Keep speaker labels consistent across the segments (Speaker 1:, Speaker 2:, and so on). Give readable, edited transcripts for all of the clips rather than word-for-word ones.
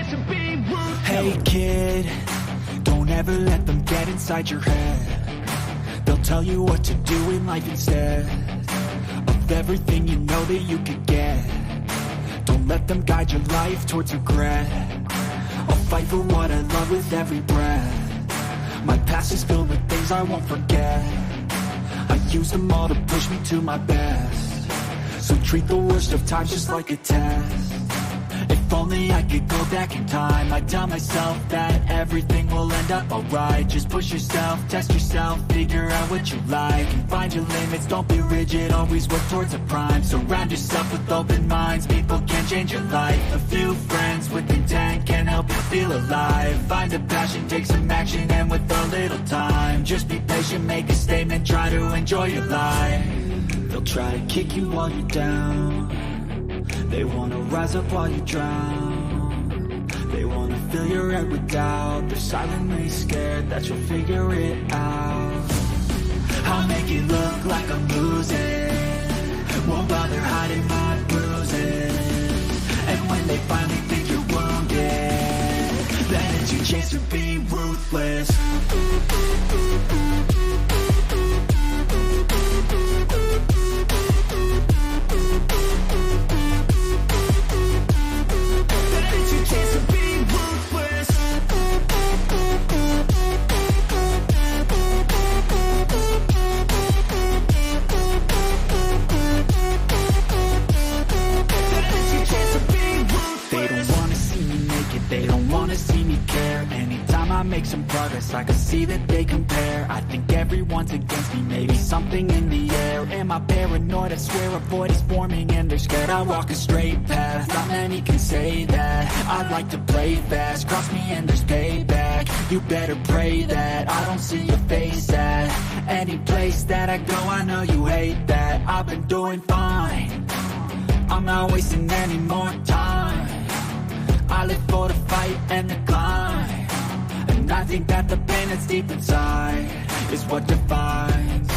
Speaker 1: chance to be ruthless.
Speaker 2: Hey kid, don't ever let them get inside your head. They'll tell you what to do in life instead of everything you know that you could get. Don't let them guide your life towards regret. I'll fight for what I love with every breath. My past is filled with things I won't forget. I use them all to push me to my best. So treat the worst of times just like a test. If only I could go back in time, I'd tell myself that everything will end up alright. Just push yourself, test yourself, figure out what you like, and find your limits, don't be rigid, always work towards a prime. Surround yourself with open minds, people can change your life. A few friends with intent can help you feel alive. Find a passion, take some action, and with a little time, just be patient, make a statement, try to enjoy your life. They'll try to kick you while you're down. They wanna rise up while you drown. They wanna fill your head with doubt. They're silently scared that you'll figure it out. I'll make it look like I'm losing, won't bother hiding my bruises. And when they finally think you're wounded, then it's your chance to be ruthless. They don't wanna see me care. Anytime I make some progress, I can see that they compare. I think everyone's against me, maybe something in the air. Am I paranoid? I swear a void is forming and they're scared. I walk a straight path, not many can say that. I like to play fast, cross me and there's payback. You better pray that I don't see your face at any place that I go. I know you hate that. I've been doing fine, I'm not wasting any more time. I live for the fight and the climb, and I think that the pain that's deep inside is what defines.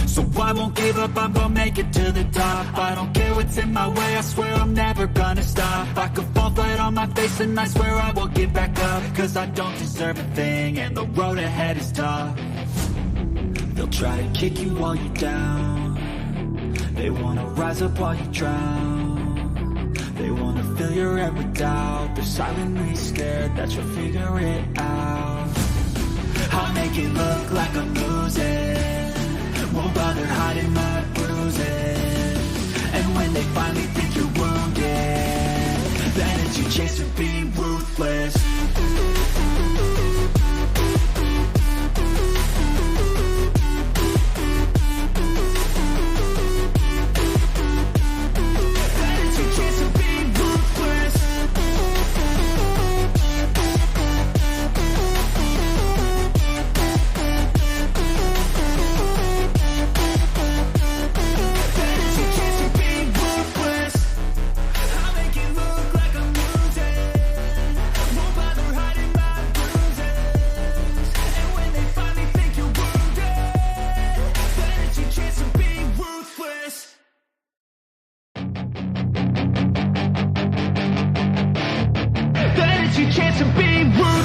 Speaker 2: So I won't give up, I'm gonna make it to the top. I don't care what's in my way, I swear I'm never gonna stop. I could fall flat on my face and I swear I won't get back up, cause I don't deserve a thing and the road ahead is tough. They'll try to kick you while you're down. They wanna rise up while you drown. They wanna fill your head with doubt. They're silently scared that you'll figure it out. I'll make it look like I'm losing, won't bother hiding my bruises. And when they finally think you're wounded, then it's your chance to be ruthless.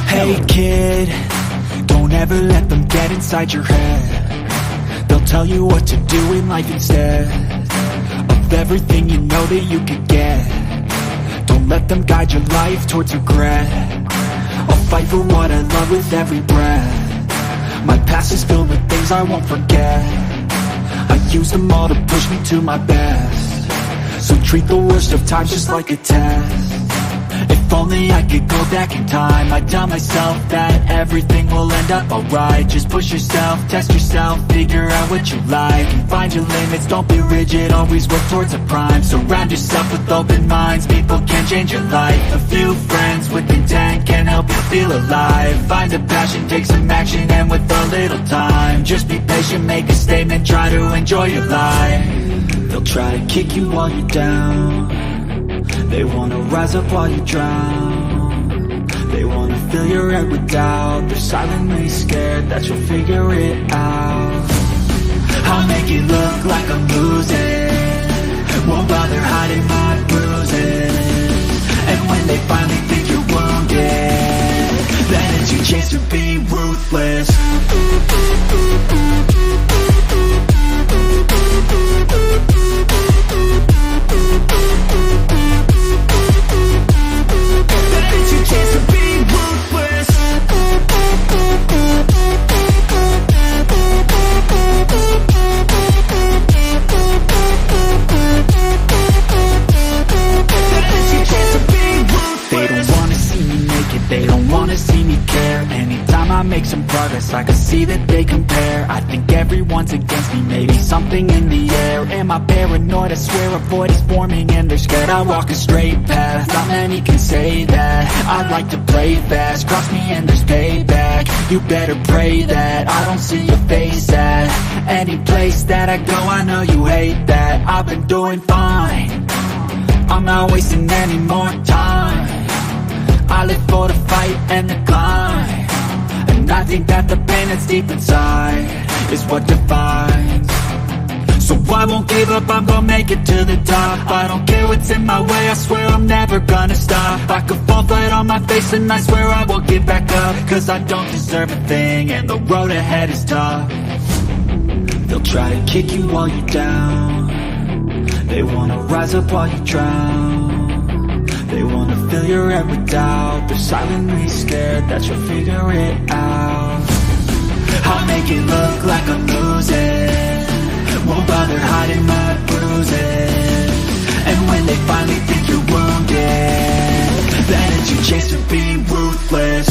Speaker 2: Hey kid, don't ever let them get inside your head. They'll tell you what to do in life instead of everything you know that you could get. Don't let them guide your life towards regret. I'll fight for what I love with every breath. My past is filled with things I won't forget. I use them all to push me to my best. So treat the worst of times just like a test. If only I could go back in time, I'd tell myself that everything will end up alright. Just push yourself, test yourself, figure out what you like, and find your limits, don't be rigid, always work towards a prime. Surround yourself with open minds, people can change your life. A few friends with intent can help you feel alive. Find a passion, take some action, and with a little time, just be patient, make a statement, try to enjoy your life. They'll try to kick you while you're down. They wanna rise up while you drown. They wanna fill your head with doubt. They're silently scared that you'll figure it out. I'll make it look like I'm losing, won't bother hiding my bruises. And when they finally think you're is your chance to be ruthless. That is your chance to be ruthless. They don't wanna see me naked, they don't wanna see me care. Anytime I make some progress, I can see that they compare. I think everyone's against me, maybe something in the air. Am I paranoid? I swear a void is forming and they're scared. I walk a straight path, not many can say that. I like to play fast, cross me and there's payback. You better pray that I don't see your face at any place that I go. I know you hate that. I've been doing fine, I'm not wasting any more time. I live for the fight and the climb, and I think that the pain that's deep inside is what defines. So I won't give up, I'm gonna make it to the top. I don't care what's in my way, I swear I'm never gonna stop. I could fall flat on my face and I swear I won't get back up, cause I don't deserve a thing and the road ahead is tough. They'll try to kick you while you're down, they wanna rise up while you drown. They wanna fill your head with doubt, they're silently scared that you'll figure it out. I'll make it look like I'm losing, won't bother hiding my bruises. And when they finally think you're wounded, then it's your chance to be ruthless.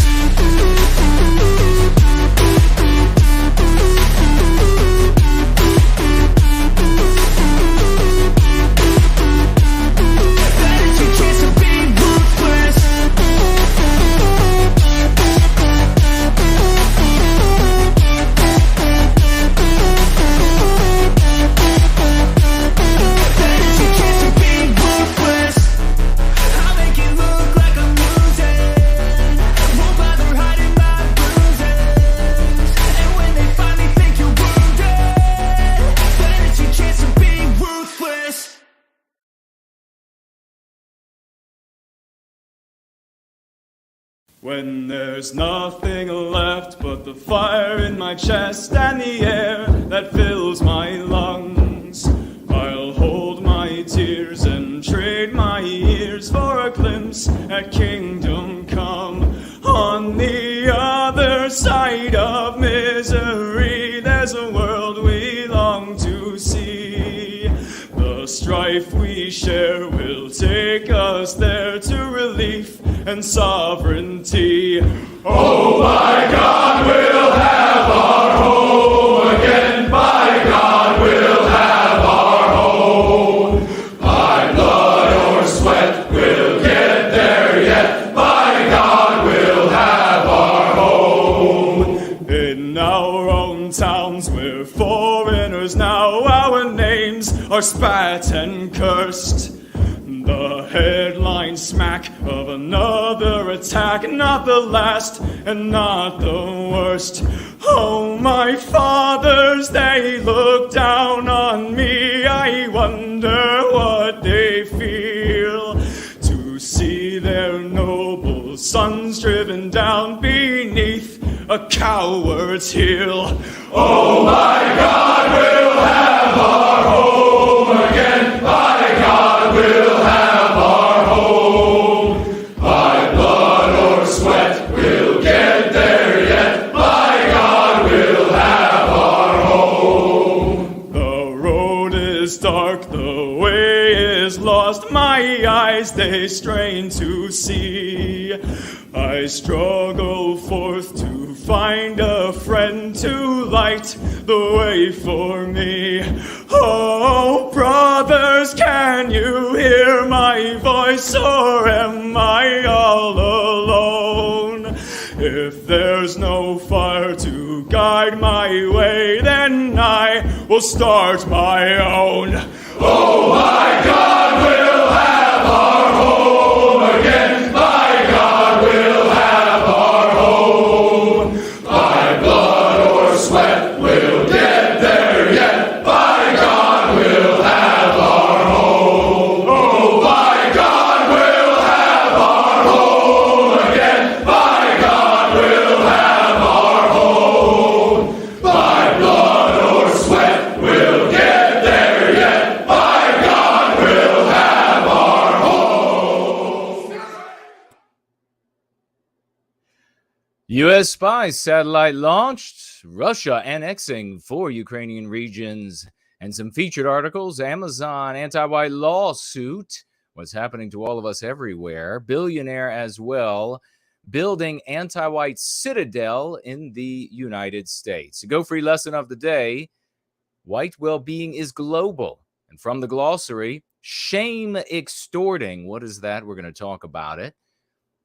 Speaker 1: When there's nothing left but the fire in my chest and the air that fills my lungs, I'll hold my tears and trade my ears for a glimpse at kingdom come. On the other side of misery, there's a world we long to see. The strife we share will take us there to relief and sovereignty. Oh, by God, we'll have our home again. By God, we'll have our home. By blood or sweat, we'll get there yet. By God, we'll have our home. In our own towns, we're foreigners now. Our names are spat and cursed. The headline smack of another attack, not the last and not the worst. Oh, my fathers, they look down on me. I wonder what they feel to see their noble sons driven down beneath a coward's heel. Oh, my God, we'll have our home again. By God, we'll have our home. By blood or sweat, we'll get there yet. By God, we'll have our home. The road is dark, the way is lost. My eyes, they strain to see. I struggle forth to find a friend to light the way for me. Oh, brothers, can you hear my voice, or am I all alone? If there's no fire to guide my way, then I will start my own. Oh, my God, we'll have our home again. By God, we'll have our home. By blood or sweat, we'll get there yet. By God, we'll have our home. Oh, by God, we'll have our home again. By God, we'll
Speaker 3: U.S. spy satellite launched, Russia annexing 4 Ukrainian regions, and some featured articles, Amazon anti-white lawsuit, what's happening to all of us everywhere, Billionaire as well, building Antiwhite Citadel in the United States. The Go Free lesson of the day, white well-being is global. And from the glossary, shame extorting. What is that? We're going to talk about it.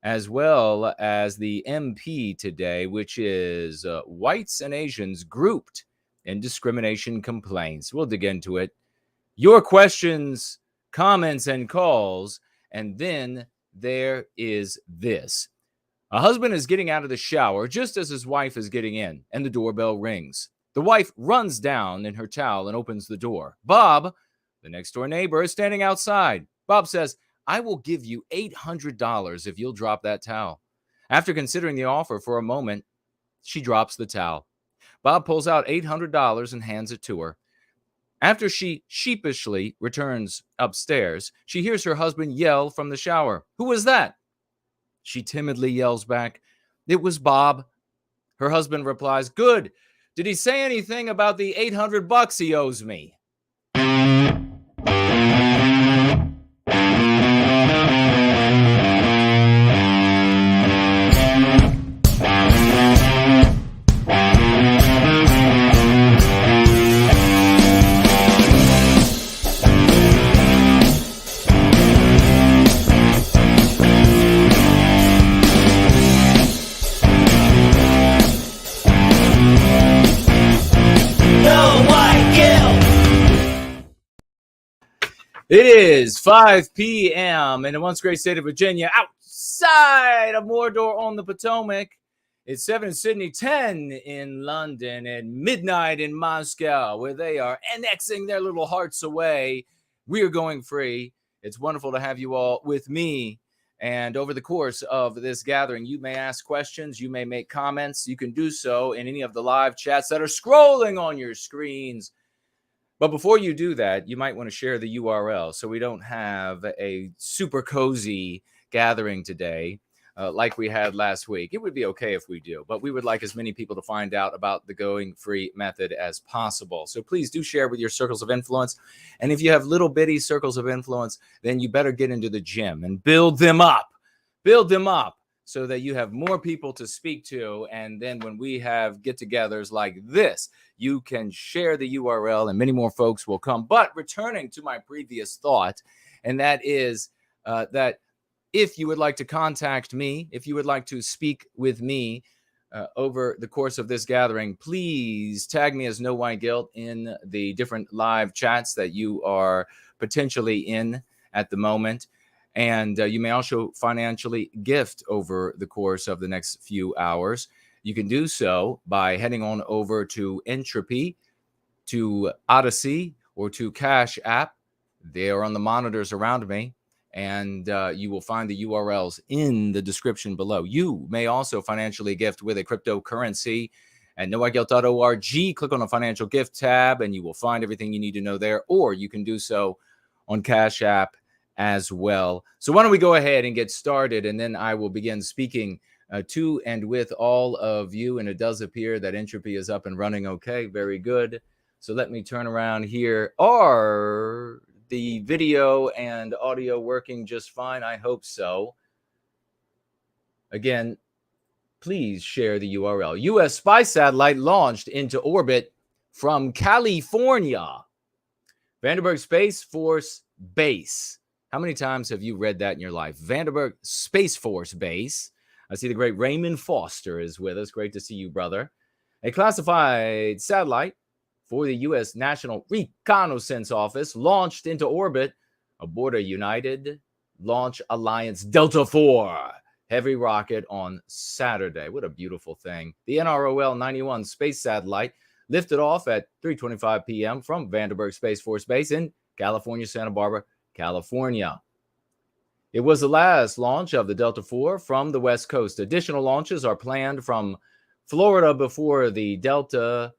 Speaker 3: As well as the MP today, which is whites and Asians grouped in discrimination complaints. We'll dig into it. Your questions, comments, and calls. And then there is this. A husband is getting out of the shower just as his wife is getting in, and the doorbell rings. The wife runs down in her towel and opens the door. Bob, the next door neighbor, is standing outside. Bob says, "I will give you $800 if you'll drop that towel." After considering the offer for a moment, she drops the towel. Bob pulls out $800 and hands it to her. After she sheepishly returns upstairs, she hears her husband yell from the shower, "Who was that?" She timidly yells back, "It was Bob." Her husband replies, "Good. Did he say anything about the $800 he owes me?" It is 5 p.m. in the once great state of Virginia, outside of Mordor on the Potomac. It's 7 in Sydney, 10 in London, and midnight in Moscow, where they are annexing their little hearts away. We are going free. It's wonderful to have you all with me. And over the course of this gathering, you may ask questions. You may make comments. You can do so in any of the live chats that are scrolling on your screens. But before you do that, you might want to share the URL so we don't have a super cozy gathering today like we had last week. It would be okay if we do, but we would like as many people to find out about the going free method as possible. So please do share with your circles of influence. And if you have little bitty circles of influence, then you better get into the gym and build them up. Build them up so that you have more people to speak to. And then when we have get-togethers like this, you can share the URL and many more folks will come. But returning to my previous thought, and that is that if you would like to contact me, if you would like to speak with me over the course of this gathering, please tag me as No White Guilt in the different live chats that you are potentially in at the moment. And you may also financially gift over the course of the next few hours. You can do so by heading on over to Entropy, to Odyssey, or to Cash App. They are on the monitors around me, and you will find the URLs in the description below. You may also financially gift with a cryptocurrency at nowhiteguilt.org. Click on the financial gift tab, and you will find everything you need to know there, or you can do so on Cash App as well. So why don't we go ahead and get started, and then I will begin speaking to and with all of you. And it does appear that Entropy is up and running okay. Very good. So let me turn around here. Are the video and audio working just fine? I hope so. Again, please share the URL. U.S. spy satellite launched into orbit from California. Vandenberg Space Force Base. How many times have you read that in your life? Vandenberg Space Force Base. I see the great Raymond Foster is with us. Great to see you, brother. A classified satellite for the U.S. National Reconnaissance Office launched into orbit aboard a United Launch Alliance Delta IV heavy rocket on Saturday. What a beautiful thing. The NROL-91 space satellite lifted off at 3:25 p.m. from Vandenberg Space Force Base in California, Santa Barbara, California. It was the last launch of the Delta IV from the West Coast. Additional launches are planned from Florida before the Deltas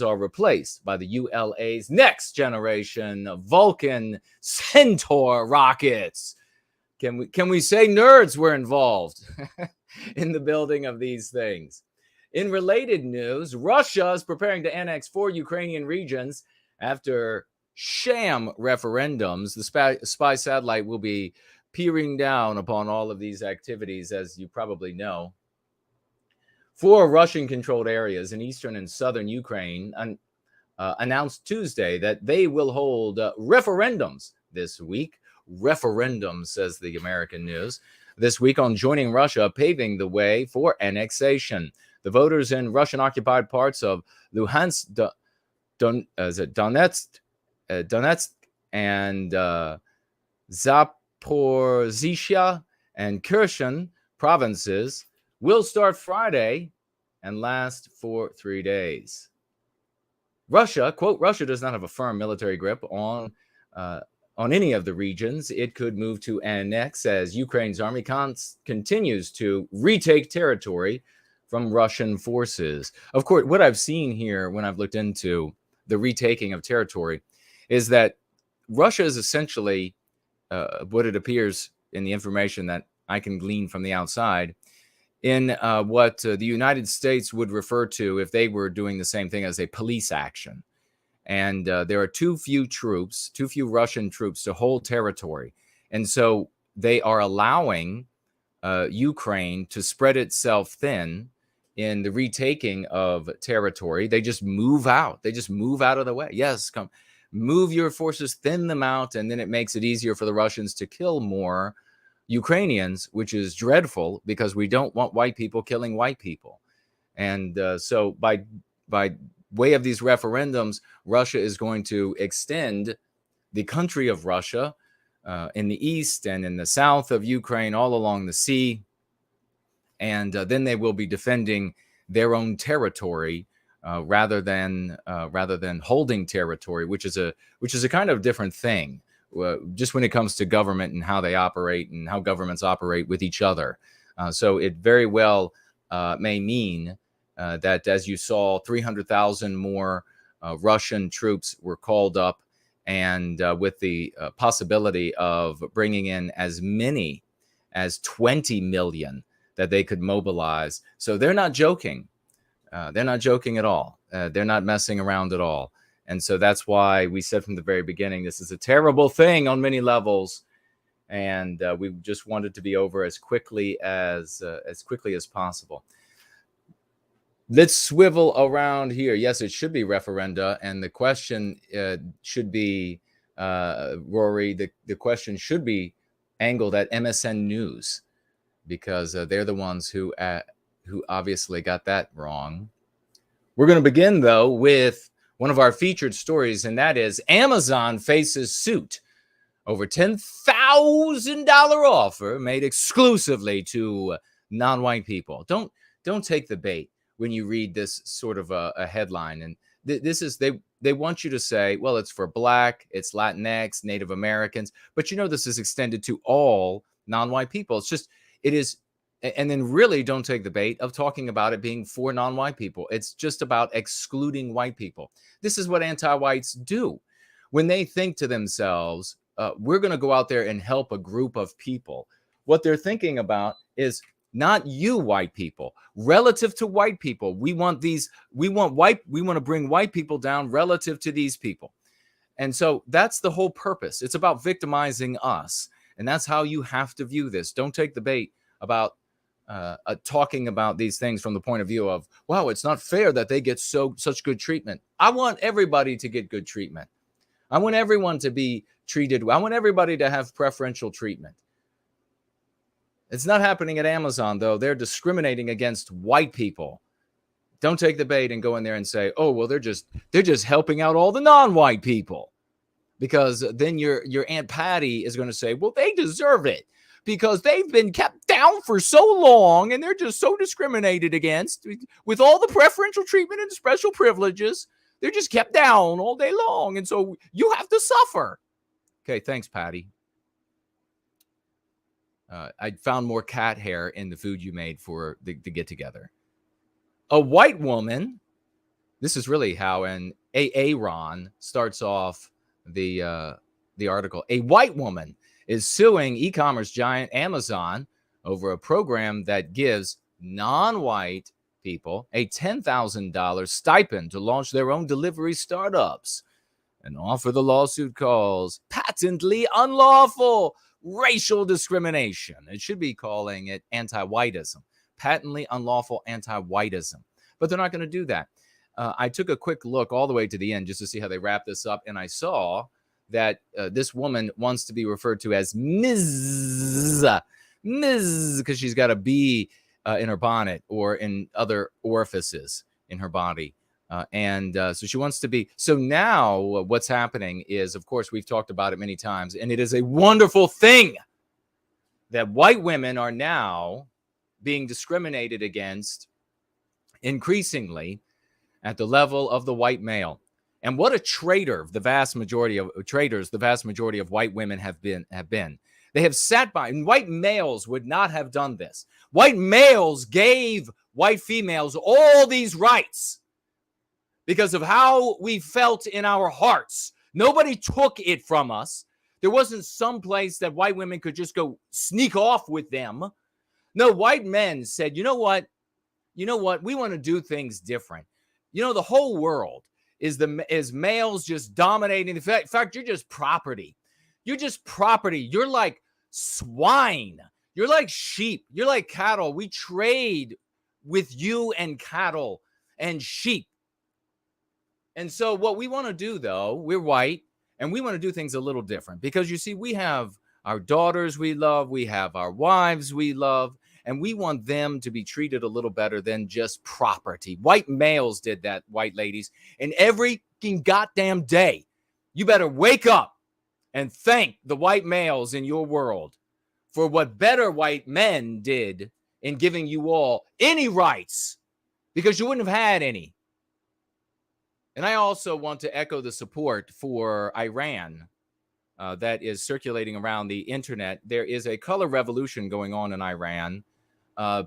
Speaker 3: are replaced by the ULA's next generation Vulcan Centaur rockets. Can we say nerds were involved? in the building of these things. In related news, Russia is preparing to annex 4 Ukrainian regions after sham referendums. The spy satellite will be peering down upon all of these activities, as you probably know. 4 Russian-controlled areas in eastern and southern Ukraine announced Tuesday that they will hold referendums this week. Referendum, says the American News, this week on joining Russia, paving the way for annexation. The voters in Russian-occupied parts of Luhansk, Donetsk, and Zaporizhia and Kherson provinces will start Friday and last for 3 days. Russia, quote, Russia does not have a firm military grip on any of the regions it could move to annex as Ukraine's army continues to retake territory from Russian forces. Of course, what I've seen here when I've looked into the retaking of territory is that Russia is essentially what it appears in the information that I can glean from the outside in what the United States would refer to if they were doing the same thing as a police action. And there are too few Russian troops to hold territory. And so they are allowing Ukraine to spread itself thin in the retaking of territory. They just move out. They just move out of the way. Yes, come move your forces, thin them out, and then it makes it easier for the Russians to kill more Ukrainians, which is dreadful because we don't want white people killing white people. And so by way of these referendums, Russia is going to extend the country of Russia in the east and in the south of Ukraine, all along the sea. And then they will be defending their own territory rather than holding territory, which is a kind of different thing. Just when it comes to government and how they operate and how governments operate with each other. So it very well may mean that, as you saw, 300,000 more Russian troops were called up, and with the possibility of bringing in as many as 20 million that they could mobilize. So they're not joking. They're not joking at all. They're not messing around at all. And so that's why we said from the very beginning, this is a terrible thing on many levels. And we just wanted to be over as quickly as possible. Let's swivel around here. Yes, it should be referenda. And the question should be, Rory, the question should be angled at MSN News, because they're the ones who obviously got that wrong. We're going to begin, though, with one of our featured stories, and that is Amazon faces suit over $10,000 offer made exclusively to non-white people. Don't take the bait when you read this sort of a headline. And this is, they want you to say, well, it's for Black, it's Latinx, Native Americans, but this is extended to all non-white people. It is, and then really don't take the bait of talking about it being for non-white people. It's just about excluding white people. This is what anti-whites do. When they think to themselves, we're going to go out there and help a group of people, what they're thinking about is not you white people, relative to white people. We want to bring white people down relative to these people. And so that's the whole purpose. It's about victimizing us. And that's how you have to view this. Don't take the bait about talking about these things from the point of view of, wow, it's not fair that they get such good treatment. I want everybody to get good treatment. I want everyone to be treated. I want everybody to have preferential treatment. It's not happening at Amazon, though. They're discriminating against white people. Don't take the bait and go in there and say, oh, well, they're just helping out all the non-white people. Because then your Aunt Patty is going to say, well, they deserve it because they've been kept down for so long and they're just so discriminated against with all the preferential treatment and special privileges. They're just kept down all day long. And so you have to suffer. Okay, thanks, Patty. I found more cat hair in the food you made for the get-together. A white woman, this is really how an Aaron starts off the article. A white woman is suing e-commerce giant Amazon over a program that gives non-white people a $10,000 stipend to launch their own delivery startups. An offer the lawsuit calls patently unlawful racial discrimination. It should be calling it anti-whitism, patently unlawful anti-whitism. But they're not going to do that. I took a quick look all the way to the end just to see how they wrap this up, and I saw that this woman wants to be referred to as Ms., because she's got a B in her bonnet or in other orifices in her body. So she wants to be. So now what's happening is, of course, we've talked about it many times, and it is a wonderful thing that white women are now being discriminated against increasingly at the level of the white male. And what a traitor the vast majority of white women have been. They have sat by, and white males would not have done this. White males gave white females all these rights because of how we felt in our hearts. Nobody took it from us. There wasn't some place that white women could just go sneak off with them. No, white men said, you know what? We want to do things different. The whole world is males just dominating. In fact, you're just property. You're just property. You're like swine. You're like sheep. You're like cattle. We trade with you and cattle and sheep. And so what we want to do, though, we're white, and we want to do things a little different because, you see, we have our daughters we love. We have our wives we love. And we want them to be treated a little better than just property. White males did that, white ladies. And every goddamn day, you better wake up and thank the white males in your world for what better white men did in giving you all any rights, because you wouldn't have had any. And I also want to echo the support for Iran that is circulating around the internet. There is a color revolution going on in Iran,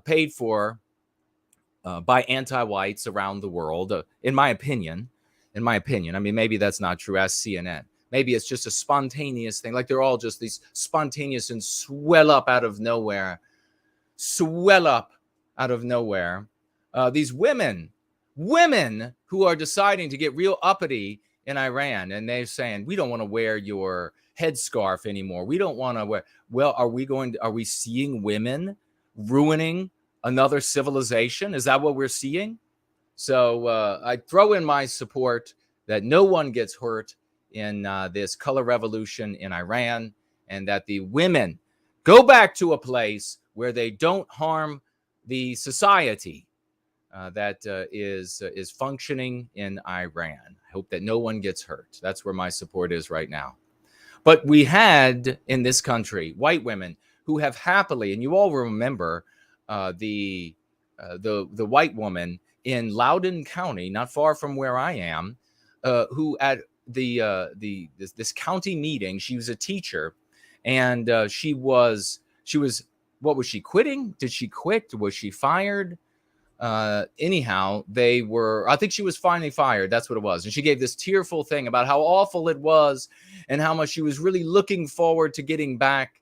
Speaker 3: paid for by anti-whites around the world, in my opinion. I mean, maybe that's not true. Ask CNN. Maybe it's just a spontaneous thing. Like they're all just these spontaneous and swell up out of nowhere. These women who are deciding to get real uppity in Iran, and they're saying, we don't want to wear your headscarf anymore. We don't want to wear. Well, are we seeing women ruining another civilization? Is that what we're seeing? So I throw in my support that no one gets hurt in this color revolution in Iran, and that the women go back to a place where they don't harm the society that is functioning in Iran. I hope that no one gets hurt. That's where my support is right now. But we had in this country white women who have happily, and you all remember the white woman in Loudoun County, not far from where I am, who at this county meeting, she was a teacher, and she was what was she quitting? Did she quit? Was she fired? Anyhow, I think she was finally fired. That's what it was. And she gave this tearful thing about how awful it was and how much she was really looking forward to getting back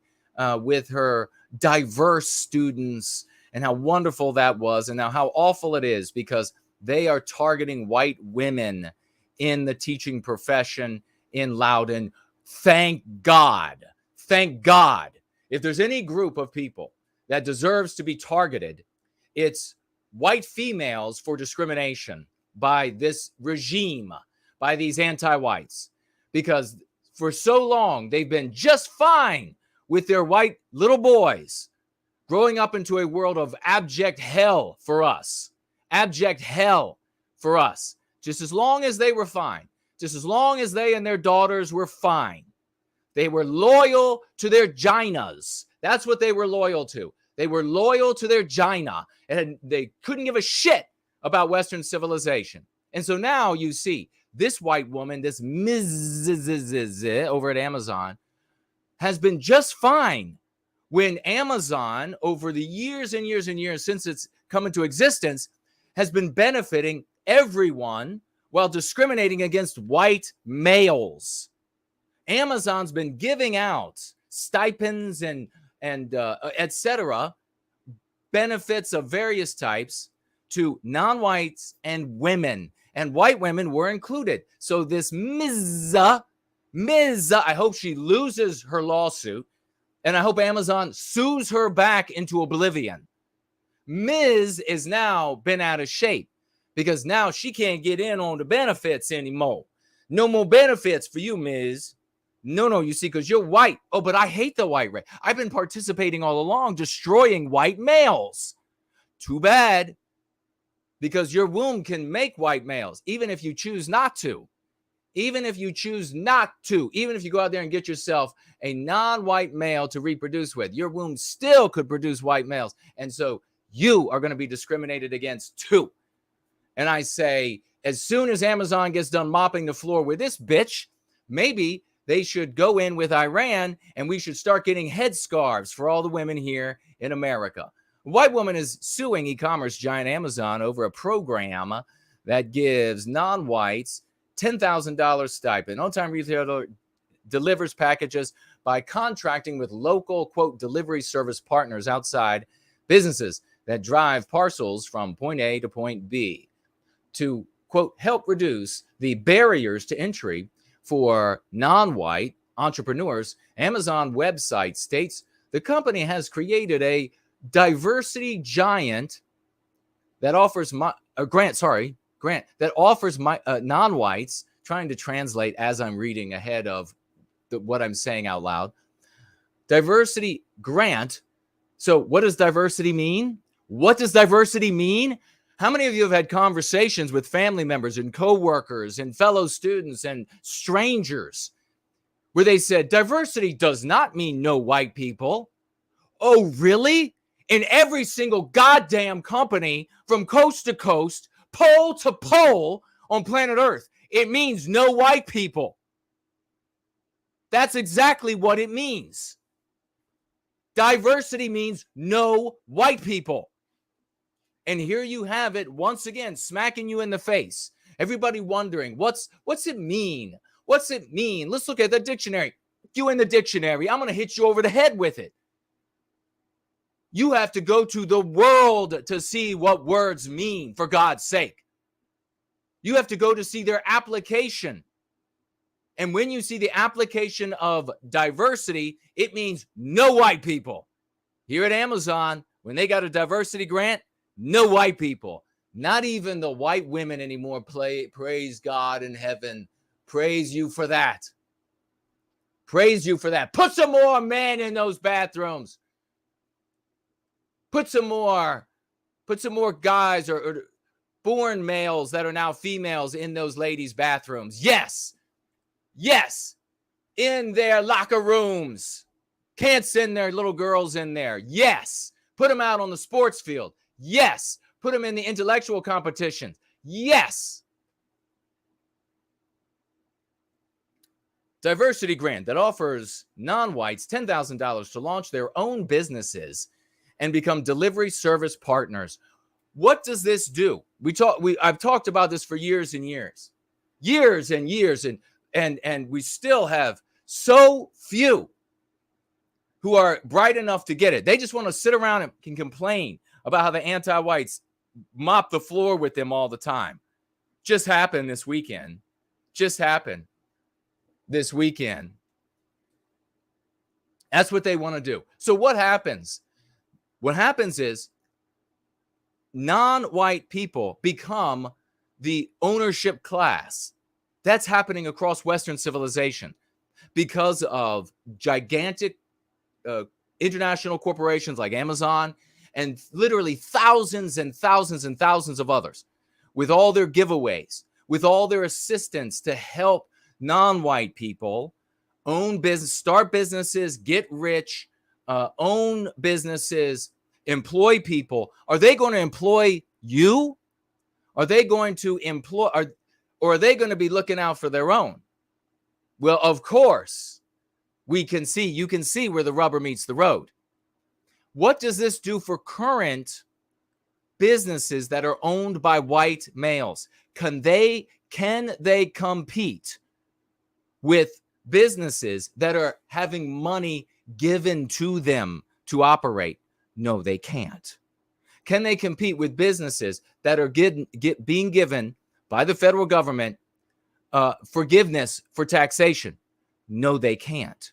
Speaker 3: with her diverse students and how wonderful that was, and now how awful it is because they are targeting white women in the teaching profession in Loudoun. Thank God. Thank God. If there's any group of people that deserves to be targeted, it's white females for discrimination by this regime, by these anti-whites, because for so long they've been just fine with their white little boys growing up into a world of abject hell for us. Abject hell for us. Just as long as they were fine. Just as long as they and their daughters were fine. They were loyal to their ginas. That's what they were loyal to. They were loyal to their gina. And they couldn't give a shit about Western civilization. And so now you see this white woman, this Ms. over at Amazon, has been just fine when Amazon, over the years and years and years since it's come into existence, has been benefiting everyone while discriminating against white males. Amazon's been giving out stipends and etc. benefits of various types to non-whites and women, and white women were included. So this Ms., I hope she loses her lawsuit, and I hope Amazon sues her back into oblivion. Ms. is now been out of shape because now she can't get in on the benefits anymore. No more benefits for you, Ms. No, you see, because you're white. Oh, but I hate the white race. I've been participating all along, destroying white males. Too bad, because your womb can make white males, even if you choose not to. Even if you choose not to, even if you go out there and get yourself a non-white male to reproduce with, your womb still could produce white males. And so you are going to be discriminated against too. And I say, as soon as Amazon gets done mopping the floor with this bitch, maybe they should go in with Iran and we should start getting headscarves for all the women here in America. A white woman is suing e-commerce giant Amazon over a program that gives non-whites $10,000 stipend. On-time retailer delivers packages by contracting with local, quote, delivery service partners outside businesses that drive parcels from point A to point B to, quote, help reduce the barriers to entry for non-white entrepreneurs. Amazon website states the company has created a diversity giant that offers grant that offers non-whites, trying to translate as I'm reading ahead of what I'm saying out loud. Diversity grant. So what does diversity mean? What does diversity mean? How many of you have had conversations with family members and coworkers and fellow students and strangers where they said, diversity does not mean no white people? Oh, really? In every single goddamn company from coast to coast, pole to pole on planet Earth, it means no white people. That's exactly what it means. Diversity means no white people. And here you have it once again, smacking you in the face. Everybody wondering, what's it mean? What's it mean? Let's look at the dictionary. You in the dictionary, I'm going to hit you over the head with it. You have to go to the world to see what words mean, for God's sake. You have to go to see their application. And when you see the application of diversity, it means no white people. Here at Amazon, when they got a diversity grant, no white people. Not even the white women anymore. Praise God in heaven. Praise you for that. Praise you for that. Put some more men in those bathrooms. Put some more guys or born males that are now females in those ladies' bathrooms. Yes. In their locker rooms. Can't send their little girls in there. Yes. Put them out on the sports field. Yes. Put them in the intellectual competitions. Yes. Diversity grant that offers non-whites $10,000 to launch their own businesses and become delivery service partners. What does this do? I've talked about this for years and years. And we still have so few who are bright enough to get it. They just want to sit around and can complain about how the anti-whites mop the floor with them all the time. Just happened this weekend. That's what they want to do. So what happens? What happens is non-white people become the ownership class. That's happening across Western civilization because of gigantic international corporations like Amazon and literally thousands and thousands and thousands of others with all their giveaways, with all their assistance to help non-white people own business, start businesses, get rich, own businesses, employ people. Are they going to employ you? Are they going to employ, or are they going to be looking out for their own? Well, of course, you can see where the rubber meets the road. What does this do for current businesses that are owned by white males? Can they compete with businesses that are having money given to them to operate? No, they can't. Can they compete with businesses that are being given by the federal government forgiveness for taxation? No, they can't.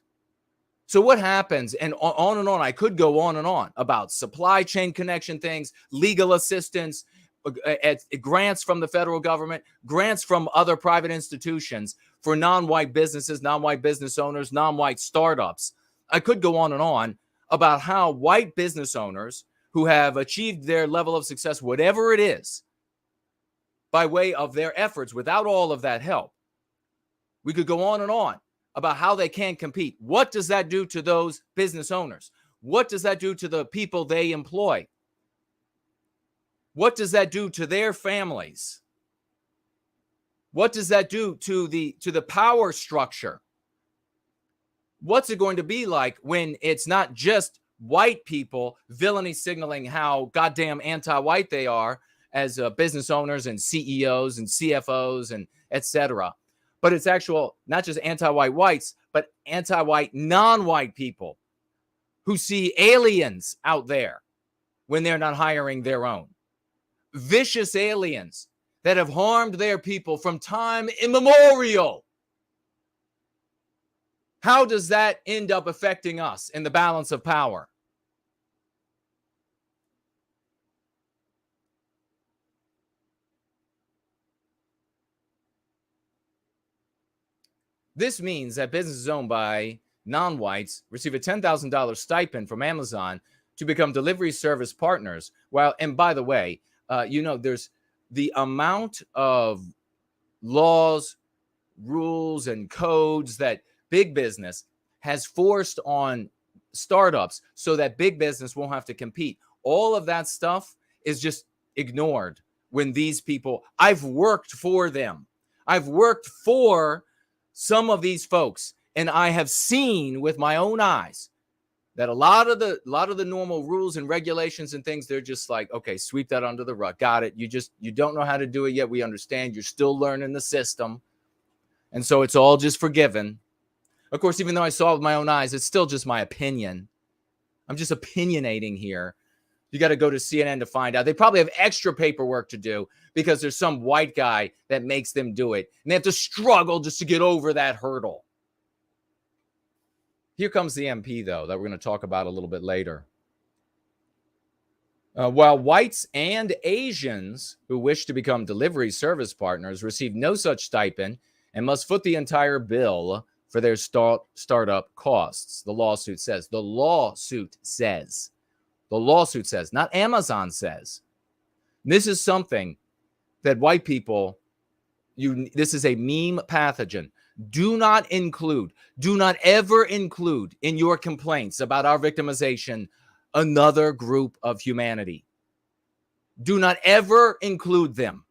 Speaker 3: So what happens, and on, I could go on and on about supply chain connection things, legal assistance, grants from the federal government, grants from other private institutions for non-white businesses, non-white business owners, non-white startups. I could go on and on about how white business owners who have achieved their level of success, whatever it is, by way of their efforts without all of that help. We could go on and on about how they can't compete. What does that do to those business owners? What does that do to the people they employ? What does that do to their families? What does that do to the power structure? What's it going to be like when it's not just white people villainy signaling how goddamn anti-white they are as business owners and CEOs and CFOs and etc., but it's actual, not just anti-white whites, but anti-white non-white people who see aliens out there when they're not hiring their own. Vicious aliens that have harmed their people from time immemorial. How does that end up affecting us in the balance of power? This means that businesses owned by non-whites receive a $10,000 stipend from Amazon to become delivery service partners. Well, and by the way, there's the amount of laws, rules, and codes that big business has forced on startups so that big business won't have to compete. All of that stuff is just ignored when these people, I've worked for them. I've worked for some of these folks, and I have seen with my own eyes that a lot of the normal rules and regulations and things, they're just like, okay, sweep that under the rug. Got it. You don't know how to do it yet. We understand. You're still learning the system. And so it's all just forgiven. Of course, even though I saw it with my own eyes, it's still just my opinion. I'm just opinionating here. You got to go to CNN to find out. They probably have extra paperwork to do because there's some white guy that makes them do it. And they have to struggle just to get over that hurdle. Here comes the MP, though, that we're going to talk about a little bit later. While whites and Asians who wish to become delivery service partners receive no such stipend and must foot the entire bill for their startup costs, the lawsuit says. The lawsuit says. The lawsuit says, not Amazon says. This is something that white people, this is a meme pathogen. Do not ever include in your complaints about our victimization another group of humanity. Do not ever include them.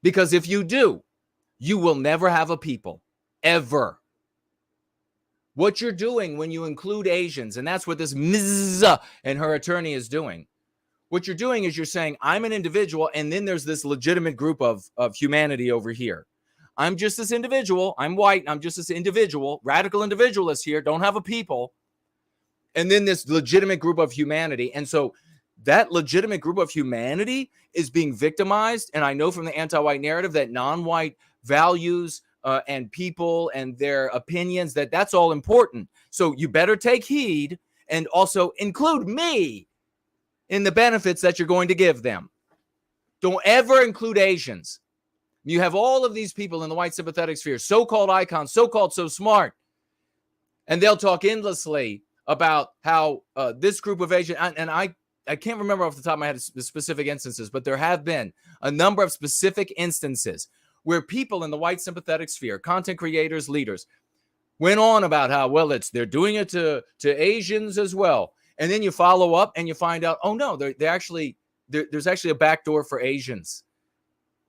Speaker 3: Because if you do, you will never have a people. Ever. What you're doing when you include Asians, and that's what this Ms. and her attorney is doing. What you're doing is you're saying, I'm an individual, and then there's this legitimate group of humanity over here. I'm just this individual. I'm white. I'm just this individual, radical individualist here. Don't have a people. And then this legitimate group of humanity. And so that legitimate group of humanity is being victimized. And I know from the anti-white narrative that non-white values and people and their opinions, that's all important. So you better take heed and also include me in the benefits that you're going to give them. Don't ever include Asians. You have all of these people in the white sympathetic sphere, so-called icons, so-called so smart, and they'll talk endlessly about how this group of Asian, and I can't remember off the top of my head the specific instances, but there have been a number of specific instances where people in the white sympathetic sphere, content creators, leaders, went on about how, well, they're doing it to Asians as well. And then you follow up and you find out, oh no, there's actually a backdoor for Asians.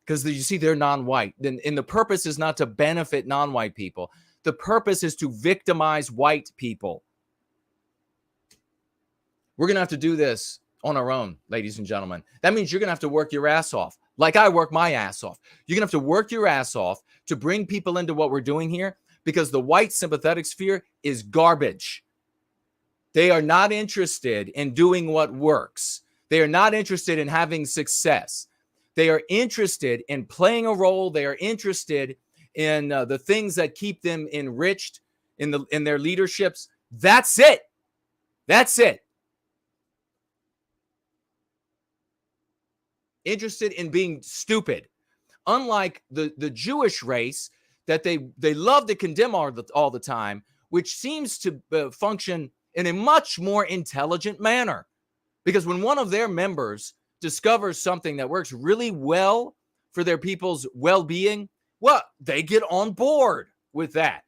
Speaker 3: Because you see, they're non-white. And the purpose is not to benefit non-white people. The purpose is to victimize white people. We're going to have to do this on our own, ladies and gentlemen. That means you're going to have to work your ass off, like I work my ass off. You're going to have to work your ass off to bring people into what we're doing here, because the white sympathetic sphere is garbage. They are not interested in doing what works. They are not interested in having success. They are interested in playing a role. They are interested in the things that keep them enriched in their leaderships. That's it. That's it. Interested in being stupid. Unlike the Jewish race that they love to condemn all the time, which seems to function in a much more intelligent manner. Because when one of their members discovers something that works really well for their people's well-being, well, they get on board with that.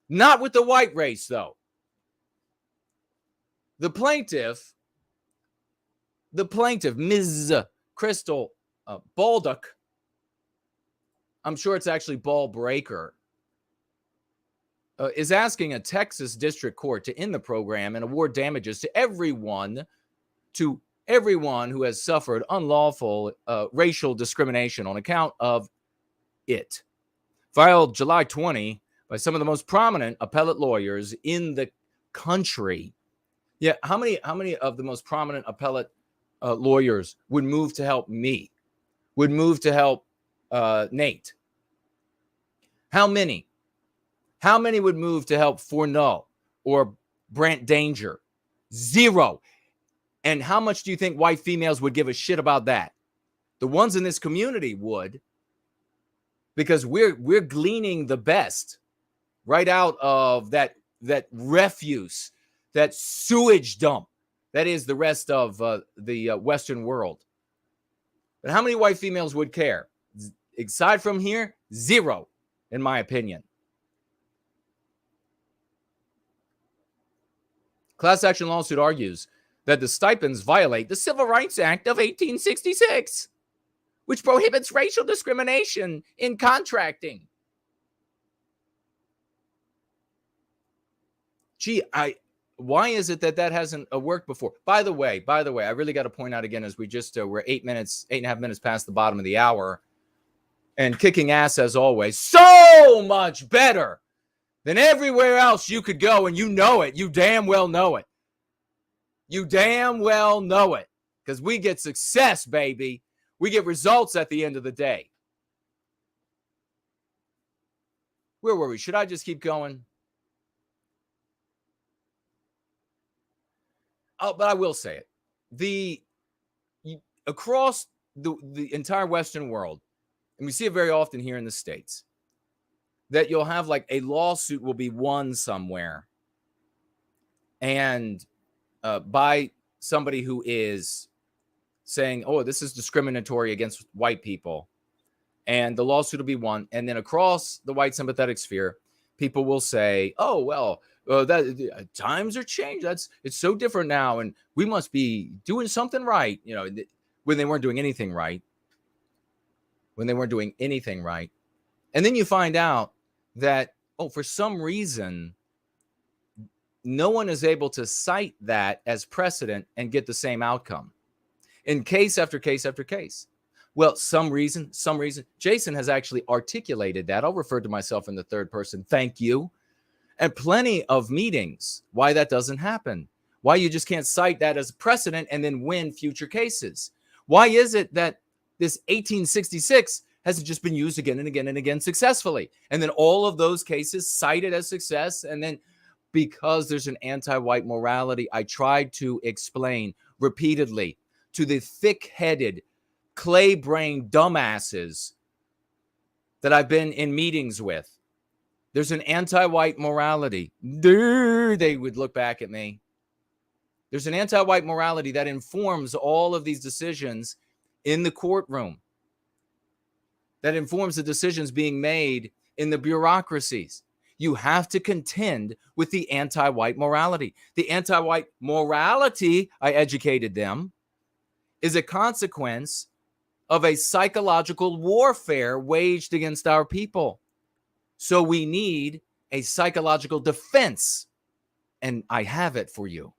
Speaker 3: Not with the white race, though. The plaintiff, Ms. Crystal Baldock, I'm sure it's actually Ball Breaker, is asking a Texas district court to end the program and award damages to everyone who has suffered unlawful racial discrimination on account of it. Filed July 20 by some of the most prominent appellate lawyers in the country. Yeah, how many of the most prominent appellate lawyers would move to help me? Would move to help Nate? How many? How many would move to help Fourneau or Brant Danger? Zero. And how much do you think white females would give a shit about that? The ones in this community would, because we're gleaning the best right out of that refuse, that sewage dump that is the rest of the Western world. But how many white females would care? Aside from here, zero, in my opinion. Class action lawsuit argues that the stipends violate the Civil Rights Act of 1866, which prohibits racial discrimination in contracting. Gee, why is it that hasn't worked before? By the way, I really got to point out again, as we just we're 8.5 minutes past the bottom of the hour, and kicking ass as always, so much better than everywhere else you could go, and you know it. You damn well know it. You damn well know it, because we get success, baby. We get results at the end of the day. Where were we? Should I just keep going? Oh, but I will say it. Across the entire Western world, and we see it very often here in the States, that you'll have like a lawsuit will be won somewhere, and by somebody who is saying, oh, this is discriminatory against white people, and the lawsuit will be won. And then across the white sympathetic sphere, people will say, oh, well, that times are changed. It's so different now, and we must be doing something right. You know, when they weren't doing anything right. And then you find out that, oh, for some reason, no one is able to cite that as precedent and get the same outcome in case after case after case. Well, some reason, Jason has actually articulated that. I'll refer to myself in the third person. Thank you. And plenty of meetings why that doesn't happen. Why you just can't cite that as precedent and then win future cases. Why is it that this 1866 hasn't just been used again and again and again successfully? And then all of those cases cited as success. And then because there's an anti-white morality, I tried to explain repeatedly to the thick-headed, clay-brained dumbasses that I've been in meetings with. There's an anti-white morality. They would look back at me. There's an anti-white morality that informs all of these decisions in the courtroom, that informs the decisions being made in the bureaucracies. You have to contend with the anti-white morality. The anti-white morality, I educated them, is a consequence of a psychological warfare waged against our people. So we need a psychological defense, and I have it for you.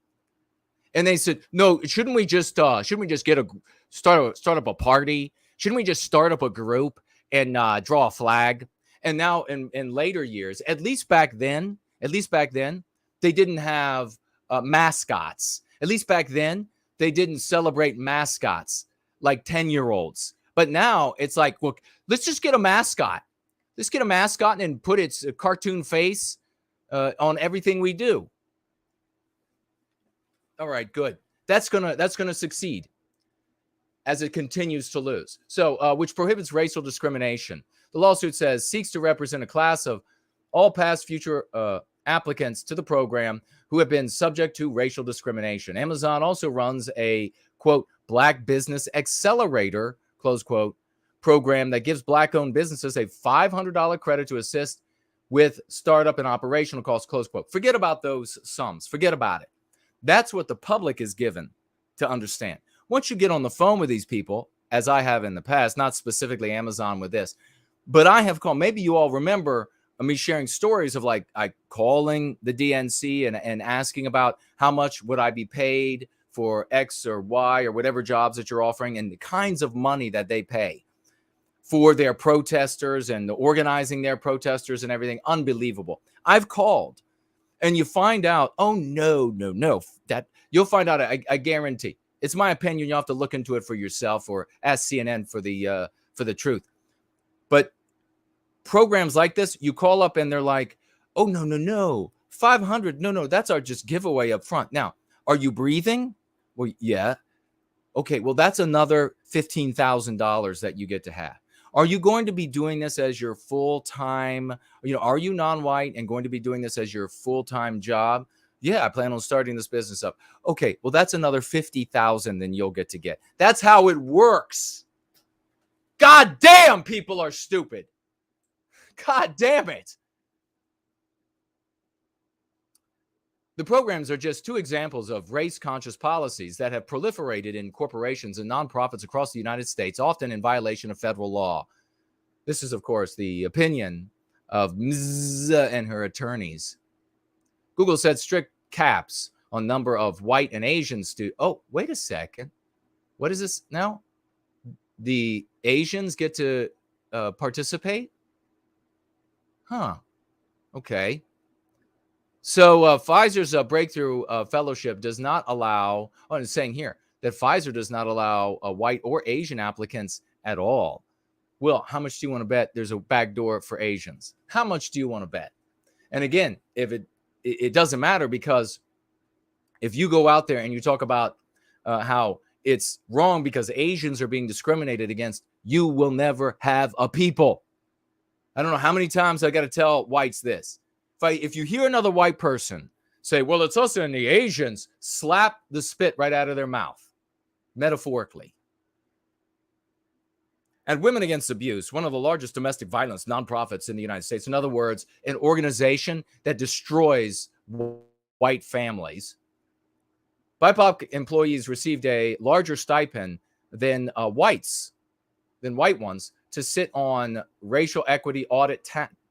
Speaker 3: And they said, no, shouldn't we just start up a party? Shouldn't we just start up a group and draw a flag? And now in later years, at least back then, they didn't have mascots. At least back then, they didn't celebrate mascots like 10-year-olds. But now it's like, look, let's just get a mascot. Let's get a mascot and put its cartoon face on everything we do. All right, good. That's gonna succeed as it continues to lose. So, which prohibits racial discrimination. The lawsuit says seeks to represent a class of all past, future applicants to the program who have been subject to racial discrimination. Amazon also runs a, quote, Black Business Accelerator, close quote, program that gives Black-owned businesses a $500 credit to assist with startup and operational costs, close quote. Forget about those sums. Forget about it. That's what the public is given to understand. Once you get on the phone with these people, as I have in the past, not specifically Amazon with this, but I have called, maybe you all remember me sharing stories of like I calling the DNC and asking about how much would I be paid for X or Y or whatever jobs that you're offering and the kinds of money that they pay for their protesters and the organizing their protesters and everything. Unbelievable. I've called and you find out, oh, no, that you'll find out. I guarantee. It's my opinion. You have to look into it for yourself or ask CNN for the truth. But programs like this, you call up and they're like, oh, no, 500. No, that's our just giveaway up front. Now, are you breathing? Well, yeah. Okay, well, that's another $15,000 that you get to have. Are you going to be doing this as your full-time, are you non-white and going to be doing this as your full-time job? Yeah, I plan on starting this business up. Okay, well, that's another $50,000 then you'll get to get. That's how it works. God damn, people are stupid. God damn it. The programs are just two examples of race-conscious policies that have proliferated in corporations and nonprofits across the United States, often in violation of federal law. This is, of course, the opinion of Ms. and her attorneys. Google set strict caps on number of white and Asian students. Oh, wait a second. What is this now? The Asians get to participate? Huh. Okay. So Pfizer's breakthrough fellowship does not allow, it's saying here that Pfizer does not allow white or Asian applicants at all. Well, how much do you want to bet there's a backdoor for Asians? How much do you want to bet? And again, if it doesn't matter, because if you go out there and you talk about how it's wrong because Asians are being discriminated against, you will never have a people. I don't know how many times I got to tell whites this. If you hear another white person say, well, it's us and the Asians, slap the spit right out of their mouth, metaphorically. And Women Against Abuse, one of the largest domestic violence nonprofits in the United States. In other words, an organization that destroys white families. BIPOC employees received a larger stipend than white ones to sit on racial equity audit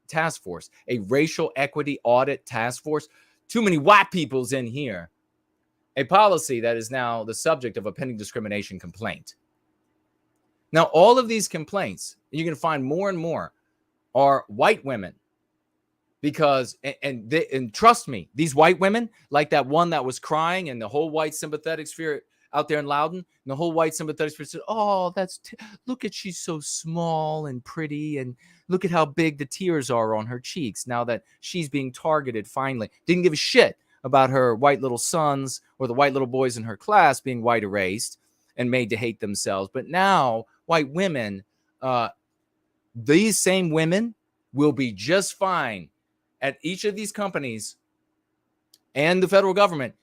Speaker 3: task force, a racial equity audit task force. Too many white people's in here. A policy that is now the subject of a pending discrimination complaint. Now, all of these complaints, and you're going to find more and more, are white women. Because, and trust me, these white women, like that one that was crying and the whole white sympathetic sphere out there in Loudon, and the whole white sympathetic sphere said, oh, look at, she's so small and pretty, and look at how big the tears are on her cheeks now that she's being targeted finally. Didn't give a shit about her white little sons or the white little boys in her class being white erased and made to hate themselves. But now white women, these same women will be just fine at each of these companies and the federal government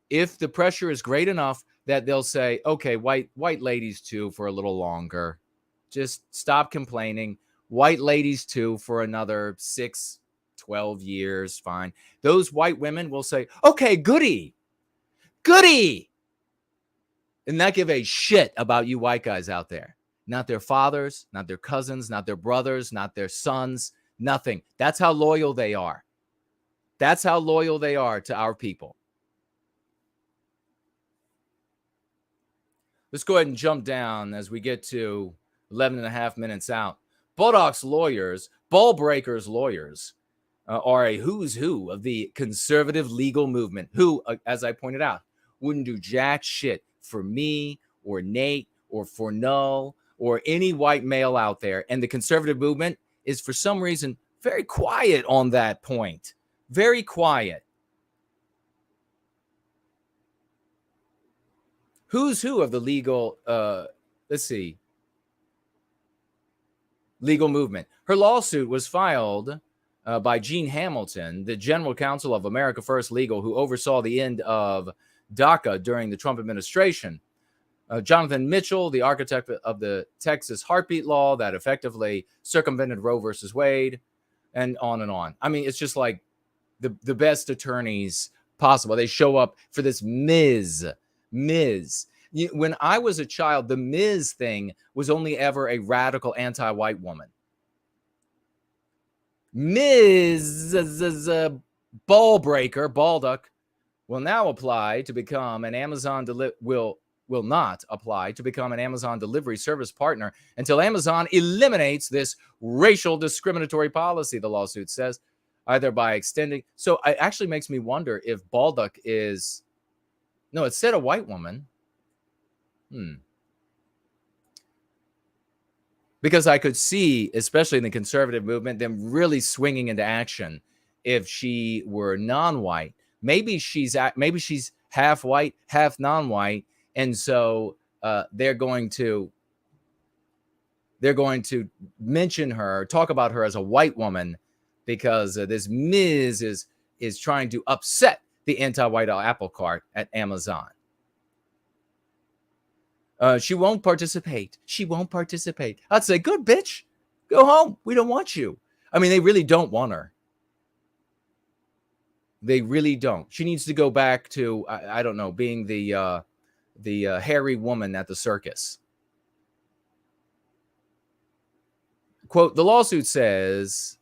Speaker 3: if the pressure is great enough that they'll say, okay, white ladies too for a little longer. Just stop complaining. White ladies too for another 6-12 years, fine. Those white women will say, okay, goody. And not give a shit about you white guys out there. Not their fathers, not their cousins, not their brothers, not their sons, nothing. That's how loyal they are. That's how loyal they are to our people. Let's go ahead and jump down as we get to 11 and a half minutes out. Bulldog's lawyers, ball breakers lawyers, are a who's who of the conservative legal movement who, as I pointed out, wouldn't do jack shit for me or Nate or for Null or any white male out there. And the conservative movement is for some reason very quiet on that point. Very quiet. Who's who of the legal, legal movement. Her lawsuit was filed by Gene Hamilton, the general counsel of America First Legal, who oversaw the end of DACA during the Trump administration. Jonathan Mitchell, the architect of the Texas heartbeat law that effectively circumvented Roe versus Wade, and on and on. I mean, it's just like the best attorneys possible. They show up for this Ms. When I was a child, the Ms. thing was only ever a radical anti-white woman. Ms. Ballbreaker, Balduck, will now apply to become an Amazon will not apply to become an Amazon delivery service partner until Amazon eliminates this racial discriminatory policy, the lawsuit says, either by extending. So it actually makes me wonder if Balduck is, no, it said a white woman. Because I could see, especially in the conservative movement, them really swinging into action if she were non-white. Maybe she's half white, half non-white, and so they're going to mention her, talk about her as a white woman, because this Ms. is trying to upset the anti-white apple cart at Amazon. She won't participate. She won't participate. I'd say, good, bitch. Go home. We don't want you. I mean, they really don't want her. They really don't. She needs to go back to, I don't know, being the hairy woman at the circus. Quote, the lawsuit says,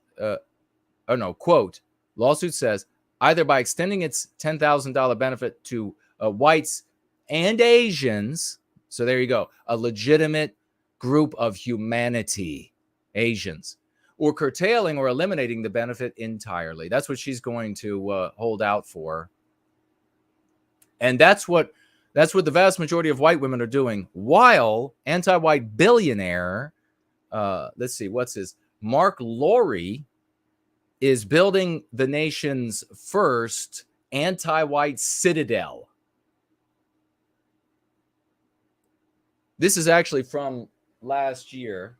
Speaker 3: quote, lawsuit says, either by extending its $10,000 benefit to whites and Asians, so there you go, a legitimate group of humanity, Asians, or curtailing or eliminating the benefit entirely. That's what she's going to hold out for. And that's what the vast majority of white women are doing, while anti-white billionaire, Mark Rory, is building the nation's first anti-white citadel. This is actually from last year.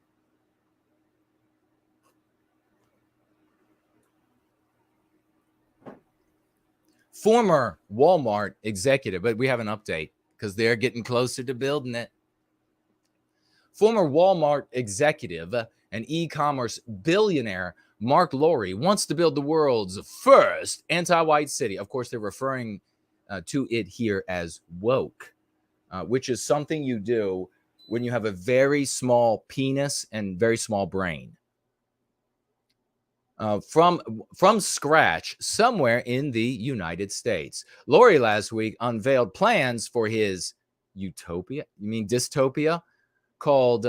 Speaker 3: Former Walmart executive, but we have an update because they're getting closer to building it. Former Walmart executive and e-commerce billionaire Mark Rory wants to build the world's first anti-white city. Of course, they're referring to it here as woke, which is something you do when you have a very small penis and very small brain. From scratch somewhere in the United States. Rory last week unveiled plans for his utopia, you mean dystopia, called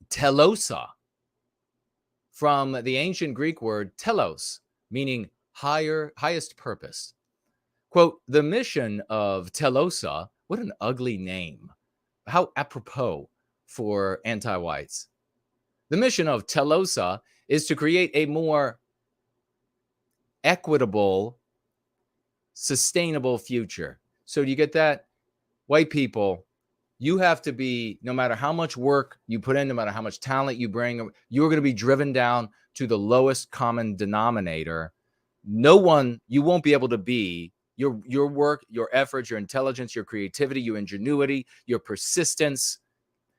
Speaker 3: telosa, from the ancient Greek word telos, meaning highest purpose. Quote, the mission of telosa, what an ugly name. How apropos for anti-whites. The mission of telosa is to create a more equitable, sustainable future. So do you get that? White people, you have to be, no matter how much work you put in, no matter how much talent you bring, you're going to be driven down to the lowest common denominator. You won't be able to be your work, your efforts, your intelligence, your creativity, your ingenuity, your persistence,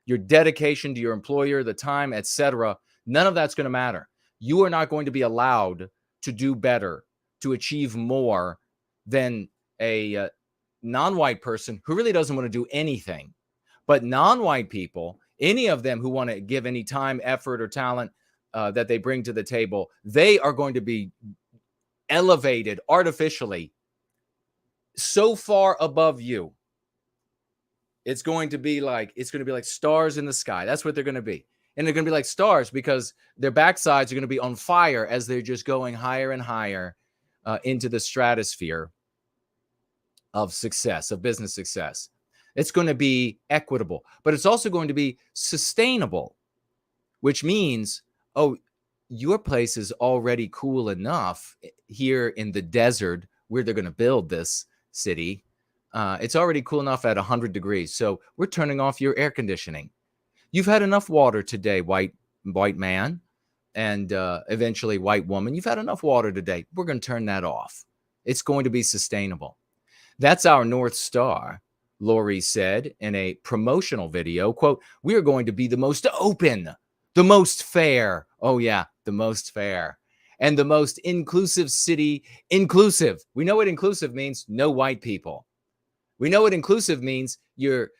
Speaker 3: your dedication to your employer, the time, etc. None of that's going to matter. You are not going to be allowed to do better, to achieve more than a non-white person who really doesn't want to do anything. But non-white people, any of them who want to give any time, effort, or talent that they bring to the table, they are going to be elevated artificially so far above you. It's going to be like stars in the sky. That's what they're going to be. And they're going to be like stars because their backsides are going to be on fire as they're just going higher and higher into the stratosphere of success, of business success. It's going to be equitable, but it's also going to be sustainable, which means, oh, your place is already cool enough here in the desert where they're going to build this city. It's already cool enough at 100 degrees. So we're turning off your air conditioning. You've had enough water today, white man, and eventually white woman. You've had enough water today. We're going to turn that off. It's going to be sustainable. That's our North Star, Rory said in a promotional video. Quote, we are going to be the most open, the most fair. Oh, yeah, the most fair. And the most inclusive city. Inclusive. We know what inclusive means. No white people. We know what inclusive means. Your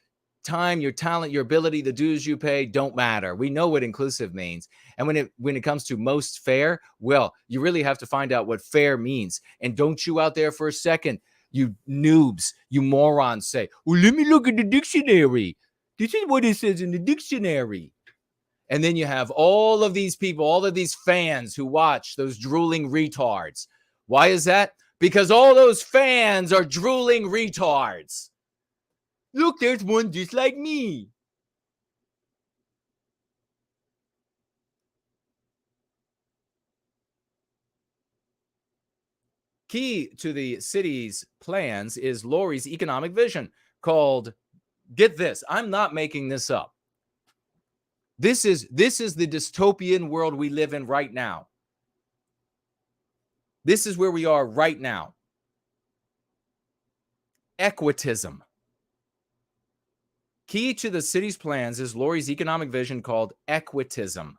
Speaker 3: time, your talent, your ability, the dues you pay don't matter. We know what inclusive means. And when it comes to most fair, well, you really have to find out what fair means. And don't you out there for a second, you noobs, you morons, say, well, let me look at the dictionary. This is what it says in the dictionary. And then you have all of these people, all of these fans who watch those drooling retards. Why is that? Because all those fans are drooling retards. Look, there's one just like me. Key to the city's plans is Rory's economic vision called, get this, I'm not making this up. This is the dystopian world we live in right now. This is where we are right now. Equitism. Key to the city's plans is Rory's economic vision called equitism,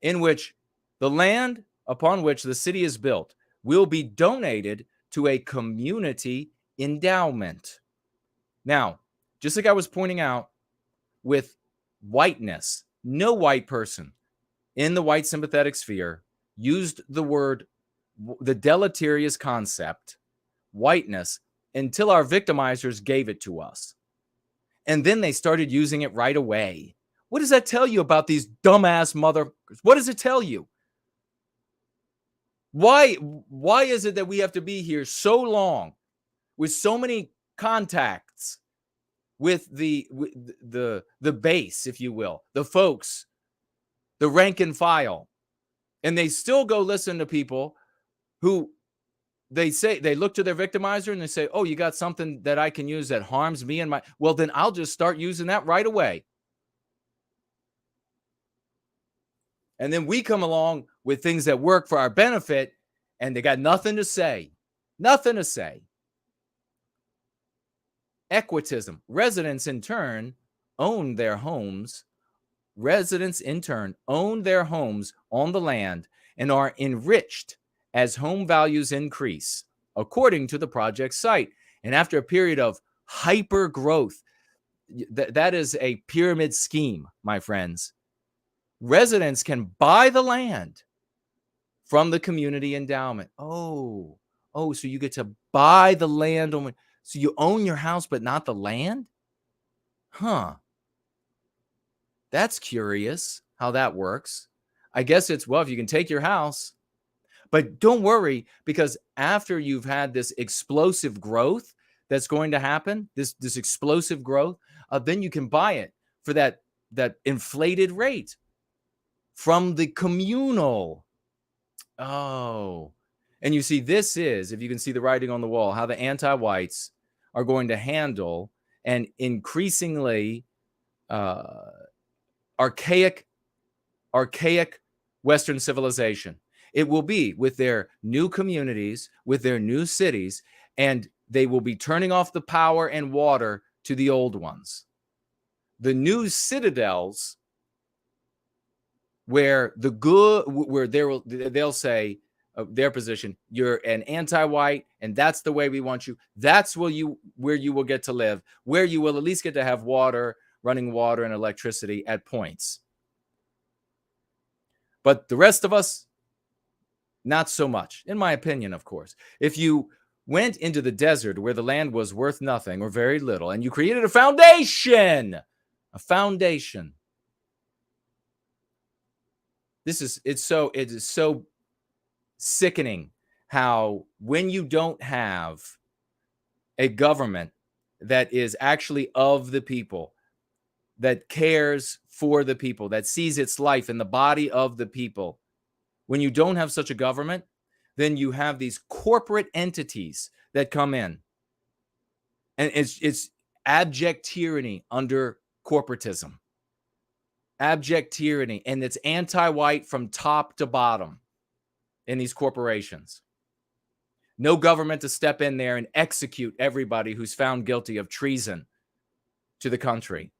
Speaker 3: in which the land upon which the city is built will be donated to a community endowment. Now, just like I was pointing out with whiteness, no white person in the white sympathetic sphere used the deleterious concept, whiteness, until our victimizers gave it to us. And then they started using it right away. What does that tell you about these dumbass motherfuckers? What does it tell you? Why is it that we have to be here so long with so many contacts with the base, if you will, the folks, the rank and file, and they still go listen to people who they say, they look to their victimizer and they say, oh, you got something that I can use that harms me and my, well, then I'll just start using that right away. And then we come along with things that work for our benefit, and they got nothing to say. Nothing to say. Equitism. Residents, in turn, own their homes. Residents, in turn, own their homes on the land and are enriched as home values increase, according to the project site. And after a period of hyper growth, that is a pyramid scheme, my friends. Residents can buy the land from the community endowment. Oh, so you get to buy the land. So you own your house, but not the land? Huh. That's curious how that works. I guess it's, well, if you can take your house, but don't worry, because after you've had this explosive growth that's going to happen, this explosive growth, then you can buy it for that inflated rate from the communal. Oh, and you see, this is, if you can see the writing on the wall, how the anti-whites are going to handle an increasingly archaic Western civilization. It will be with their new communities, with their new cities, and they will be turning off the power and water to the old ones. The new citadels, where they'll say their position, you're an anti-white, and that's the way we want you. That's where you will get to live, where you will at least get to have water, running water, and electricity at points. But the rest of us, not so much, in my opinion, of course. If you went into the desert where the land was worth nothing or very little, and you created a foundation, it is so sickening how when you don't have a government that is actually of the people, that cares for the people, that sees its life in the body of the people. When you don't have such a government, then you have these corporate entities that come in. And it's abject tyranny under corporatism. Abject tyranny. And it's anti-white from top to bottom in these corporations. No government to step in there and execute everybody who's found guilty of treason to the country.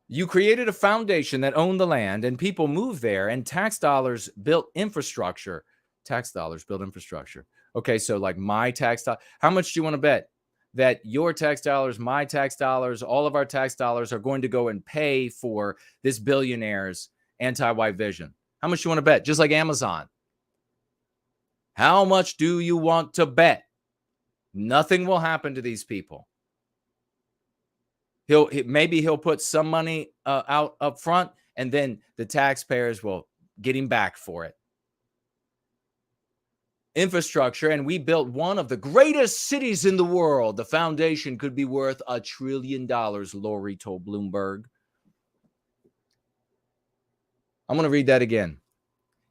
Speaker 3: You created a foundation that owned the land, and people moved there, and tax dollars built infrastructure. Tax dollars built infrastructure. Okay, so like my tax dollars. How much do you want to bet that your tax dollars, my tax dollars, all of our tax dollars are going to go and pay for this billionaire's anti-white vision? How much do you want to bet? Just like Amazon. How much do you want to bet? Nothing will happen to these people. Maybe he'll put some money out up front, and then the taxpayers will get him back for it. Infrastructure, and we built one of the greatest cities in the world. The foundation could be worth $1 trillion, Rory told Bloomberg. I'm going to read that again.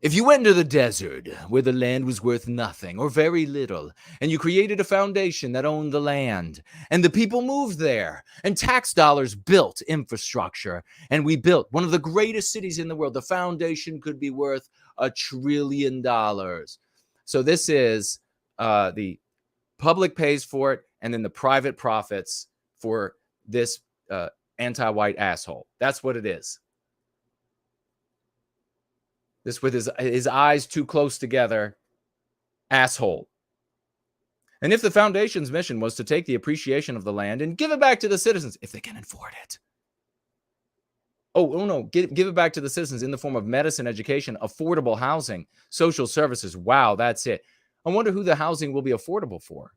Speaker 3: If you went into the desert where the land was worth nothing or very little, and you created a foundation that owned the land, and the people moved there, and tax dollars built infrastructure, and we built one of the greatest cities in the world, the foundation could be worth $1 trillion. So this is the public pays for it, and then the private profits for this anti-white asshole. That's what it is. This with his eyes too close together, asshole. And if the foundation's mission was to take the appreciation of the land and give it back to the citizens, if they can afford it. Oh no, give it back to the citizens in the form of medicine, education, affordable housing, social services. Wow, that's it. I wonder who the housing will be affordable for.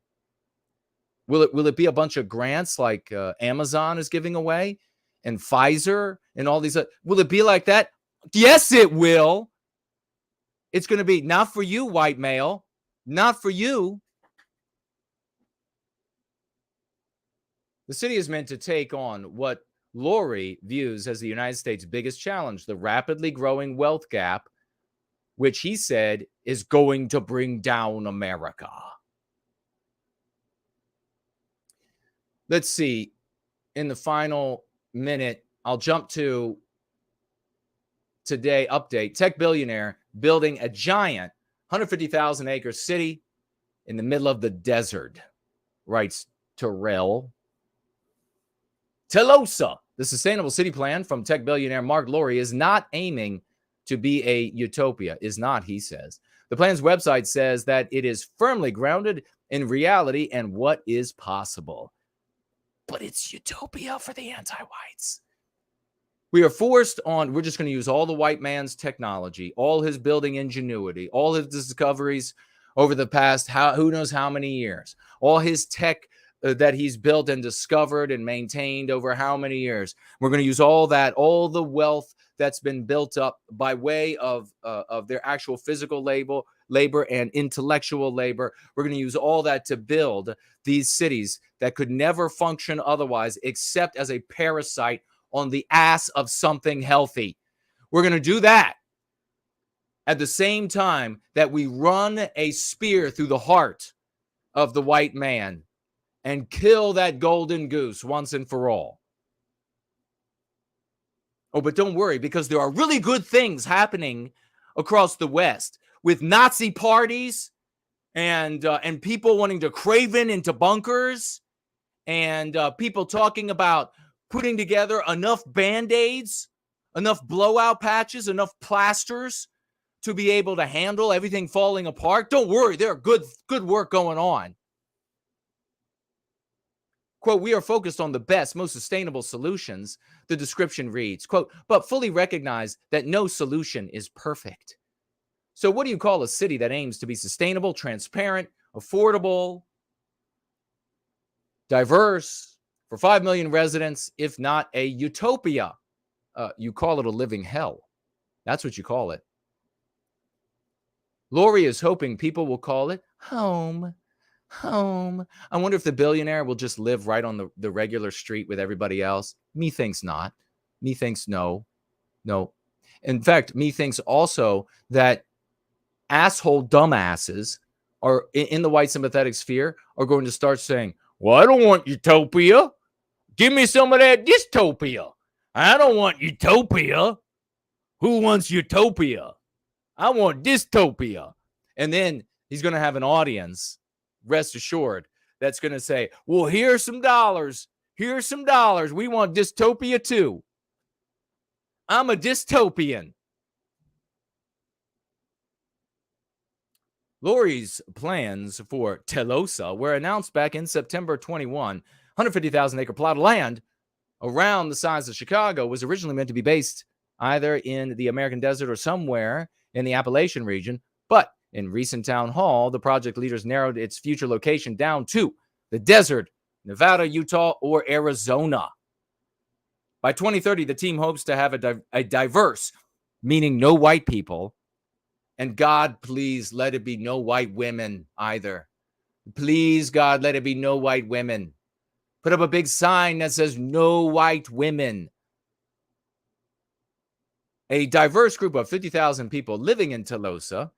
Speaker 3: Will it be a bunch of grants like Amazon is giving away and Pfizer and all these? Will it be like that? Yes, it will. It's going to be not for you, white male, not for you. The city is meant to take on what Rory views as the United States' biggest challenge, the rapidly growing wealth gap, which he said is going to bring down America. Let's see. In the final minute, I'll jump to today update. Tech billionaire building a giant 150,000 acre city in the middle of the desert, writes Terrell. Telosa, the sustainable city plan from tech billionaire Mark Rory, is not aiming to be a utopia. Is not, he says. The plan's website says that it is firmly grounded in reality and what is possible. But it's utopia for the anti-whites. We are forced on, we're just going to use all the white man's technology, all his building ingenuity, all his discoveries over the past, who knows how many years, all his tech that he's built and discovered and maintained over how many years. We're going to use all that, all the wealth that's been built up by way of their actual physical labor and intellectual labor. We're going to use all that to build these cities that could never function otherwise except as a parasite on the ass of something healthy. We're going to do that at the same time that we run a spear through the heart of the white man and kill that golden goose once and for all. Oh, but don't worry, because there are really good things happening across the West with Nazi parties and people wanting to craven into bunkers and people talking about putting together enough Band-Aids, enough blowout patches, enough plasters to be able to handle everything falling apart. Don't worry, there are good work going on. Quote, we are focused on the best, most sustainable solutions, the description reads, quote, but fully recognize that no solution is perfect. So what do you call a city that aims to be sustainable, transparent, affordable, diverse, for 5 million residents, if not a utopia? You call it a living hell. That's what you call it. Rory is hoping people will call it home. Home. I wonder if the billionaire will just live right on the regular street with everybody else. Me thinks not. Me thinks no. No. In fact, me thinks also that asshole dumbasses are in the white sympathetic sphere are going to start saying, well, I don't want utopia. Give me some of that dystopia. I don't want utopia. Who wants utopia? I want dystopia. And then he's going to have an audience, rest assured, that's going to say, well, here's some dollars. Here's some dollars. We want dystopia too. I'm a dystopian. Rory's plans for Telosa were announced back in September 21. 150,000-acre plot of land around the size of Chicago was originally meant to be based either in the American desert or somewhere in the Appalachian region. But in recent town hall, the project leaders narrowed its future location down to the desert, Nevada, Utah, or Arizona. By 2030, the team hopes to have a diverse, meaning no white people, and God, please let it be no white women either. Please, God, let it be no white women. Put up a big sign that says no white women. A diverse group of 50,000 people living in Telosa.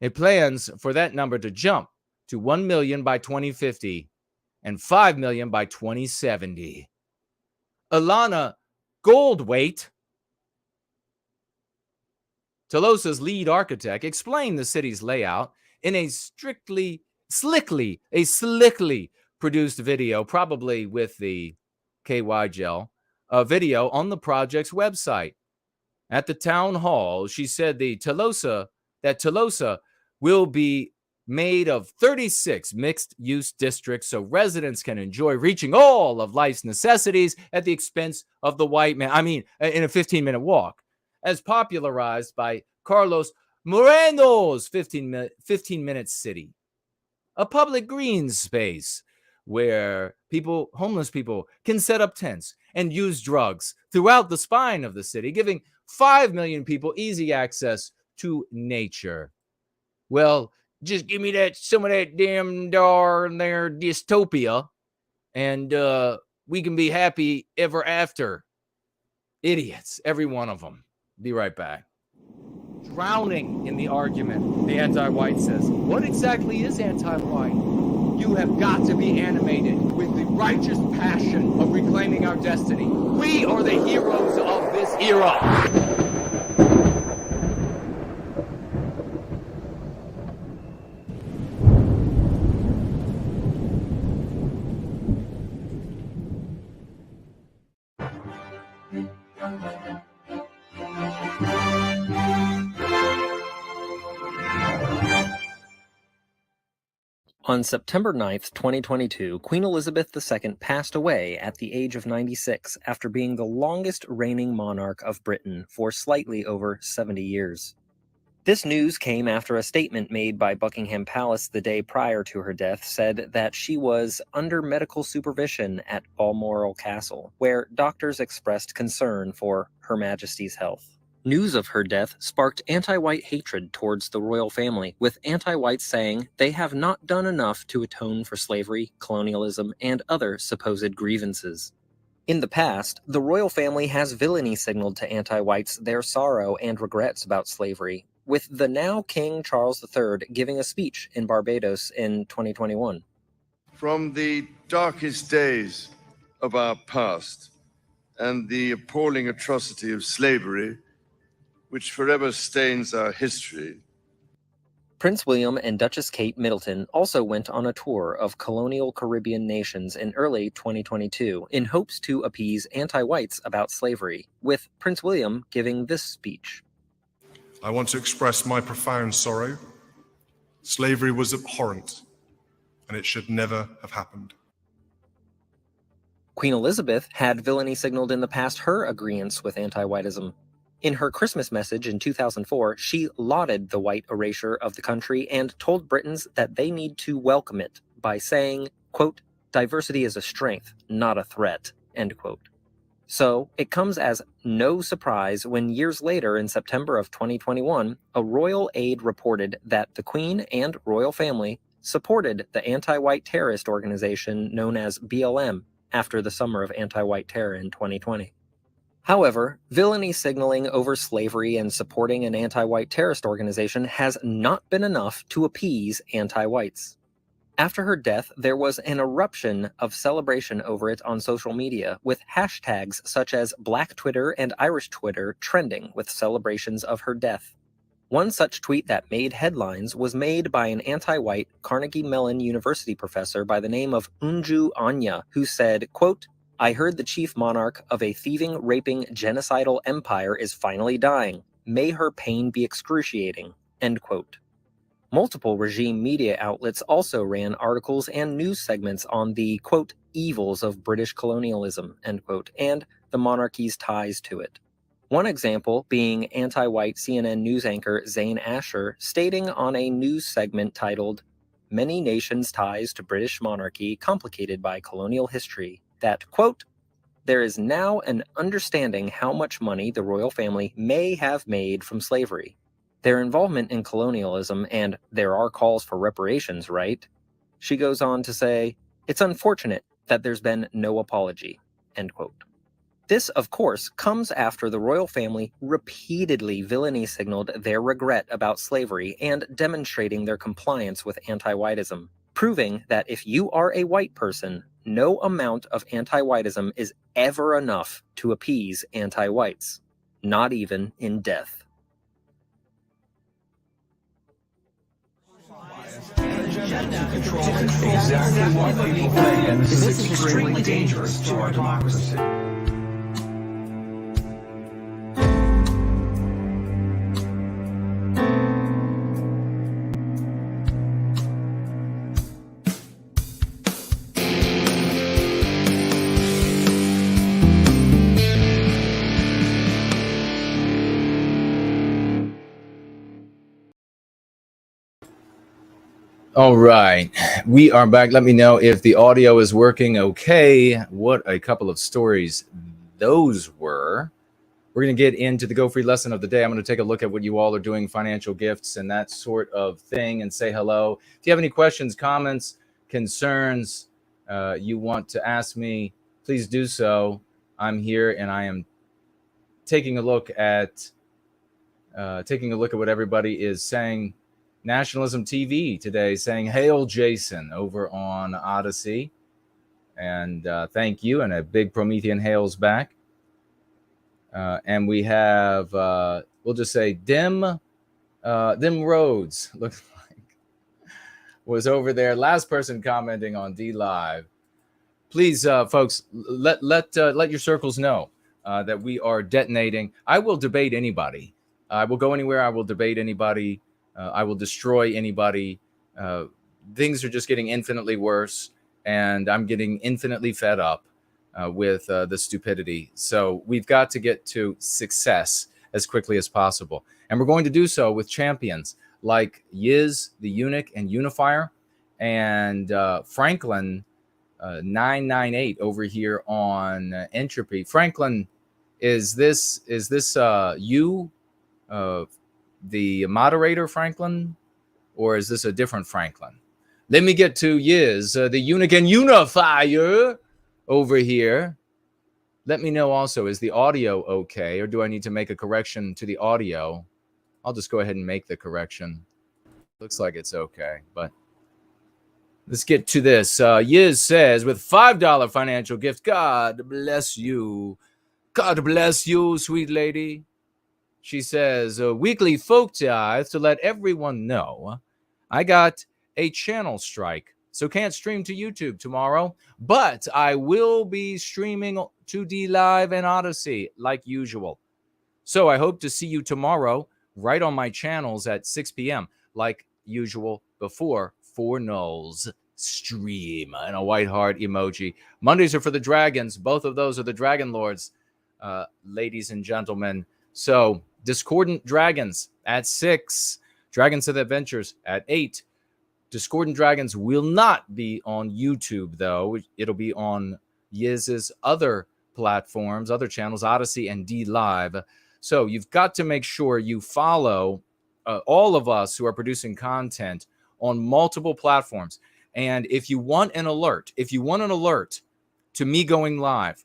Speaker 3: It plans for that number to jump to 1 million by 2050 and 5 million by 2070. Alana Goldwaite, Telosa's lead architect, explained the city's layout in a slickly produced video, probably with the KY gel, a video on the project's website. At the town hall, she said Telosa will be made of 36 mixed-use districts so residents can enjoy reaching all of life's necessities at the expense of the white man. I mean, in a 15-minute walk. As popularized by Carlos Moreno's 15-minute city. A public green space where homeless people, can set up tents and use drugs throughout the spine of the city, giving 5 million people easy access to nature. Well, just give me some of that damn darn there dystopia, and we can be happy ever after. Idiots, every one of them. Be right back. Drowning in the argument, the anti-white says, what exactly is anti-white? You have got to be animated with the righteous passion of reclaiming our destiny. We are the heroes of this era.
Speaker 4: On September 9th, 2022, Queen Elizabeth II passed away at the age of 96 after being the longest reigning monarch of Britain for slightly over 70 years. This news came after a statement made by Buckingham Palace the day prior to her death said that she was under medical supervision at Balmoral Castle, where doctors expressed concern for Her Majesty's health. News of her death sparked anti-white hatred towards the royal family, with anti-whites saying they have not done enough to atone for slavery, colonialism, and other supposed grievances. In the past, the royal family has villainy signaled to anti-whites their sorrow and regrets about slavery, with the now King Charles III giving a speech in Barbados in 2021.
Speaker 5: From the darkest days of our past and the appalling atrocity of slavery, which forever stains our history.
Speaker 4: Prince William and Duchess Kate Middleton also went on a tour of colonial Caribbean nations in early 2022 in hopes to appease anti-whites about slavery, with Prince William giving this speech.
Speaker 6: I want to express my profound sorrow. Slavery was abhorrent, and it should never have happened.
Speaker 4: Queen Elizabeth had villainy signaled in the past her agreeance with anti-whitism. In her Christmas message in 2004, she lauded the white erasure of the country and told Britons that they need to welcome it by saying, quote, "Diversity is a strength, not a threat," end quote. So it comes as no surprise when years later, in September of 2021, a royal aide reported that the Queen and royal family supported the anti-white terrorist organization known as BLM after the summer of anti-white terror in 2020. However, villainy signaling over slavery and supporting an anti-white terrorist organization has not been enough to appease anti-whites. After her death, there was an eruption of celebration over it on social media, with hashtags such as Black Twitter and Irish Twitter trending with celebrations of her death. One such tweet that made headlines was made by an anti-white Carnegie Mellon University professor by the name of Unju Anya, who said, quote, "I heard the chief monarch of a thieving, raping, genocidal empire is finally dying. May her pain be excruciating." End quote. Multiple regime media outlets also ran articles and news segments on the, quote, evils of British colonialism, end quote, and the monarchy's ties to it. One example being anti-white CNN news anchor Zain Asher stating on a news segment titled, "Many Nations' Ties to British Monarchy Complicated by Colonial History," that, quote, "There is now an understanding how much money the royal family may have made from slavery. Their involvement in colonialism, and there are calls for reparations, right?" She goes on to say, "It's unfortunate that there's been no apology," end quote. This, of course, comes after the royal family repeatedly villainy signaled their regret about slavery and demonstrating their compliance with anti-whitism, proving that if you are a white person, no amount of anti-whitism is ever enough to appease anti-whites, not even in death.
Speaker 7: Exactly what people think, and this is extremely dangerous to our democracy.
Speaker 3: All right, we are back. Let me know if the audio is working okay. What a couple of stories those were. We're going to get into the Go Free lesson of the day. I'm going to take a look at what you all are doing, financial gifts and that sort of thing, and say hello. If you have any questions, comments, concerns you want to ask me, please do so. I'm here and I am taking a look at what everybody is saying. Nationalism TV today saying, "Hail Jason," over on Odyssey. And thank you. And a big Promethean hails back. And we have, we'll just say, Dim Roads, looks like, was over there. Last person commenting on D Live. Please, folks, let your circles know that we are detonating. I will debate anybody. I will go anywhere. I will debate anybody. I will destroy anybody. Things are just getting infinitely worse, and I'm getting infinitely fed up with the stupidity. So we've got to get to success as quickly as possible. And we're going to do so with champions like Yiz, the Eunuch and Unifier, and Franklin 998 over here on Entropy. Franklin, is this you? The moderator, Franklin, or is this a different Franklin? Let me get to Yiz, the Eunuch and Unifier over here. Let me know also, is the audio okay, or do I need to make a correction to the audio? I'll just go ahead and make the correction. Looks like it's okay, but let's get to this. Yiz says, with $5 financial gift, God bless you. God bless you, sweet lady. She says, a weekly folk tithe to let everyone know I got a channel strike, so can't stream to YouTube tomorrow, but I will be streaming to D Live and Odyssey like usual. So I hope to see you tomorrow right on my channels at 6 p.m. like usual before 4 Nulls stream, and a white heart emoji. Mondays are for the dragons. Both of those are the Dragon Lords, ladies and gentlemen. So Discordant Dragons at 6, Dragons of Adventures at 8. Discordant Dragons will not be on YouTube, though. It'll be on Yiz's other platforms, other channels, Odyssey and D Live. So you've got to make sure you follow all of us who are producing content on multiple platforms. And if you want an alert, to me going live,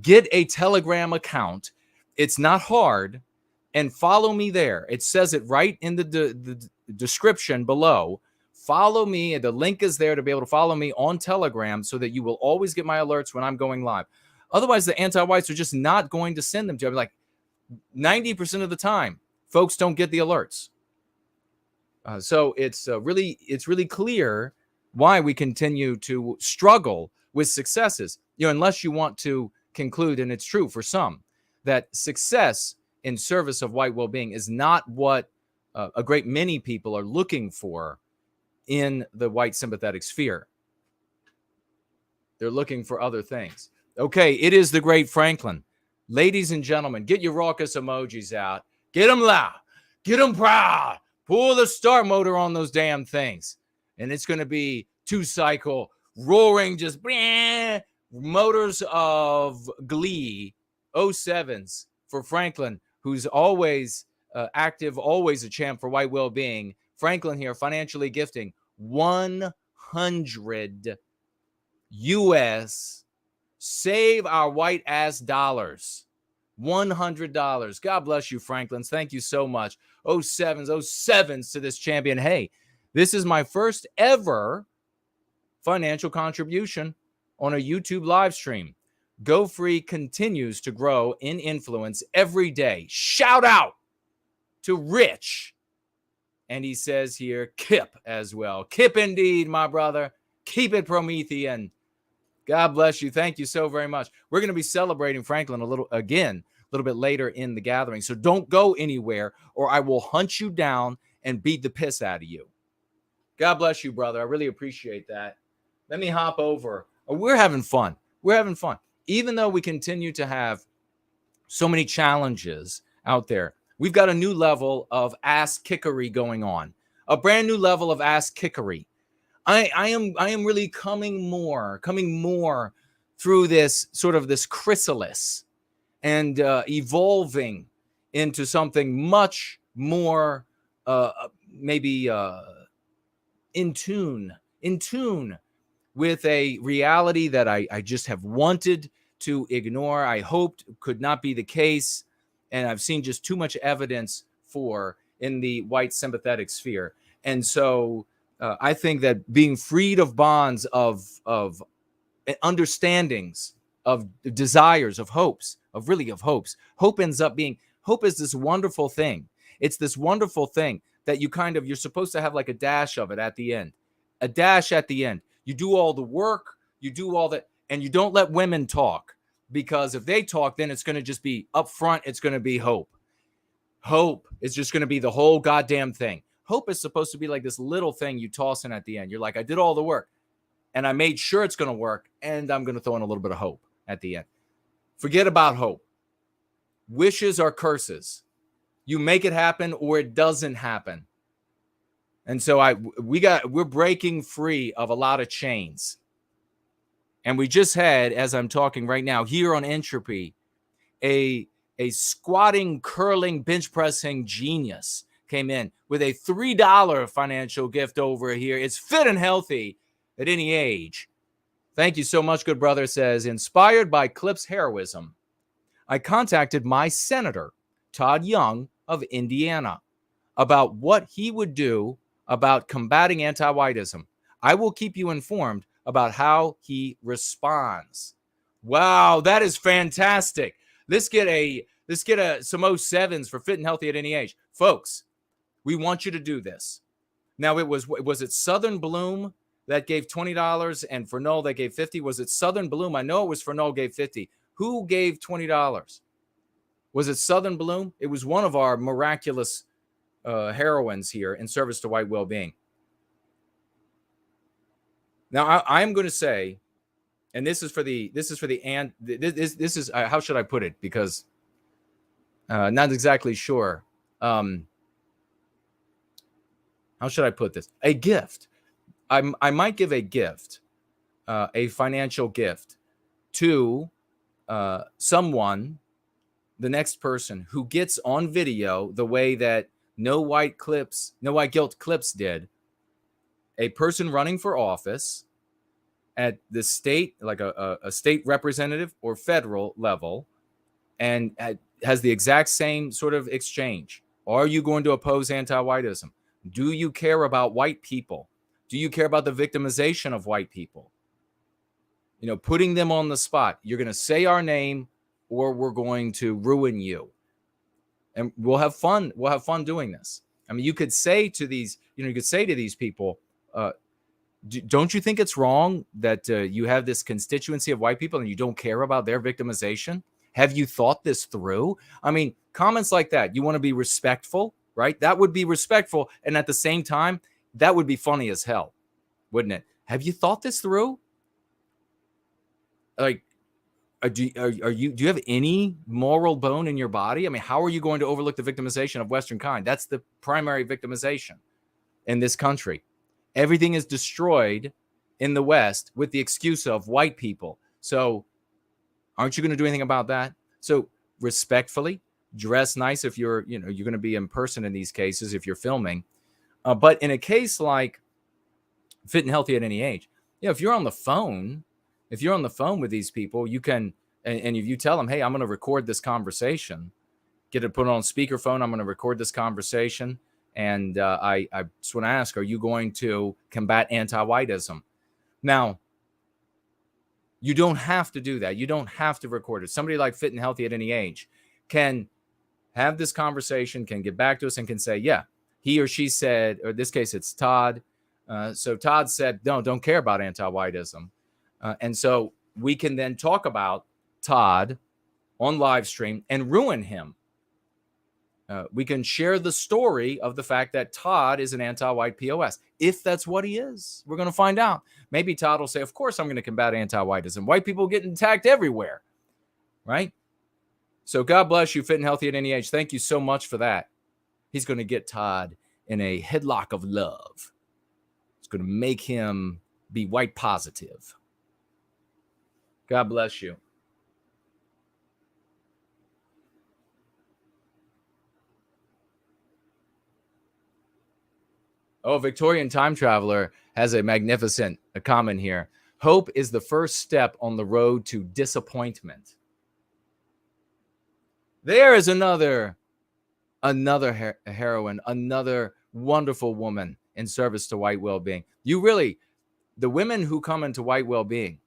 Speaker 3: get a Telegram account. It's not hard, and follow me there. It says it right in the description below. Follow me. The link is there to be able to follow me on Telegram so that you will always get my alerts when I'm going live. Otherwise, the anti-whites are just not going to send them to you. Like 90% of the time, folks don't get the alerts. So it's really clear why we continue to struggle with successes. Unless you want to conclude, and it's true for some, that success in service of white well-being is not what a great many people are looking for in the white sympathetic sphere. They're looking for other things. Okay, it is the great Franklin. Ladies and gentlemen, get your raucous emojis out. Get them loud. Get them proud. Pull the start motor on those damn things. And it's going to be 2-cycle, roaring, just motors of glee. 07s for Franklin, who's always active, always a champ for white well-being. Franklin here, financially gifting 100 US. Save our white ass dollars. $100. God bless you, Franklins. Thank you so much. 07s to this champion. Hey, this is my first ever financial contribution on a YouTube live stream. Go Free continues to grow in influence every day. Shout out to Rich. And he says here, Kip as well. Kip indeed, my brother. Keep it Promethean. God bless you. Thank you so very much. We're going to be celebrating Franklin a little bit later in the gathering. So don't go anywhere or I will hunt you down and beat the piss out of you. God bless you, brother. I really appreciate that. Let me hop over. We're having fun. Even though we continue to have so many challenges out there, we've got a new level of ass kickery going on. A brand new level of ass kickery. I am really coming more through this sort of this chrysalis and evolving into something much more maybe in tune with a reality that I just have wanted to ignore. I hoped could not be the case, and I've seen just too much evidence for in the white sympathetic sphere. And so I think that being freed of bonds of understandings, of desires, of hopes, hope ends up being, hope is this wonderful thing. It's this wonderful thing that you're supposed to have like a dash of it at the end. A dash at the end. You do all the work, you do all that, and you don't let women talk, because if they talk, then it's going to just be up front. It's going to be hope. Hope is just going to be the whole goddamn thing. Hope is supposed to be like this little thing you toss in at the end. You're like, I did all the work and I made sure it's going to work, and I'm going to throw in a little bit of hope at the end. Forget about hope. Wishes are curses. You make it happen or it doesn't happen. And so we're breaking free of a lot of chains. And we just had, as I'm talking right now, here on Entropy, a squatting, curling, bench pressing genius came in with a $3 financial gift over here. It's fit and healthy at any age. Thank you so much, good brother. Says, inspired by Clip's heroism, I contacted my senator, Todd Young of Indiana, about what he would do about combating anti-whitism. I will keep you informed about how he responds. Wow, that is fantastic. Let's get some 07s for fit and healthy at any age. Folks, we want you to do this. Now, was it Southern Bloom that gave $20 and Fernald that gave $50? Was it Southern Bloom? I know it was Fernald gave $50. Who gave $20? Was it Southern Bloom? It was one of our miraculous heroines here in service to white well-being. Now, I'm going to say, and this is how should I put it? Because not exactly sure. How should I put this? A gift. I might give a gift, a financial gift to someone, the next person who gets on video the way that No White Guilt Clips did, a person running for office at the state, like a state representative or federal level, and has the exact same sort of exchange. Are you going to oppose anti-whiteism? Do you care about white people? Do you care about the victimization of white people? You know, putting them on the spot. You're going to say our name or we're going to ruin you. And we'll have fun. We'll have fun doing this. I mean, you could say to these, you could say to these people, don't you think it's wrong that you have this constituency of white people and you don't care about their victimization? Have you thought this through? I mean, comments like that, you want to be respectful, right? That would be respectful. And at the same time, that would be funny as hell, wouldn't it? Have you thought this through? Like, do you have any moral bone in your body? I mean, how are you going to overlook the victimization of Western kind? That's the primary victimization in this country. Everything is destroyed in the West with the excuse of white people. So aren't you going to do anything about that? So respectfully, dress nice if you're going to be in person in these cases, if you're filming. But in a case like Fit and Healthy at Any Age, if you're on the phone with these people, you can, and if you tell them, hey, I'm going to record this conversation, get it put on speakerphone, I'm going to record this conversation. And I just want to ask, are you going to combat anti-whiteism? Now, you don't have to do that. You don't have to record it. Somebody like Fit and Healthy at Any Age can have this conversation, can get back to us and can say, yeah, he or she said, or in this case, it's Todd. So Todd said, no, don't care about anti-whiteism. And so we can then talk about Todd on live stream and ruin him. We can share the story of the fact that Todd is an anti-white POS. If that's what he is, we're going to find out. Maybe Todd will say, of course, I'm going to combat anti-whiteism. White people getting attacked everywhere, right? So God bless you, Fit and Healthy at Any Age. Thank you so much for that. He's going to get Todd in a headlock of love. It's going to make him be white positive. God bless you. Oh, Victorian Time Traveler has a magnificent comment here. Hope is the first step on the road to disappointment. There is another heroine, another wonderful woman in service to white well-being. The women who come into white well-being,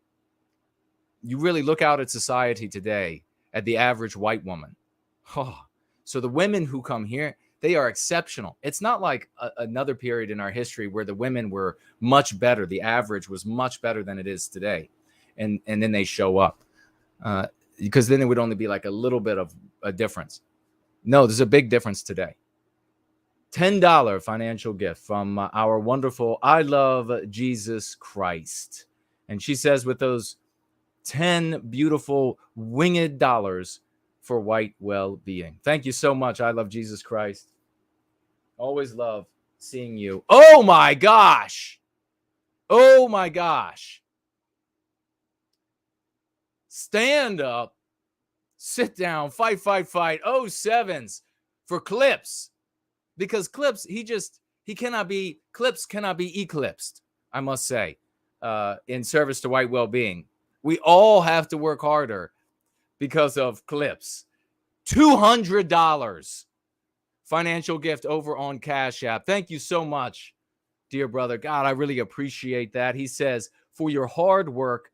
Speaker 3: you really look out at society today at the average white woman. Oh, so the women who come here, they are exceptional. It's not like another period in our history where the women were much better. The average was much better than it is today. And then they show up because then it would only be like a little bit of a difference. No, there's a big difference today. $10 financial gift from our wonderful I Love Jesus Christ. And she says with those 10 beautiful winged dollars for white well-being. Thank you so much. I Love Jesus Christ. Always love seeing you. Oh my gosh. Oh my gosh. Stand up, sit down, fight. 07s for Clips. Because Clips, Clips cannot be eclipsed, I must say, in service to white well-being. We all have to work harder because of Clips. $200 financial gift over on Cash App. Thank you so much, dear brother. God, I really appreciate that. He says, for your hard work,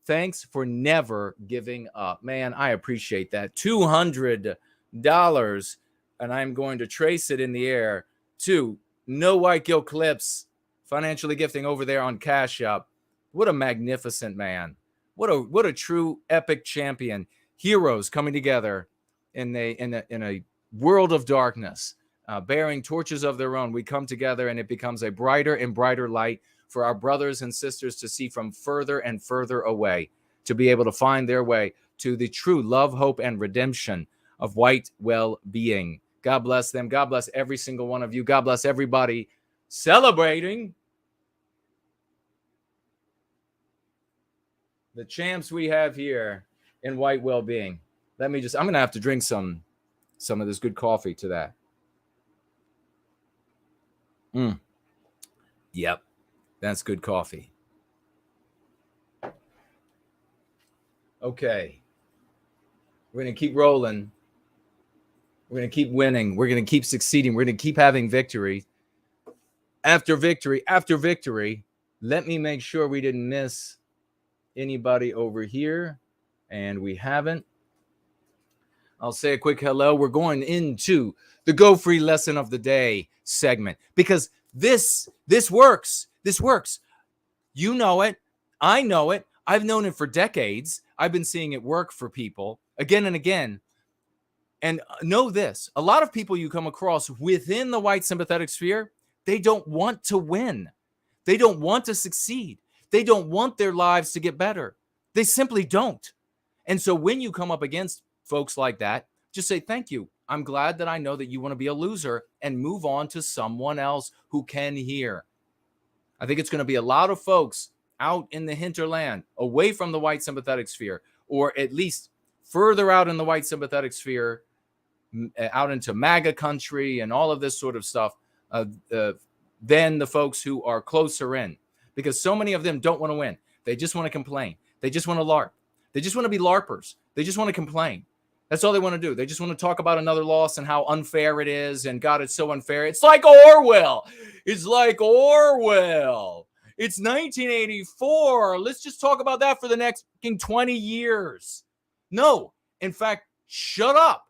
Speaker 3: thanks for never giving up. Man, I appreciate that. $200. And I'm going to trace it in the air to No White Guilt Clips, financially gifting over there on Cash App. What a magnificent man. What a true epic champion. Heroes coming together in a world of darkness, bearing torches of their own. We come together and it becomes a brighter and brighter light for our brothers and sisters to see from further and further away, to be able to find their way to the true love, hope, and redemption of white well-being. God bless them. God bless every single one of you. God bless everybody celebrating the champs we have here in white well-being. I'm going to have to drink some of this good coffee to that. Yep. That's good coffee. Okay. We're going to keep rolling. We're going to keep winning. We're going to keep succeeding. We're going to keep having victory. After victory, after victory. Let me make sure we didn't miss anybody over here. And we haven't. I'll say a quick hello. We're going into the Go Free Lesson of the Day segment because this works. This works. You know it. I know it. I've known it for decades. I've been seeing it work for people again and again. And know this, a lot of people you come across within the white sympathetic sphere, they don't want to win. They don't want to succeed. They don't want their lives to get better. They simply don't. And so when you come up against folks like that, just say, thank you. I'm glad that I know that you want to be a loser and move on to someone else who can hear. I think it's going to be a lot of folks out in the hinterland, away from the white sympathetic sphere, or at least further out in the white sympathetic sphere, out into MAGA country and all of this sort of stuff, than the folks who are closer in. Because so many of them don't want to win. They just want to complain. They just want to LARP. They just want to be LARPers. They just want to complain. That's all they want to do. They just want to talk about another loss and how unfair it is. And God, it's so unfair. It's like Orwell. It's like Orwell. It's 1984. Let's just talk about that for the next 20 years. No, in fact, shut up.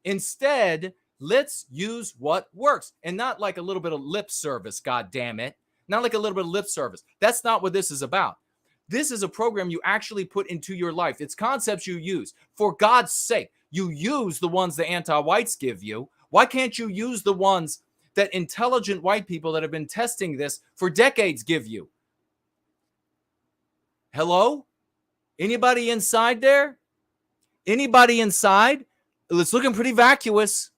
Speaker 3: Instead, let's use what works and not like a little bit of lip service. God damn it. Not like a little bit of lip service. That's not what this is about. This is a program you actually put into your life. It's concepts you use. For God's sake, you use the ones the anti-whites give you. Why can't you use the ones that intelligent white people that have been testing this for decades give you? Hello? Anybody inside there? Anybody inside? It's looking pretty vacuous.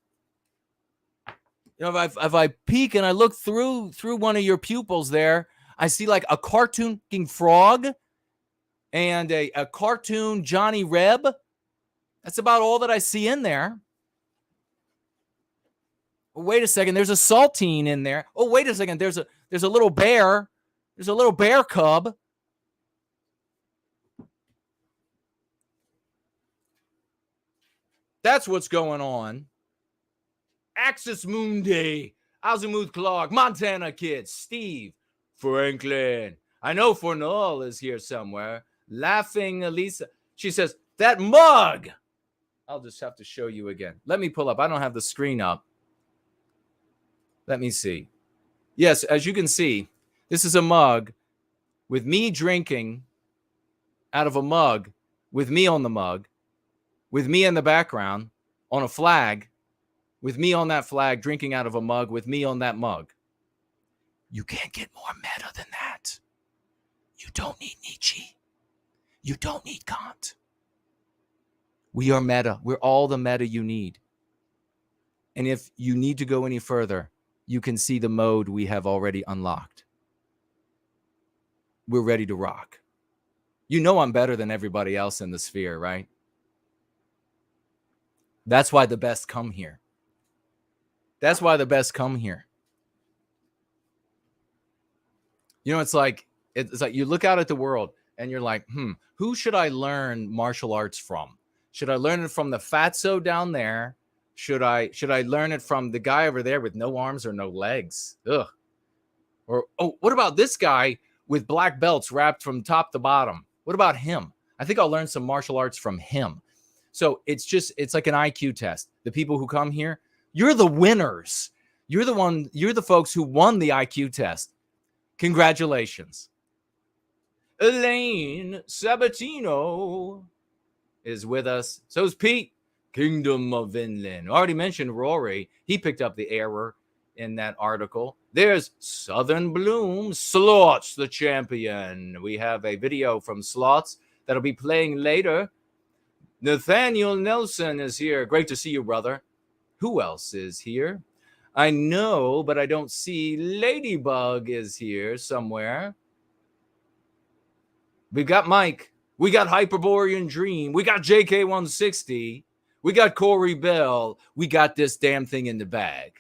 Speaker 3: You know, if I peek and I look through one of your pupils there, I see like a cartoon frog and a cartoon Johnny Reb. That's about all that I see in there. Wait a second, there's a saltine in there. Oh, wait a second, there's a little bear. There's a little bear cub. That's what's going on. Axis Mundi, Azimuth Clark, Montana Kid, Steve, Franklin. I know Fornall is here somewhere. Laughing Elisa. She says, that mug. I'll just have to show you again. Let me pull up. I don't have the screen up. Let me see. Yes, as you can see, this is a mug with me drinking out of a mug, with me on the mug, with me in the background on a flag, with me on that flag, drinking out of a mug, with me on that mug. You can't get more meta than that. You don't need Nietzsche. You don't need Kant. We are meta. We're all the meta you need. And if you need to go any further, you can see the mode we have already unlocked. We're ready to rock. You know I'm better than everybody else in the sphere, right? That's why the best come here. That's why the best come here. You know, it's like you look out at the world and you're like, who should I learn martial arts from? Should I learn it from the fatso down there? Should I learn it from the guy over there with no arms or no legs? Ugh. Or, oh, what about this guy with black belts wrapped from top to bottom? What about him? I think I'll learn some martial arts from him. So it's like an IQ test. The people who come here, you're the winners. You're the folks who won the IQ test. Congratulations. Elaine Sabatino is with us. So is Pete, Kingdom of Inland. Already mentioned Rory. He picked up the error in that article. There's Southern Bloom, Slots the champion. We have a video from Slots that'll be playing later. Nathaniel Nelson is here. Great to see you, brother. Who else is here? I know, but I don't see. Ladybug is here somewhere. We've got Mike. We got Hyperborean Dream. We got JK160. We got Corey Bell. We got this damn thing in the bag.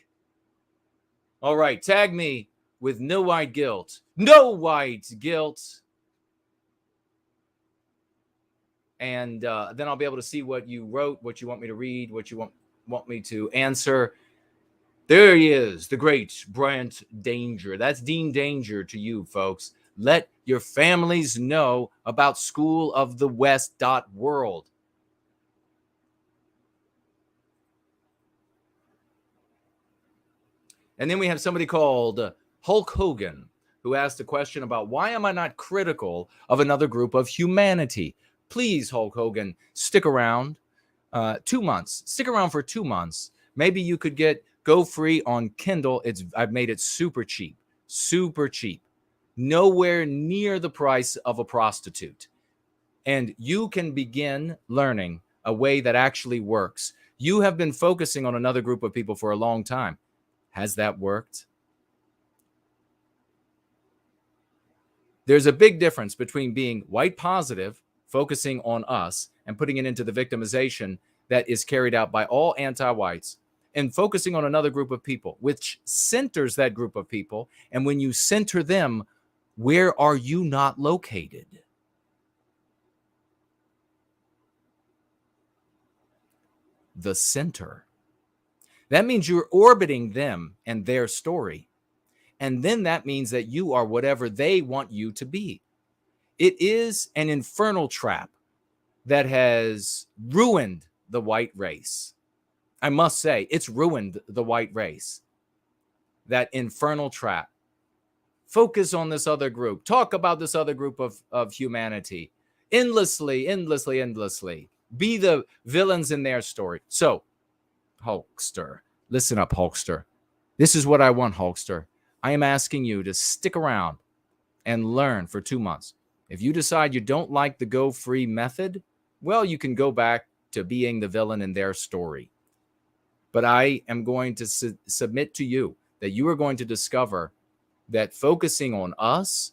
Speaker 3: All right, tag me with no white guilt. No white guilt. And then I'll be able to see what you wrote, what you want me to read, what you want me to answer. There he is, the great Brent Danger. That's Dean Danger to you, folks. Let your families know about schoolofthewest.world. And then we have somebody called Hulk Hogan, who asked a question about why am I not critical of another group of humanity? Please, Hulk Hogan, stick around 2 months. Stick around for 2 months. Maybe you could get Go Free on Kindle. I've made it super cheap. Super cheap. Nowhere near the price of a prostitute. And you can begin learning a way that actually works. You have been focusing on another group of people for a long time. Has that worked? There's a big difference between being white positive, focusing on us, and putting it into the victimization that is carried out by all anti-whites, and focusing on another group of people, which centers that group of people. And when you center them, where are you not located? The center. That means you're orbiting them and their story. And then that means that you are whatever they want you to be. It is an infernal trap that has ruined the white race. I must say, it's ruined the white race. That infernal trap. Focus on this other group. Talk about this other group of humanity. Endlessly. Be the villains in their story. So, Hulkster, listen up, Hulkster. This is what I want, Hulkster. I am asking you to stick around and learn for 2 months. If you decide you don't like the Go Free method, well, you can go back to being the villain in their story. But I am going to submit to you that you are going to discover that focusing on us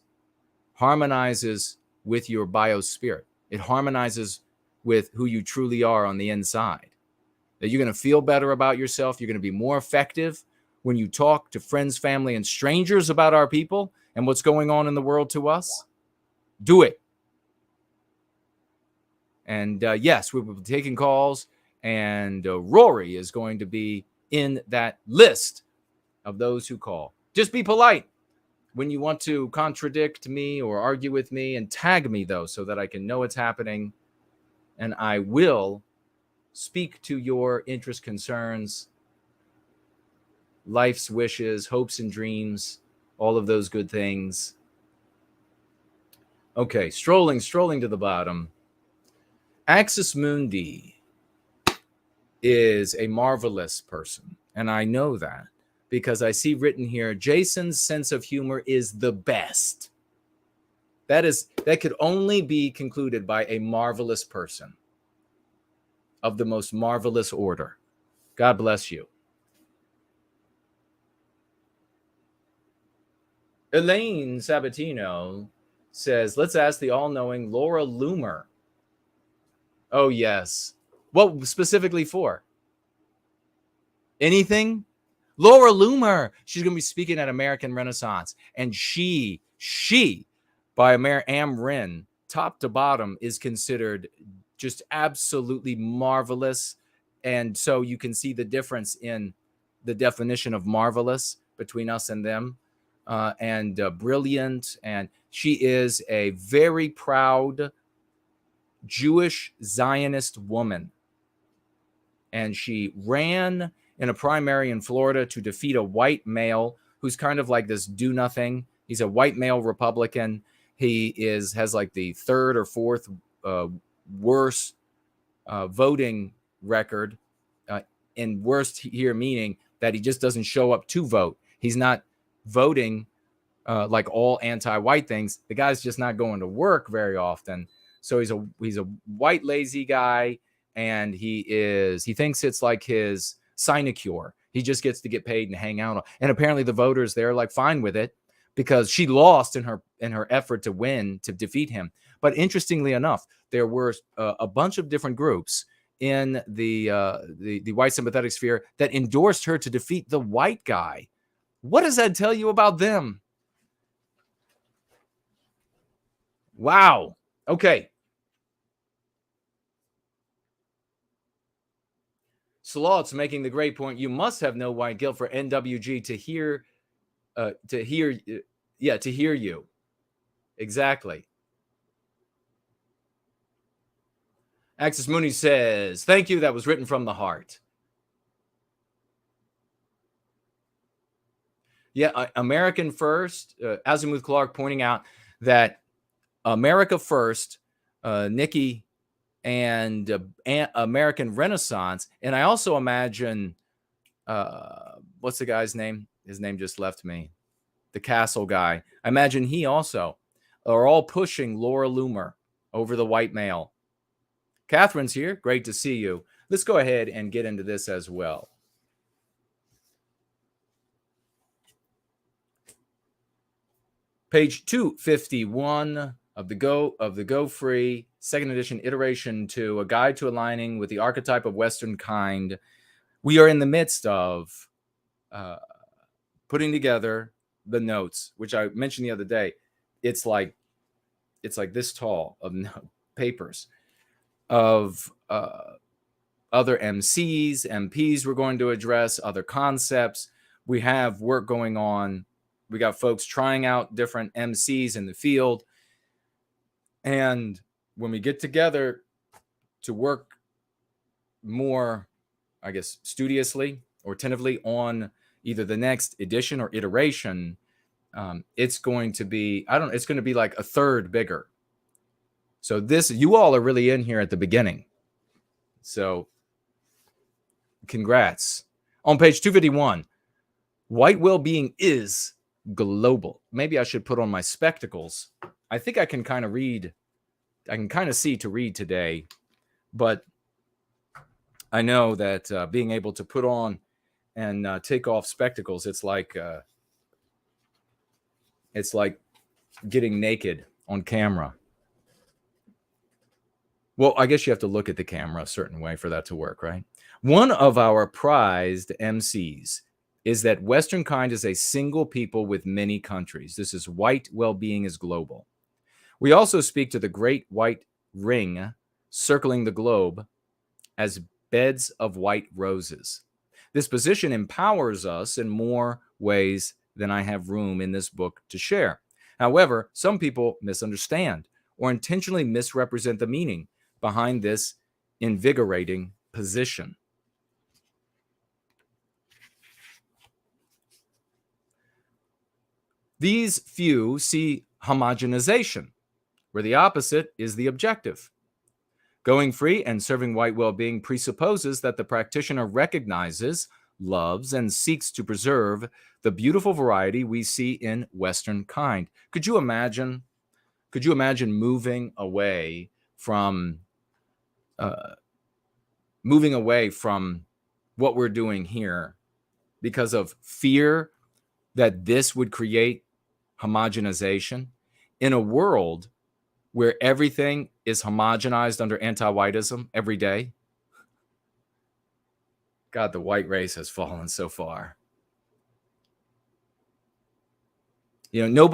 Speaker 3: harmonizes with your biospirit. It harmonizes with who you truly are on the inside. That you're going to feel better about yourself. You're going to be more effective when you talk to friends, family, and strangers about our people and what's going on in the world to us. Do it. And yes, we will be taking calls. And Rory is going to be in that list of those who call. Just be polite when you want to contradict me or argue with me, and tag me, though, so that I can know what's happening. And I will speak to your interests, concerns, life's wishes, hopes and dreams, all of those good things. Okay, strolling to the bottom. Axis Mundi is a marvelous person, and I know that because I see written here, Jason's sense of humor is the best. That could only be concluded by a marvelous person of the most marvelous order. God bless you. Elaine Sabatino says, let's ask the all-knowing Laura Loomer. Oh, yes. What specifically for? Anything? Laura Loomer. She's going to be speaking at American Renaissance. And she, by Amrin, top to bottom, is considered just absolutely marvelous. And so you can see the difference in the definition of marvelous between us and them. And brilliant. And she is a very proud Jewish Zionist woman. And she ran in a primary in Florida to defeat a white male who's kind of like this do-nothing. He's a white male Republican. He has like the third or fourth worst voting record. And worst here meaning that he just doesn't show up to vote. He's not voting like all anti-white things. The guy's just not going to work very often. So he's a white lazy guy. And he thinks it's like his sinecure. He just gets to get paid and hang out. And apparently the voters, they're like fine with it. because she lost in her effort to win, to defeat him. But interestingly enough, there were a bunch of different groups in the white sympathetic sphere that endorsed her to defeat the white guy. What does that tell you about them? Wow. Okay. Slot's making the great point. You must have no white guilt for NWG to hear you. Exactly. Axis Mooney says, thank you. That was written from the heart. Yeah, American First, Azimuth Clark pointing out that America First, Nikki, and American Renaissance. And I also imagine, what's the guy's name? His name just left me. The Castle guy. I imagine he also are all pushing Laura Loomer over the white male. Catherine's here. Great to see you. Let's go ahead and get into this as well. Page 251 of the Go Free, second edition, iteration 2, a guide to aligning with the archetype of Western kind. We are in the midst of putting together the notes, which I mentioned the other day. It's like this tall of papers of other MCs, MPs we're going to address, other concepts. We have work going on. We got folks trying out different MCs in the field. And when we get together to work more, I guess, studiously or tentatively on either the next edition or iteration, it's going to be, it's going to be like a third bigger. So you all are really in here at the beginning. So congrats. On page 251, white well-being is global. Maybe I should put on my spectacles. I think I can kind of read. I can kind of see to read today, but I know that being able to put on and take off spectacles, it's like getting naked on camera. Well, I guess you have to look at the camera a certain way for that to work, right? One of our prized MCs is that Western kind is a single people with many countries. This is white well-being is global. We also speak to the great white ring circling the globe as beds of white roses. This position empowers us in more ways than I have room in this book to share. However, some people misunderstand or intentionally misrepresent the meaning behind this invigorating position. These few see homogenization, where the opposite is the objective. Going free and serving white well-being presupposes that the practitioner recognizes, loves, and seeks to preserve the beautiful variety we see in Western kind. Could you imagine moving away from what we're doing here because of fear that this would create homogenization in a world where everything is homogenized under anti-whitism every day? God, the white race has fallen so far. You know,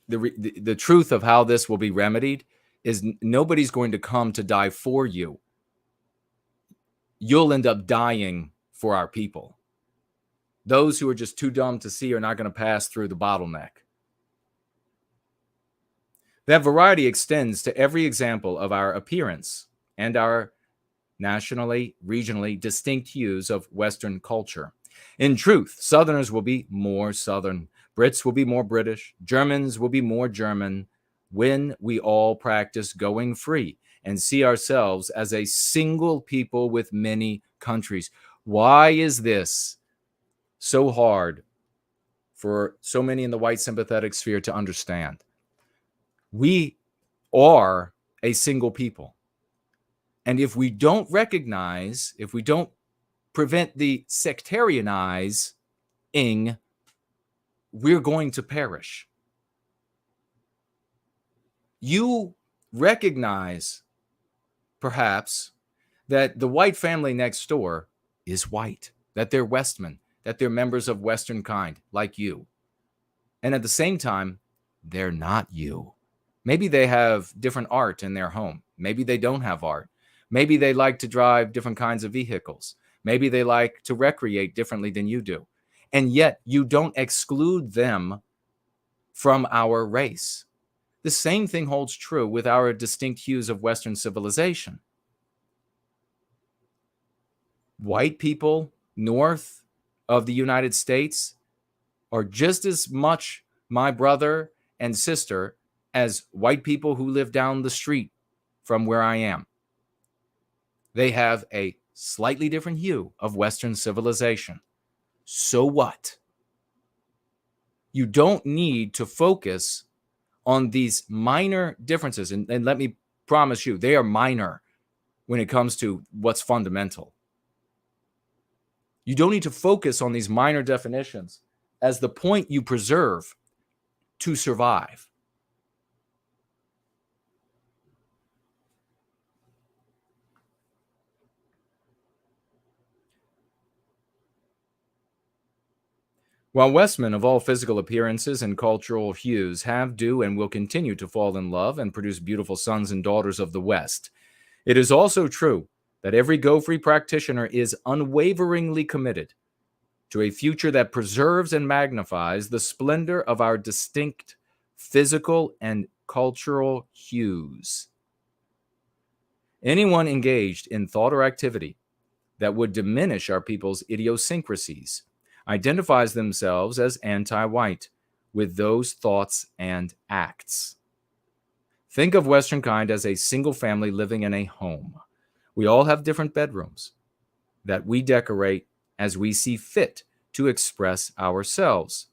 Speaker 3: the truth of how this will be remedied is nobody's going to come to die for you. You'll end up dying for our people. Those who are just too dumb to see are not going to pass through the bottleneck. That variety extends to every example of our appearance and our nationally, regionally distinct hues of Western culture. In truth, Southerners will be more Southern, Brits will be more British, Germans will be more German, when we all practice going free and see ourselves as a single people with many countries. Why is this so hard for so many in the white sympathetic sphere to understand? We are a single people. And if we don't recognize, if we don't prevent the sectarianizing we're going to perish. You recognize, perhaps, that the white family next door is white, that they're Westmen, that they're members of Western kind, like you. And at the same time, they're not you. Maybe they have different art in their home. Maybe they don't have art. Maybe they like to drive different kinds of vehicles. Maybe they like to recreate differently than you do. And yet you don't exclude them from our race. The same thing holds true with our distinct hues of Western civilization. White people north of the United States are just as much my brother and sister as white people who live down the street from where I am. They have a slightly different hue of Western civilization. So what? You don't need to focus on these minor differences. And let me promise you, they are minor when it comes to what's fundamental. You don't need to focus on these minor definitions as the point you preserve to survive. While Westmen of all physical appearances and cultural hues have, do, and will continue to fall in love and produce beautiful sons and daughters of the West, it is also true that every go-free practitioner is unwaveringly committed to a future that preserves and magnifies the splendor of our distinct physical and cultural hues. Anyone engaged in thought or activity that would diminish our people's idiosyncrasies identifies themselves as anti-white with those thoughts and acts. Think of Western kind as a single family living in a home. We all have different bedrooms that we decorate as we see fit to express ourselves.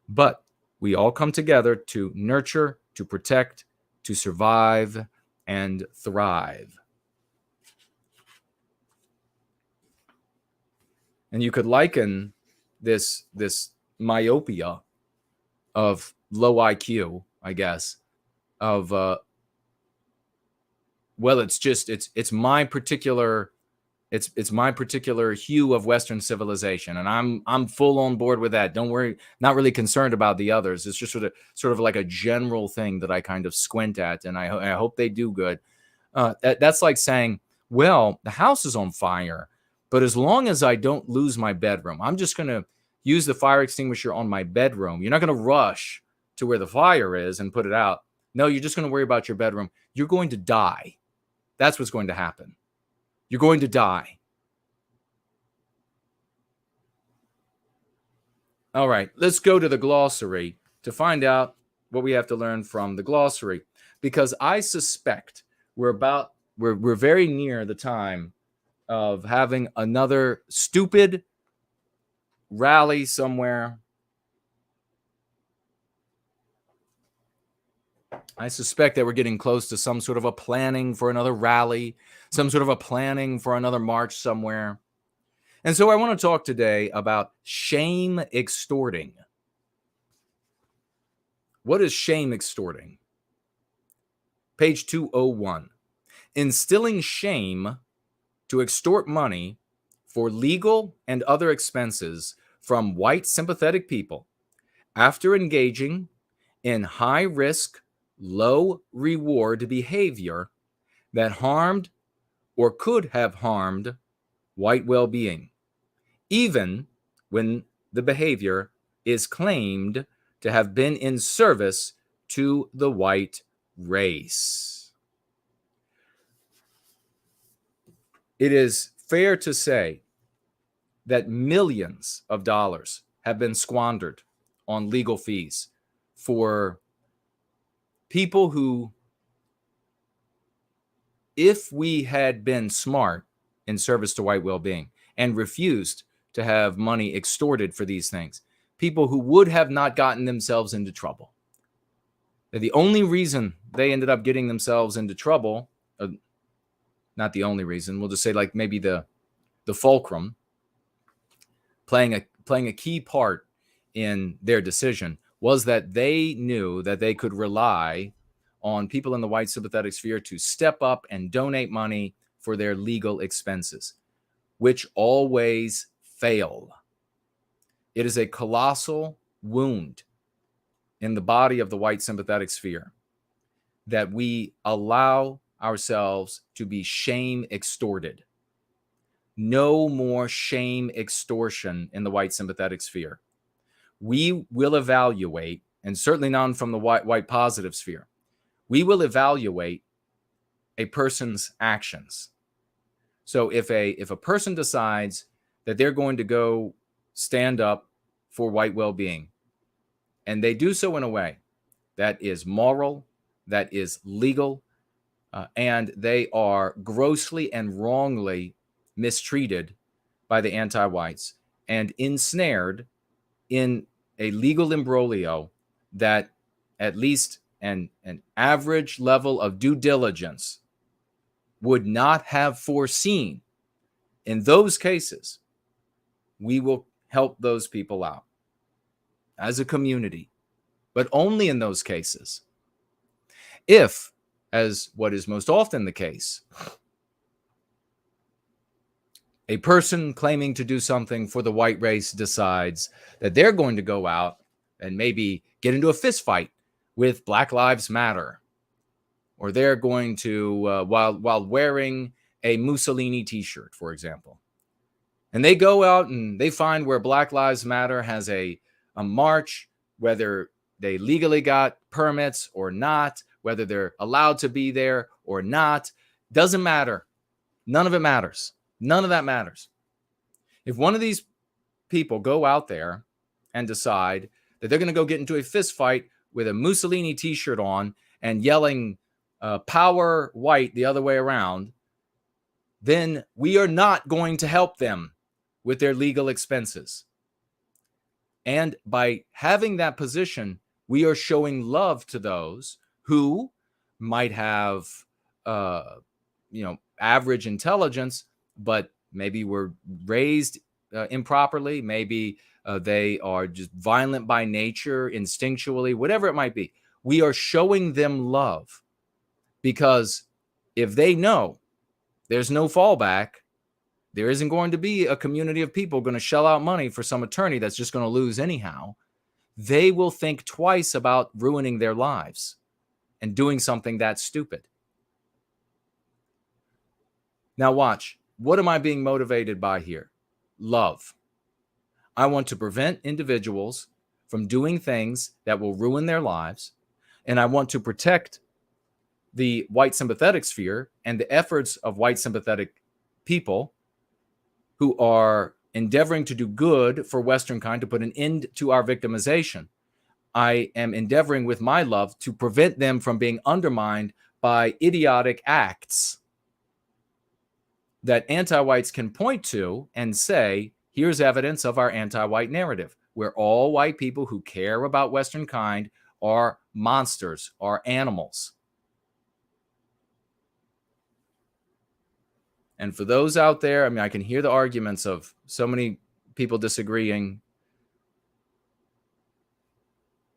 Speaker 3: But we all come together to nurture, to protect, to survive, and thrive. And you could liken this myopia of low IQ, I guess, of well, it's my particular hue of Western civilization, and I'm full on board with that. Don't worry, not really concerned about the others. It's just sort of like a general thing that I kind of squint at, and I hope they do good. That's like saying, well, the house is on fire, but as long as I don't lose my bedroom, I'm just going to use the fire extinguisher on my bedroom. You're not going to rush to where the fire is and put it out. No, you're just going to worry about your bedroom. You're going to die. That's what's going to happen. You're going to die. All right, let's go to the glossary to find out what we have to learn from the glossary, because I suspect we're very near the time of having another stupid rally somewhere. I suspect that we're getting close to some sort of a planning for another rally, some sort of a planning for another march somewhere. And so I want to talk today about shame extorting. What is shame extorting? Page 201. Instilling shame to extort money for legal and other expenses from white sympathetic people after engaging in high-risk, low-reward behavior that harmed or could have harmed white well-being, even when the behavior is claimed to have been in service to the white race. It is fair to say that millions of dollars have been squandered on legal fees for people who, if we had been smart in service to white well-being and refused to have money extorted for these things, people who would have not gotten themselves into trouble. The only reason they ended up getting themselves into trouble, not the only reason, we'll just say like maybe the fulcrum, playing a key part in their decision was that they knew that they could rely on people in the white sympathetic sphere to step up and donate money for their legal expenses, which always fail. It is a colossal wound in the body of the white sympathetic sphere that we allow ourselves to be shame extorted. No more shame extortion in the white sympathetic sphere. We will evaluate, and certainly not from the white positive sphere, we will evaluate a person's actions. So if a person decides that they're going to go stand up for white well-being, and they do so in a way that is moral, that is legal, and they are grossly and wrongly mistreated by the anti-whites and ensnared in a legal imbroglio that at least an average level of due diligence would not have foreseen. In those cases, we will help those people out as a community, but only in those cases. If, as what is most often the case, a person claiming to do something for the white race decides that they're going to go out and maybe get into a fist fight with Black Lives Matter, or they're going to, while wearing a Mussolini t-shirt, for example, and they go out and they find where Black Lives Matter has a march, whether they legally got permits or not, whether they're allowed to be there or not, doesn't matter. None of it matters. None of that matters. If one of these people go out there and decide that they're going to go get into a fist fight with a Mussolini t-shirt on and yelling power white the other way around, then we are not going to help them with their legal expenses. And by having that position, we are showing love to those who might have, average intelligence, but maybe were raised improperly. Maybe they are just violent by nature, instinctually, whatever it might be. We are showing them love because if they know there's no fallback, there isn't going to be a community of people going to shell out money for some attorney that's just going to lose anyhow, they will think twice about ruining their lives and doing something that stupid. Now watch. What am I being motivated by here? Love. I want to prevent individuals from doing things that will ruin their lives, and I want to protect the white sympathetic sphere and the efforts of white sympathetic people who are endeavoring to do good for Western kind, to put an end to our victimization. I am endeavoring with my love to prevent them from being undermined by idiotic acts that anti-whites can point to and say, here's evidence of our anti-white narrative, where all white people who care about Western kind are monsters, are animals. And for those out there, I mean, I can hear the arguments of so many people disagreeing.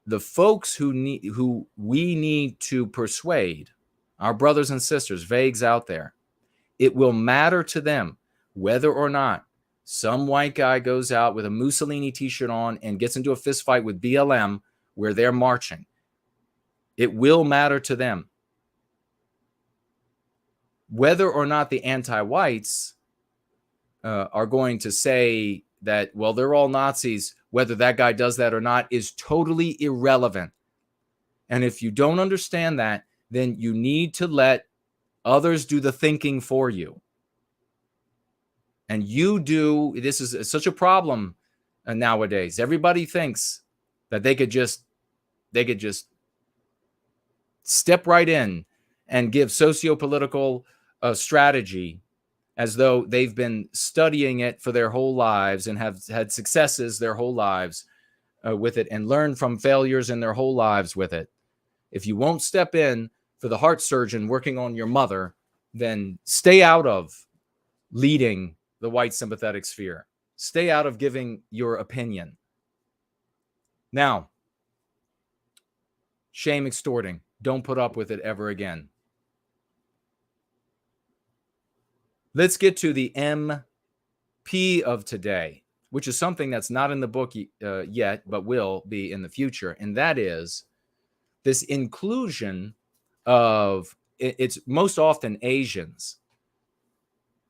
Speaker 3: The folks who we need to persuade, our brothers and sisters, vagues out there, it will matter to them whether or not some white guy goes out with a Mussolini t-shirt on and gets into a fist fight with BLM where they're marching. It will matter to them. Whether or not the anti-whites are going to say that, well, they're all Nazis, whether that guy does that or not is totally irrelevant. And if you don't understand that, then you need to let others do the thinking for you. And you do, this is such a problem nowadays. Everybody thinks that they could just step right in and give socio-political strategy as though they've been studying it for their whole lives and have had successes their whole lives with it and learned from failures in their whole lives with it. If you won't step in for the heart surgeon working on your mother, then stay out of leading the white sympathetic sphere. Stay out of giving your opinion. Now, shame extorting. Don't put up with it ever again. Let's get to the MP of today, which is something that's not in the book yet, but will be in the future. And that is this inclusion of, it's most often Asians.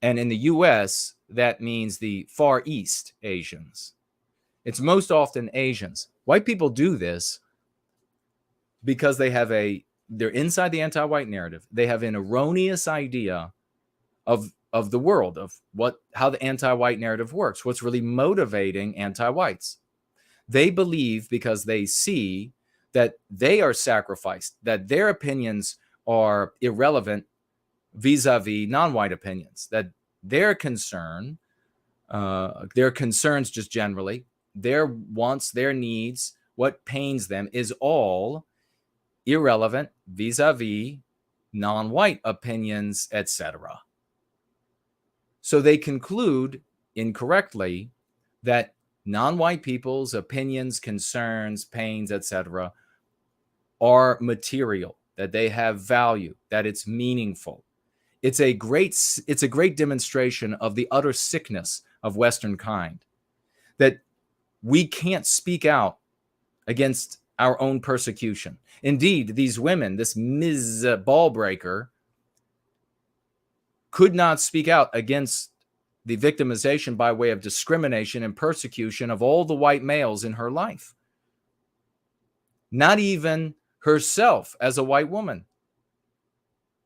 Speaker 3: And in the US, that means the Far East Asians. It's most often Asians. White people do this because they're inside the anti-white narrative. They have an erroneous idea of the world, of how the anti-white narrative works, what's really motivating anti-whites. They believe, because they see that they are sacrificed, that their opinions are irrelevant vis-a-vis non-white opinions, that their concerns just generally, their wants, their needs, what pains them is all irrelevant vis-a-vis non-white opinions, etc. So they conclude incorrectly that non-white people's opinions, concerns, pains, etc. are material, that they have value, that it's meaningful. It's a great demonstration of the utter sickness of Western kind, that we can't speak out against our own persecution. Indeed, these women, this Ms. Ballbreaker, could not speak out against the victimization by way of discrimination and persecution of all the white males in her life. Not even herself as a white woman.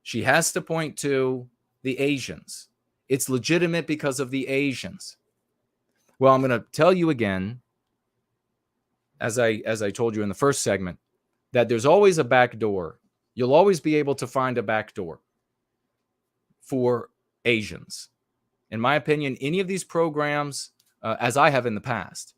Speaker 3: She has to point to the Asians. It's legitimate because of the Asians. Well, I'm going to tell you again, as I told you in the first segment, that there's always a back door. You'll always be able to find a back door for Asians. In my opinion, any of these programs, as I have in the past,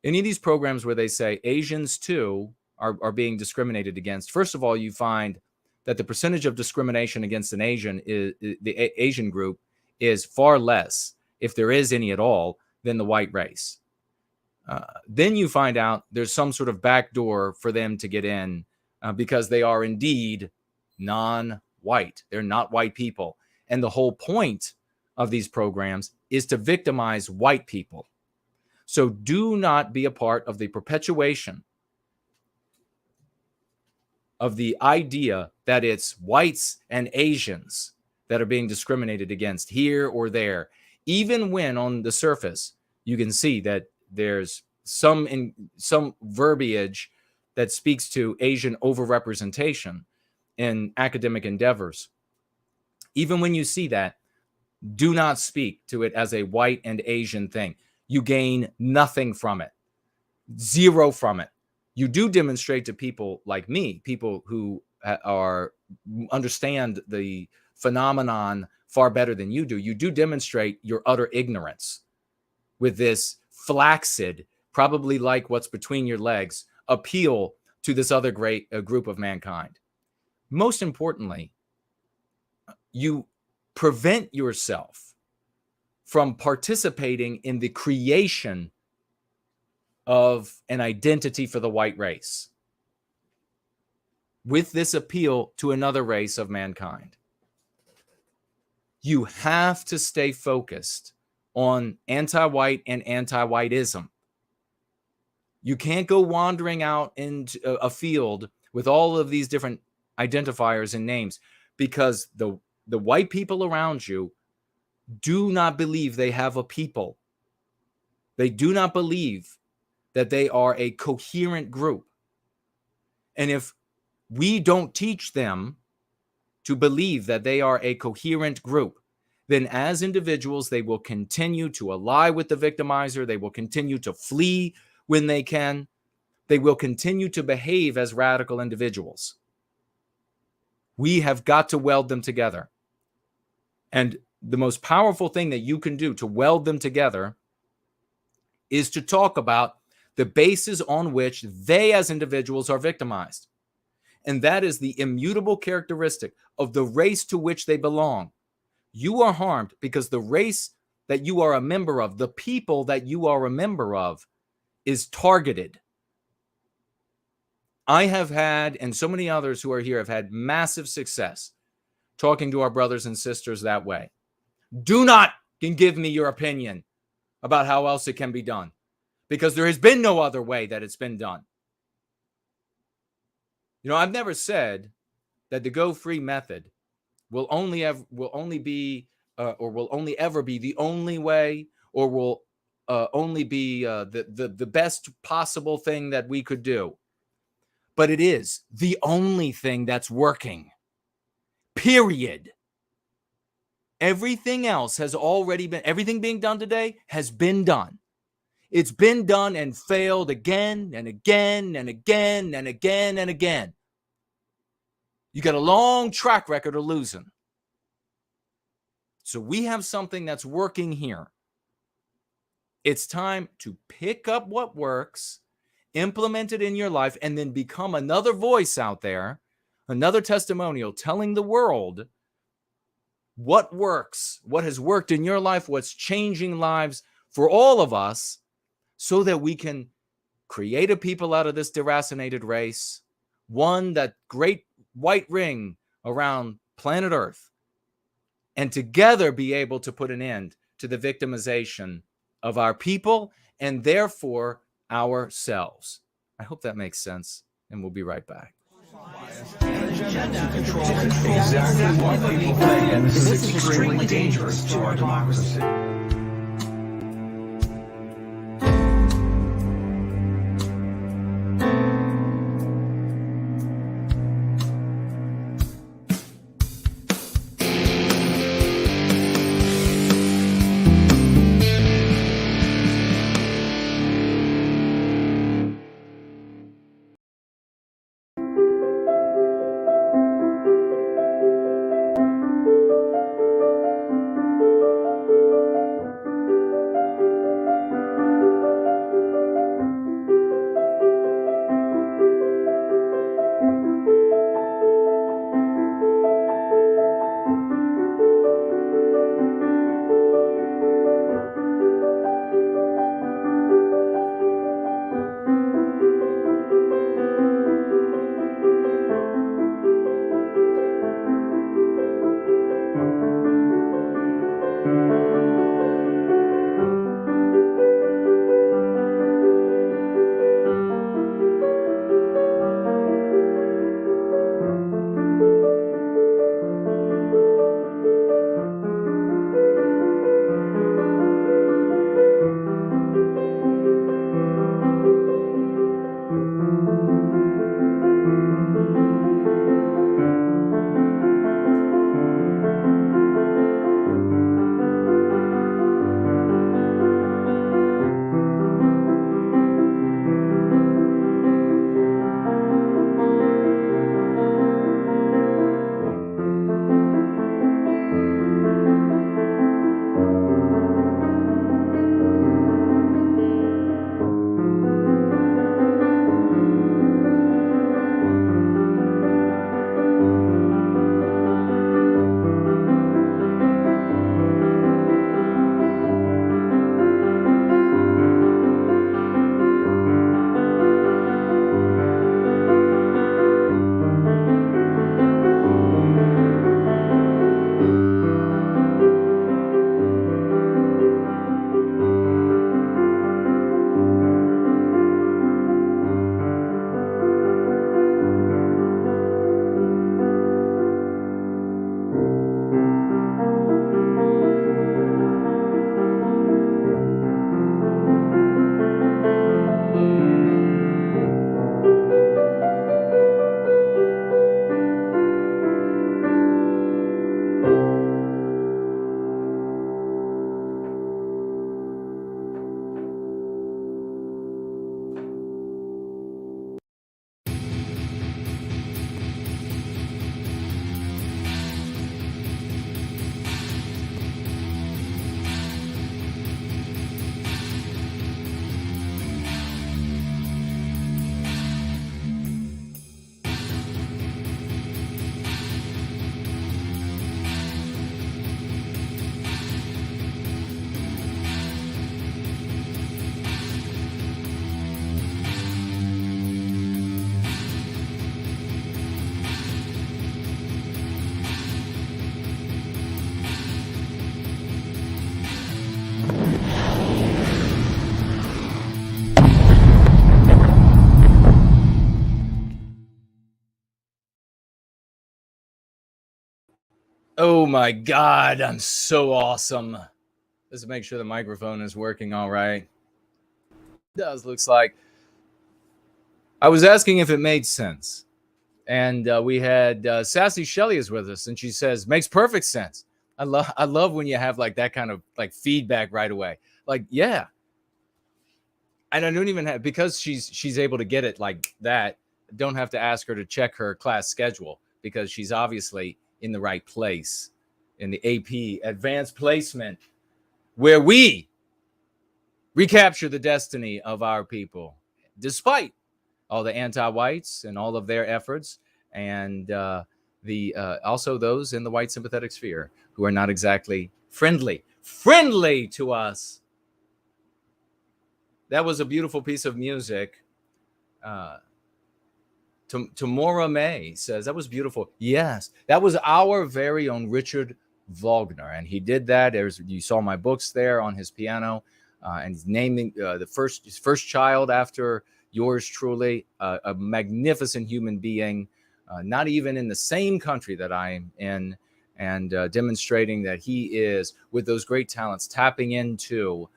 Speaker 3: any of these programs where they say Asians too are being discriminated against, first of all, you find that the percentage of discrimination against an Asian, the Asian group, is far less, if there is any at all, than the white race. Then you find out there's some sort of backdoor for them to get in because they are indeed non-white. They're not white people. And the whole point of these programs is to victimize white people. So do not be a part of the perpetuation of the idea that it's whites and Asians that are being discriminated against here or there, even when on the surface you can see that there's some verbiage that speaks to Asian overrepresentation in academic endeavors. Even when you see that, do not speak to it as a white and Asian thing. You gain nothing from it, zero from it. You do demonstrate to people like me, people who understand the phenomenon far better than you do. You do demonstrate your utter ignorance with this flaccid, probably like what's between your legs, appeal to this other great group of mankind. Most importantly, you prevent yourself from participating in the creation of an identity for the white race with this appeal to another race of mankind. You have to stay focused on anti-white and anti-whitism. You can't go wandering out into a field with all of these different identifiers and names, because the white people around you do not believe they have a people. They do not believe that they are a coherent group. And if we don't teach them to believe that they are a coherent group, then as individuals, they will continue to ally with the victimizer. They will continue to flee when they can. They will continue to behave as radical individuals. We have got to weld them together. And the most powerful thing that you can do to weld them together is to talk about the basis on which they as individuals are victimized. And that is the immutable characteristic of the race to which they belong. You are harmed because the race that you are a member of, the people that you are a member of, is targeted. I have had, and so many others who are here have had massive success talking to our brothers and sisters that way. Do not give me your opinion about how else it can be done, because there has been no other way that it's been done. You know, I've never said that the Go Free method will only ever be the only way, or will only be the best possible thing that we could do. But it is the only thing that's working. Period. Everything else has already been, everything being done today has been done. It's been done and failed again and again and again and again and again. You got a long track record of losing. So we have something that's working here. It's time to pick up what works, implement it in your life, and then become another voice out there, another testimonial telling the world what works, what has worked in your life, what's changing lives for all of us, so that we can create a people out of this deracinated race, one that great white ring around planet Earth, and together be able to put an end to the victimization of our people and therefore ourselves. I hope that makes sense, and we'll be right back.
Speaker 7: Exactly what people think, and this is extremely dangerous to our democracy.
Speaker 3: Oh my God, I'm so awesome. Let's make sure the microphone is working all right. It does, looks like. I was asking if it made sense. And we had Sassy Shelley is with us, and she says, makes perfect sense. I love when you have like that kind of like feedback right away. Like, yeah. And I don't even have, because she's able to get it like that, don't have to ask her to check her class schedule, because she's obviously in the right place in the AP advanced placement, where we recapture the destiny of our people, despite all the anti-whites and all of their efforts, and also those in the white sympathetic sphere who are not exactly friendly to us. That was a beautiful piece of music. Tamora May says, that was beautiful. Yes, that was our very own Richard Wagner, and he did that. You saw my books there on his piano, and he's naming his first child after yours truly, a magnificent human being, not even in the same country that I am in, and demonstrating that he is, with those great talents, tapping into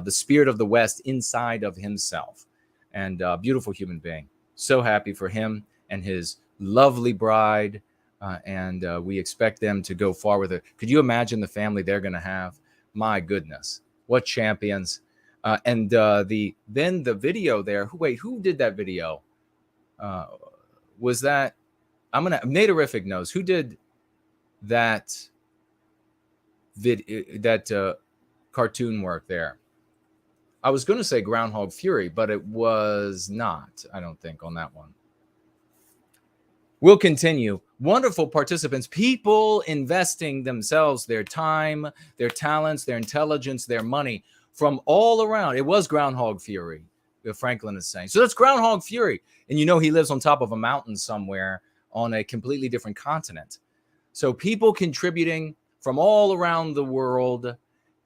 Speaker 3: the spirit of the West inside of himself, and beautiful human being. So happy for him and his lovely bride, and we expect them to go far with it. Could you imagine the family they're going to have? My goodness, what champions! And the video there. Who did that video? Was that? Naderific knows who did that. Cartoon work there. I was going to say Groundhog Fury, but it was not, I don't think, on that one. We'll continue. Wonderful participants, people investing themselves, their time, their talents, their intelligence, their money from all around. It was Groundhog Fury, Franklin is saying. So that's Groundhog Fury. And you know he lives on top of a mountain somewhere on a completely different continent. So people contributing from all around the world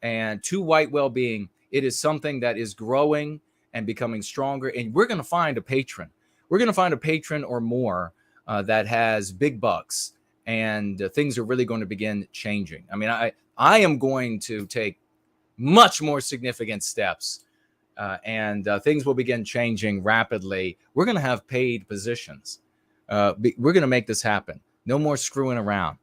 Speaker 3: and to white well-being. It is something that is growing and becoming stronger. And we're going to find a patron. We're going to find a patron or more that has big bucks. And things are really going to begin changing. I mean, I am going to take much more significant steps. And things will begin changing rapidly. We're going to have paid positions. We're going to make this happen. No more screwing around.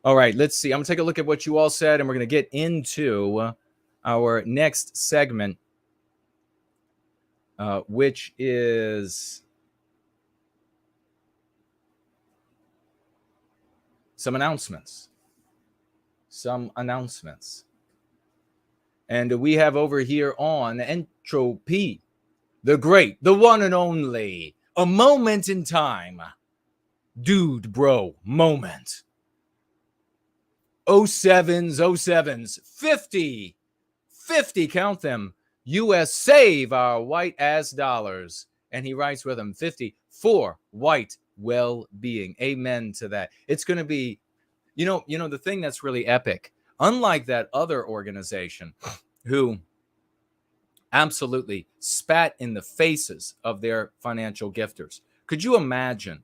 Speaker 3: All right, let's see. I'm going to take a look at what you all said, and we're going to get into our next segment, which is some announcements. And we have over here on Entropy, the great, the one and only, a moment in time. Dude, bro, moment. 07s, 50, count them. US save our white ass dollars. And he writes with them 50 for white well-being. Amen to that. It's going to be, you know, the thing that's really epic, unlike that other organization who absolutely spat in the faces of their financial gifters. Could you imagine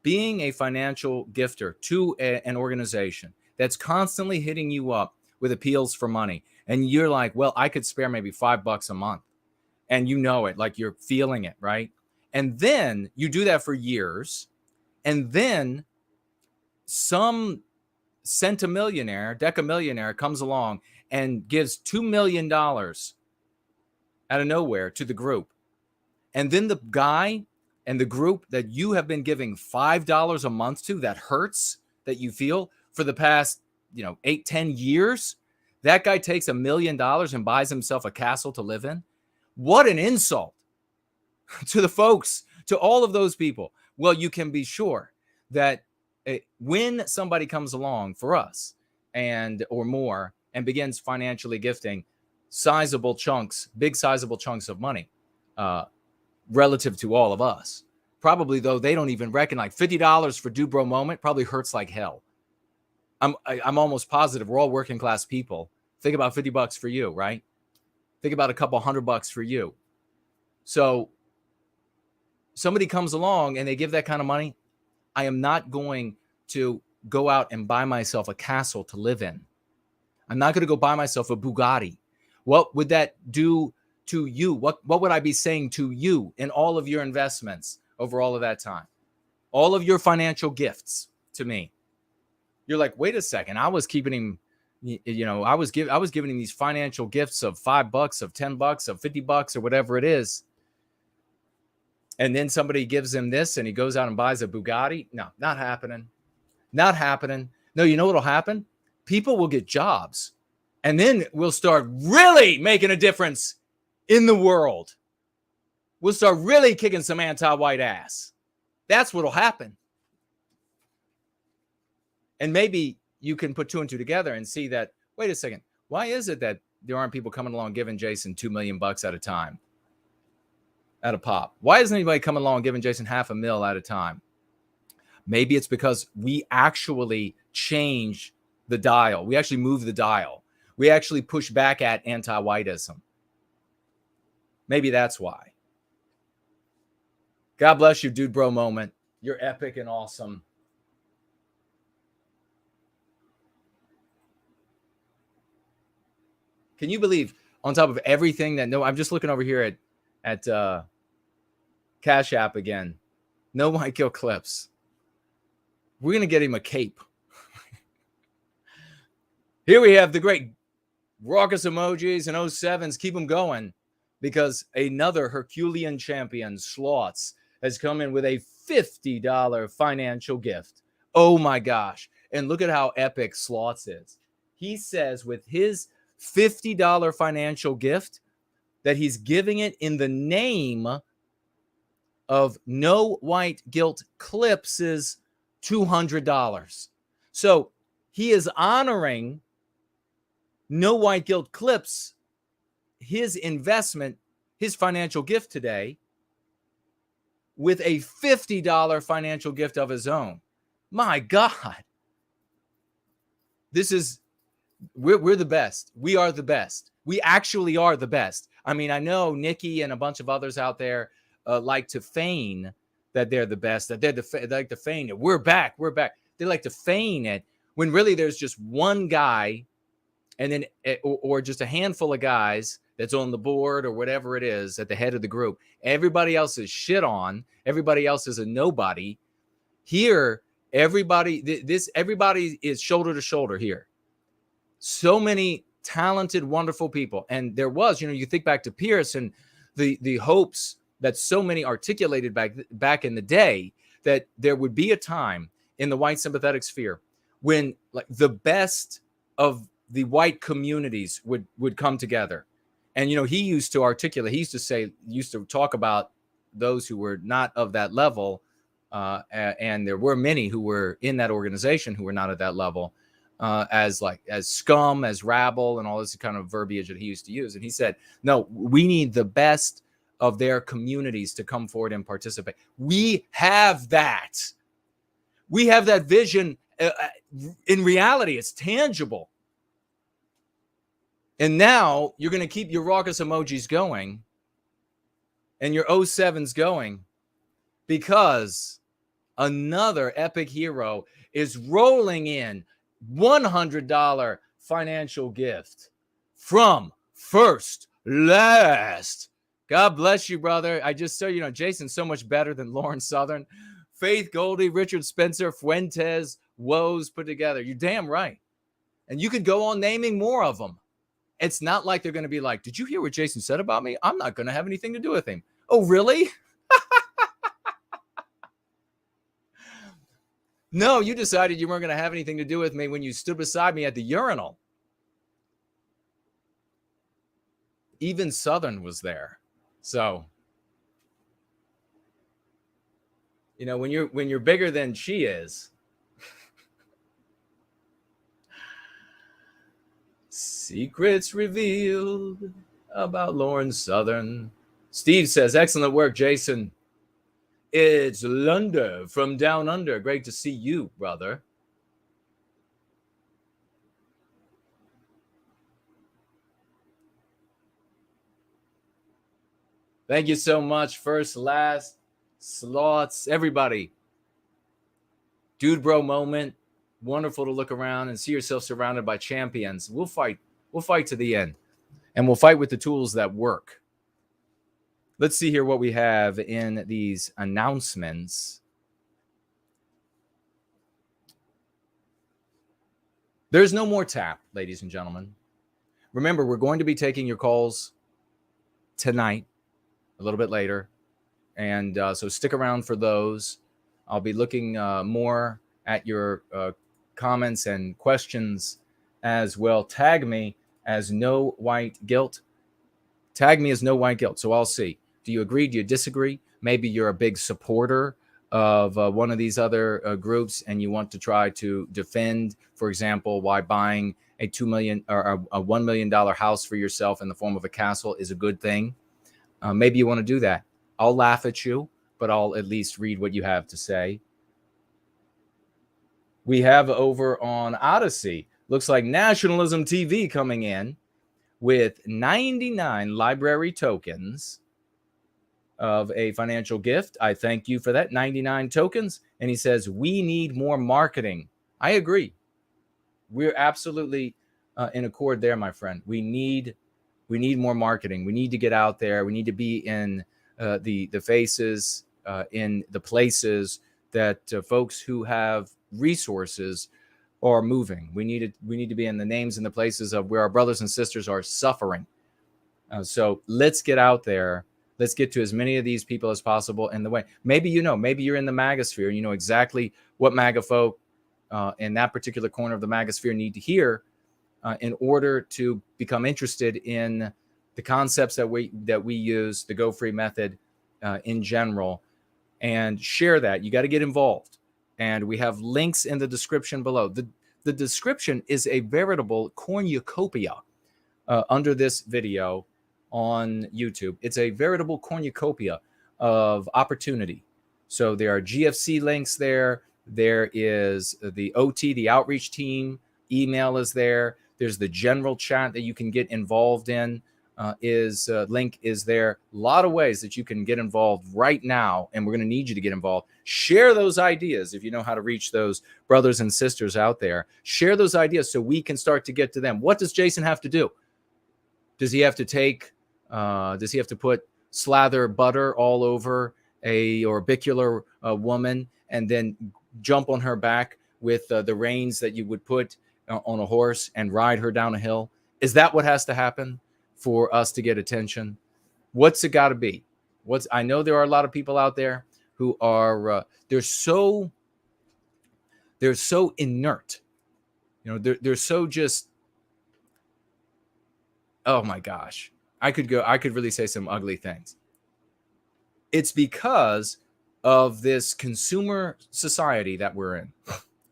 Speaker 3: being a financial gifter to an organization that's constantly hitting you up with appeals for money? And you're like, well, I could spare maybe $5 a month. And you know it, like you're feeling it, right? And then you do that for years. And then some decamillionaire comes along and gives $2 million out of nowhere to the group. And then the guy and the group that you have been giving $5 a month to, that hurts, that you feel for the past, 8-10 years, that guy takes $1 million and buys himself a castle to live in. What an insult to the folks, to all of those people. Well, you can be sure that when somebody comes along for us or more and begins financially gifting sizable chunks of money relative to all of us, probably though they don't even reckon, like $50 for Dubro moment probably hurts like hell. I'm almost positive we're all working class people. Think about $50 for you, right? Think about a couple $100 for you. So somebody comes along and they give that kind of money. I am not going to go out and buy myself a castle to live in. I'm not going to go buy myself a Bugatti. What would that do to you? What would I be saying to you in all of your investments over all of that time? All of your financial gifts to me. You're like, wait a second. I was keeping him, I was giving him these financial gifts of $5, of $10, of $50, or whatever it is. And then somebody gives him this and he goes out and buys a Bugatti. No, not happening. Not happening. No, you know what'll happen? People will get jobs. And then we'll start really making a difference in the world. We'll start really kicking some anti-white ass. That's what'll happen. And maybe you can put two and two together and see that, wait a second, why is it that there aren't people coming along giving Jason $2 million at a time? At a pop? Why isn't anybody coming along giving Jason $500,000 at a time? Maybe it's because we actually change the dial. We actually move the dial. We actually push back at anti-whiteism. Maybe that's why. God bless you, dude bro moment. You're epic and awesome. Can you believe, on top of everything that, no, I'm just looking over here at Cash App again. No white guilt clips. We're going to get him a cape. Here we have the great raucous emojis and 07s. Keep them going, because another Herculean champion, Slots, has come in with a $50 financial gift. Oh my gosh. And look at how epic Slots is. He says with his $50 financial gift that he's giving it in the name of No White Guilt Clips' $200. So he is honoring No White Guilt Clips, his investment, his financial gift today, with a $50 financial gift of his own. My God. This is, we're the best. We are the best. We actually are the best. I mean, I know Nikki and a bunch of others out there like to feign that they're the best, that they like to feign it. We're back. We're back. They like to feign it when really there's just one guy, and then or just a handful of guys that's on the board or whatever it is at the head of the group. Everybody else is shit on. Everybody else is a nobody. Here, everybody is shoulder to shoulder here. So many talented, wonderful people. And there was, you think back to Pierce and the hopes that so many articulated back in the day that there would be a time in the white sympathetic sphere when like the best of the white communities would come together. And, he used to articulate, he used to talk about those who were not of that level. And there were many who were in that organization who were not at that level, as scum, as rabble, and all this kind of verbiage that he used to use. And he said, no, we need the best of their communities to come forward and participate. We have that. We have that vision. In reality, it's tangible. And now you're going to keep your raucous emojis going and your 07s going, because another epic hero is rolling in $100 financial gift from First Last. God bless you, brother. I just so Jason's so much better than Lauren Southern, Faith Goldie, Richard Spencer, Fuentes, Woes put together. You're damn right. And you could go on naming more of them. It's not like they're going to be like, did you hear what Jason said about me? I'm not going to have anything to do with him. Oh, really? No, you decided you weren't going to have anything to do with me when you stood beside me at the urinal. Even Southern was there. So, when you're bigger than she is, secrets revealed about Lauren Southern. Steve says, excellent work, Jason. It's Lunder from Down Under. Great to see you, brother. Thank you so much. First, last, slots, everybody. Dude bro moment. wonderful to look around and see yourself surrounded by champions. We'll fight to the end, and we'll fight with the tools that work. Let's see here what we have in these announcements. There's no more tap, ladies and gentlemen. Remember, we're going to be taking your calls tonight, a little bit later. And so stick around for those. I'll be looking more at your comments and questions as well. Tag me as No White Guilt. Tag me as No White Guilt. So I'll see. Do you agree? Do you disagree? Maybe you're a big supporter of one of these other groups and you want to try to defend, for example, why buying a $2 million or a $1 million house for yourself in the form of a castle is a good thing. Maybe you want to do that. I'll laugh at you, but I'll at least read what you have to say. We have over on Odyssey, looks like Nationalism TV coming in with 99 library tokens of a financial gift. I thank you for that. 99 tokens. And he says, we need more marketing. I agree. We're absolutely in accord there, my friend. We need more marketing. We need to get out there. We need to be in the faces, in the places that folks who have resources are moving. We need to be in the names and the places of where our brothers and sisters are suffering. So let's get out there. Let's get to as many of these people as possible in the way. Maybe you're in the MAGA sphere and you know exactly what MAGA folk in that particular corner of the MAGA sphere need to hear in order to become interested in the concepts that we use, the Go Free method in general, and share that. You got to get involved. And we have links in the description below. The description is a veritable cornucopia under this video on YouTube. It's a veritable cornucopia of opportunity. So there are GFC links there. There is the OT, the outreach team. Email is there. There's the general chat that you can get involved in. Link is there. A lot of ways that you can get involved right now, and we're going to need you to get involved. Share those ideas if you know how to reach those brothers and sisters out there. Share those ideas so we can start to get to them. What does Jason have to do? Does he have to put slather butter all over a orbicular woman and then jump on her back with the reins that you would put on a horse and ride her down a hill? Is that what has to happen for us to get attention? What's it got to be? I know there are a lot of people out there who are they're so inert. They're so just, oh my gosh. I could really say some ugly things. It's because of this consumer society that we're in,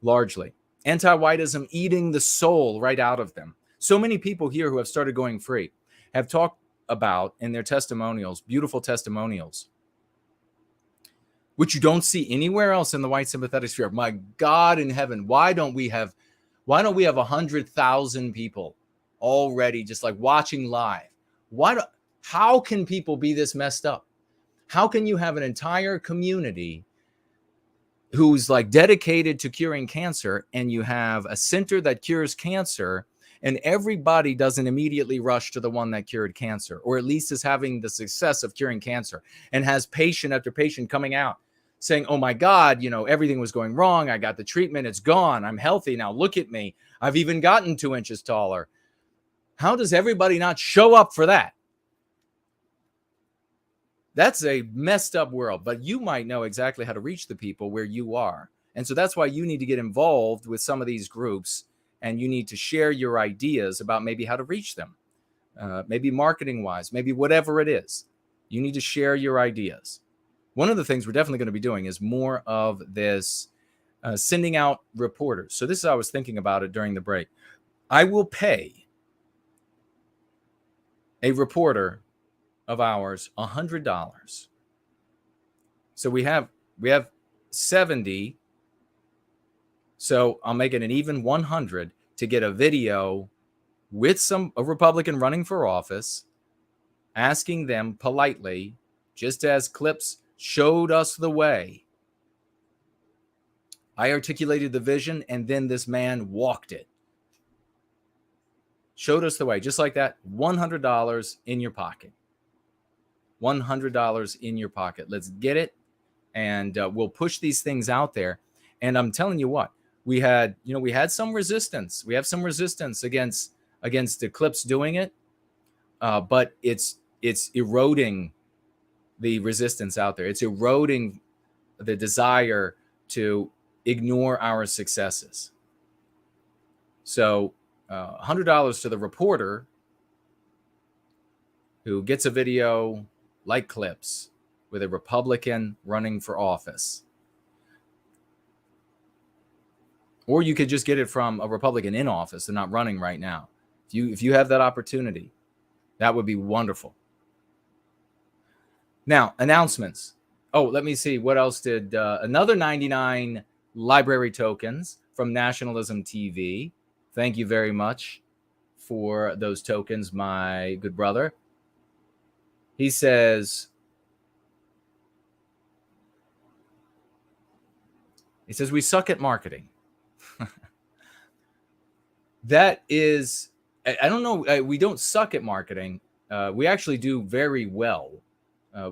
Speaker 3: largely. Anti-Whitism eating the soul right out of them. So many people here who have started going free have talked about in their testimonials, beautiful testimonials, which you don't see anywhere else in the white sympathetic sphere. My God in heaven, why don't we have 100,000 people already just like watching live? How can people be this messed up? How can you have an entire community who's like dedicated to curing cancer, and you have a center that cures cancer, and everybody doesn't immediately rush to the one that cured cancer, or at least is having the success of curing cancer, and has patient after patient coming out saying, oh my God, everything was going wrong. I got the treatment. It's gone. I'm healthy now. Look at me. I've even gotten 2 inches taller. How does everybody not show up for that? That's a messed up world, but you might know exactly how to reach the people where you are. And so that's why you need to get involved with some of these groups, and you need to share your ideas about maybe how to reach them, maybe marketing wise, maybe whatever it is. You need to share your ideas. One of the things we're definitely going to be doing is more of this sending out reporters. So this is how I was thinking about it during the break. I will pay a reporter of ours $100. So we have 70. So I'll make it an even 100 to get a video with a Republican running for office, asking them politely, just as clips showed us the way, I articulated the vision, and then this man walked it. Showed us the way, just like that. $100 in your pocket. $100 in your pocket. Let's get it, and we'll push these things out there. And I'm telling you what, we had some resistance. We have some resistance against Eclipse doing it, but it's eroding the resistance out there. It's eroding the desire to ignore our successes. So $100 to the reporter who gets a video like Clips with a Republican running for office. Or you could just get it from a Republican in office. They're not running right now. If you have that opportunity, that would be wonderful. Now, announcements. Oh, let me see. What else did another 99 library tokens from Nationalism TV. Thank you very much for those tokens, my good brother. He says, we suck at marketing. That is, I don't know. We don't suck at marketing. We actually do very well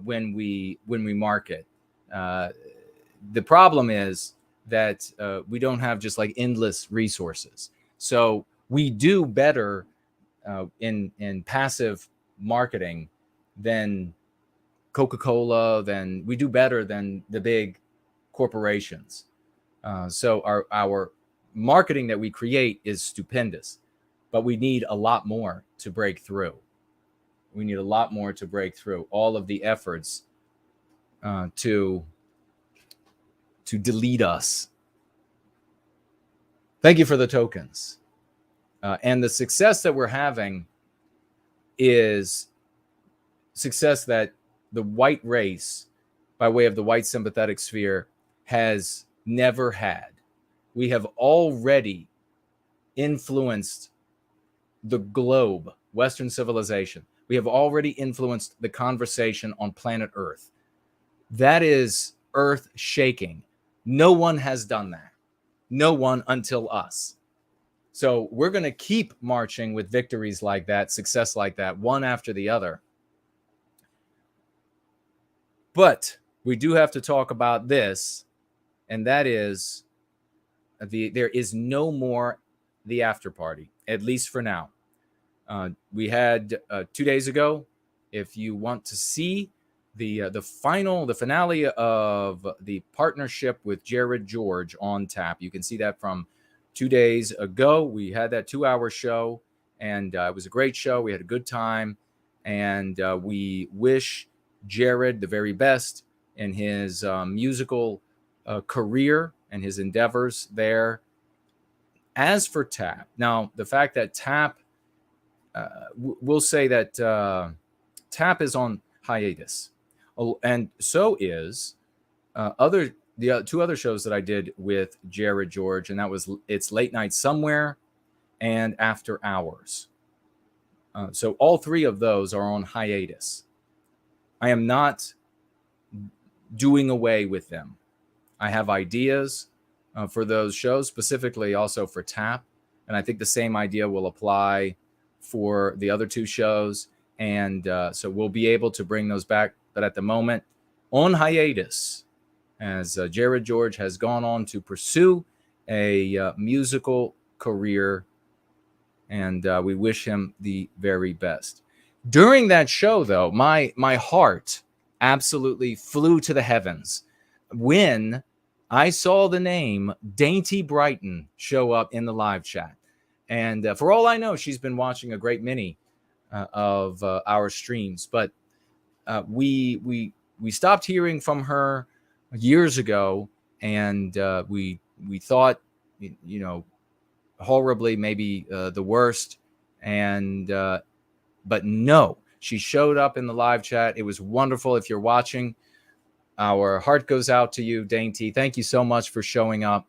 Speaker 3: when we market. The problem is that we don't have just like endless resources. So we do better in passive marketing than Coca-Cola. Than we do better than the big corporations. So our marketing that we create is stupendous, but we need a lot more to break through. We need a lot more to break through all of the efforts to delete us. Thank you for the tokens. And the success that we're having is success that the white race, by way of the white sympathetic sphere, has never had. We have already influenced the globe, Western civilization. We have already influenced the conversation on planet Earth. That is earth-shaking. No one has done that. No one until us. So we're going to keep marching with victories like that, success like that, one after the other. But we do have to talk about this, and that is there is no more the after party, at least for now. We had 2 days ago. If you want to see the finale of the partnership with Jared George on tap, you can see that from 2 days ago. We had that 2-hour show, and it was a great show. We had a good time, and we wish Jared the very best in his musical career and his endeavors there. As for Tap, now the fact that Tap, we'll say that Tap is on hiatus, and so is the two other shows that I did with Jared George, and that was It's Late Night Somewhere and After Hours. So all three of those are on hiatus. I am not doing away with them. I have ideas for those shows, specifically also for Tap, and I think the same idea will apply for the other two shows, and so we'll be able to bring those back, but at the moment on hiatus, as Jared George has gone on to pursue a musical career, and we wish him the very best. During that show, though, my heart absolutely flew to the heavens when I saw the name Dainty Brighton show up in the live chat. And for all I know, she's been watching a great many of our streams. But we stopped hearing from her years ago, and we thought, horribly, maybe the worst. And but no, she showed up in the live chat. It was wonderful. If you're watching, our heart goes out to you, Dainty. Thank you so much for showing up.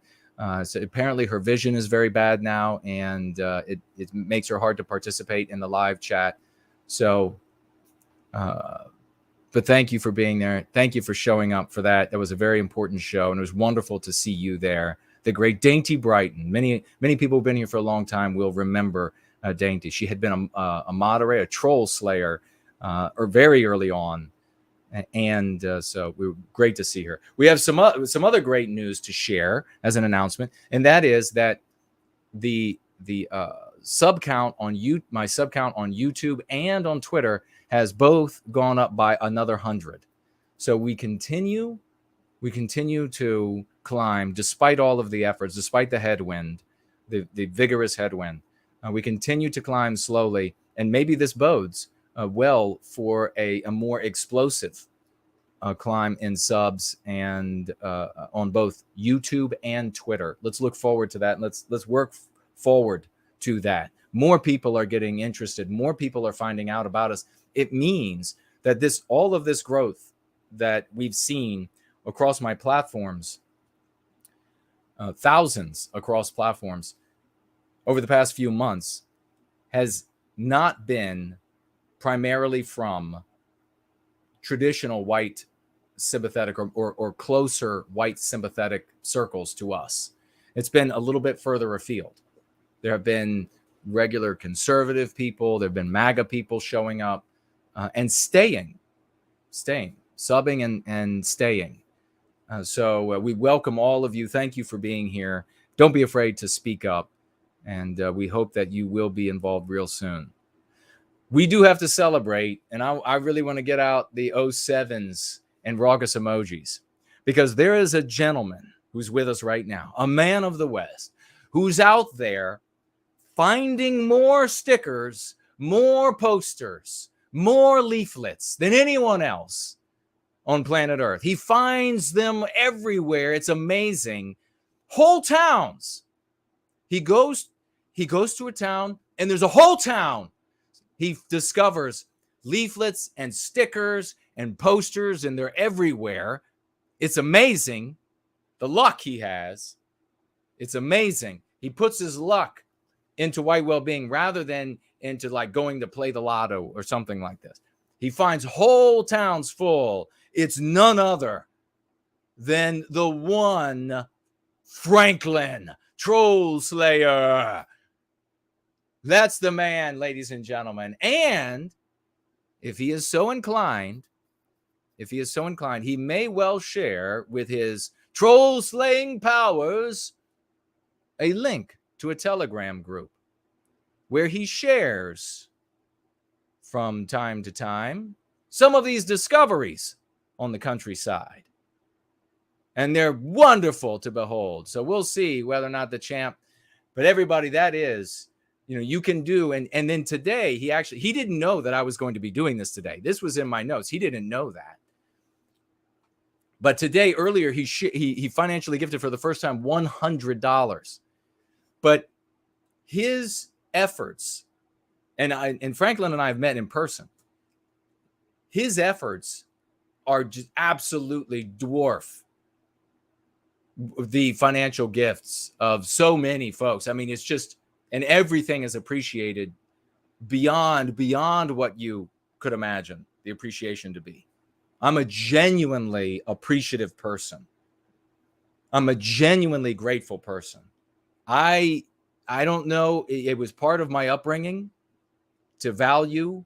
Speaker 3: So apparently her vision is very bad now, and it makes her hard to participate in the live chat. So But thank you for being there. Thank you for showing up for that. That was a very important show, and it was wonderful to see you there. The great Dainty Brighton. Many people who've been here for a long time will remember Dainty. She had been a moderator, a troll slayer, or very early on, and so we were great to see her. We have some other great news to share as an announcement, and that is that the sub count on my sub count on YouTube and on Twitter has both gone up by another 100. So we continue to climb despite all of the efforts, despite the headwind, the vigorous headwind. We continue to climb slowly, and maybe this bodes well for a more explosive climb in subs and on both YouTube and Twitter. Let's look forward to that, and let's work forward to that. More people are getting interested. More people are finding out about us. It means that all of this growth that we've seen across my platforms, thousands across platforms over the past few months, has not been primarily from traditional white sympathetic or closer white sympathetic circles to us. It's been a little bit further afield. There have been regular conservative people. There have been MAGA people showing up and staying, subbing and staying. So we welcome all of you. Thank you for being here. Don't be afraid to speak up. And we hope that you will be involved real soon. We do have to celebrate. And I really want to get out the 07s and raucous emojis, because there is a gentleman who's with us right now, a man of the West, who's out there finding more stickers, more posters, more leaflets than anyone else on planet Earth. He finds them everywhere. It's amazing. Whole towns. He goes to a town, and there's a whole town. He discovers leaflets and stickers and posters, and they're everywhere. It's amazing the luck he has. It's amazing. He puts his luck into white well-being rather than into like going to play the lotto or something like this. He finds whole towns full. It's none other than the one Franklin Troll Slayer. That's the man, ladies and gentlemen. And if he is so inclined, he may well share with his troll slaying powers a link to a Telegram group where he shares from time to time some of these discoveries on the countryside. And they're wonderful to behold. So we'll see whether or not the champ, but everybody, that is, you can do. And then today, he didn't know that I was going to be doing this today. This was in my notes. He didn't know that. But today, earlier, he financially gifted for the first time $100. But his efforts, and Franklin and I have met in person, his efforts are just absolutely dwarf the financial gifts of so many folks. I mean, it's just, and everything is appreciated beyond what you could imagine the appreciation to be. I'm a genuinely appreciative person. I'm a genuinely grateful person. I don't know. It was part of my upbringing to value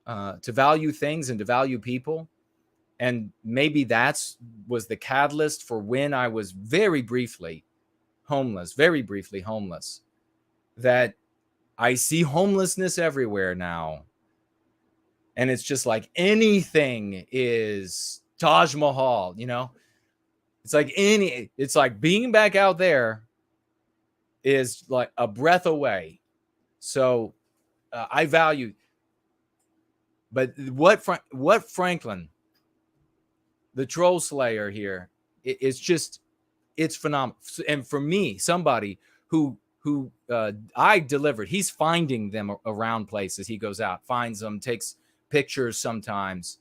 Speaker 3: things and to value people. And maybe was the catalyst for when I was very briefly homeless, that I see homelessness everywhere now. And it's just like anything is Taj Mahal, It's like being back out there is like a breath away. So I value, but what Franklin, the troll slayer here, it's phenomenal. And for me, somebody who I delivered, he's finding them around places. He goes out, finds them, takes pictures sometimes.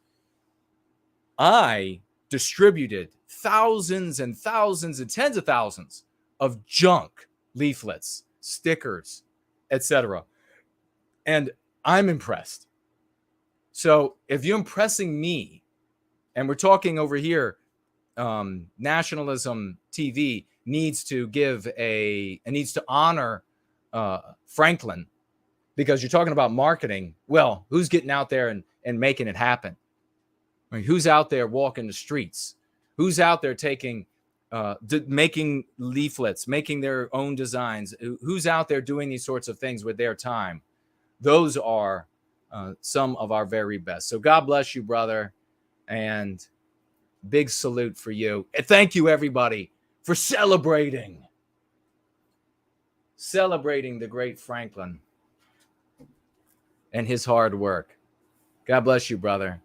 Speaker 3: I distributed thousands and thousands and tens of thousands of junk leaflets, stickers, etc. And I'm impressed. So if you're impressing me And we're talking over here. Nationalism TV needs to needs to honor Franklin, because you're talking about marketing. Well, who's getting out there and making it happen? I mean, who's out there walking the streets? Who's out there making leaflets, making their own designs? Who's out there doing these sorts of things with their time? Those are some of our very best. So God bless you, brother. And big salute for you. And thank you, everybody, for celebrating the great Franklin and his hard work. God bless you, brother.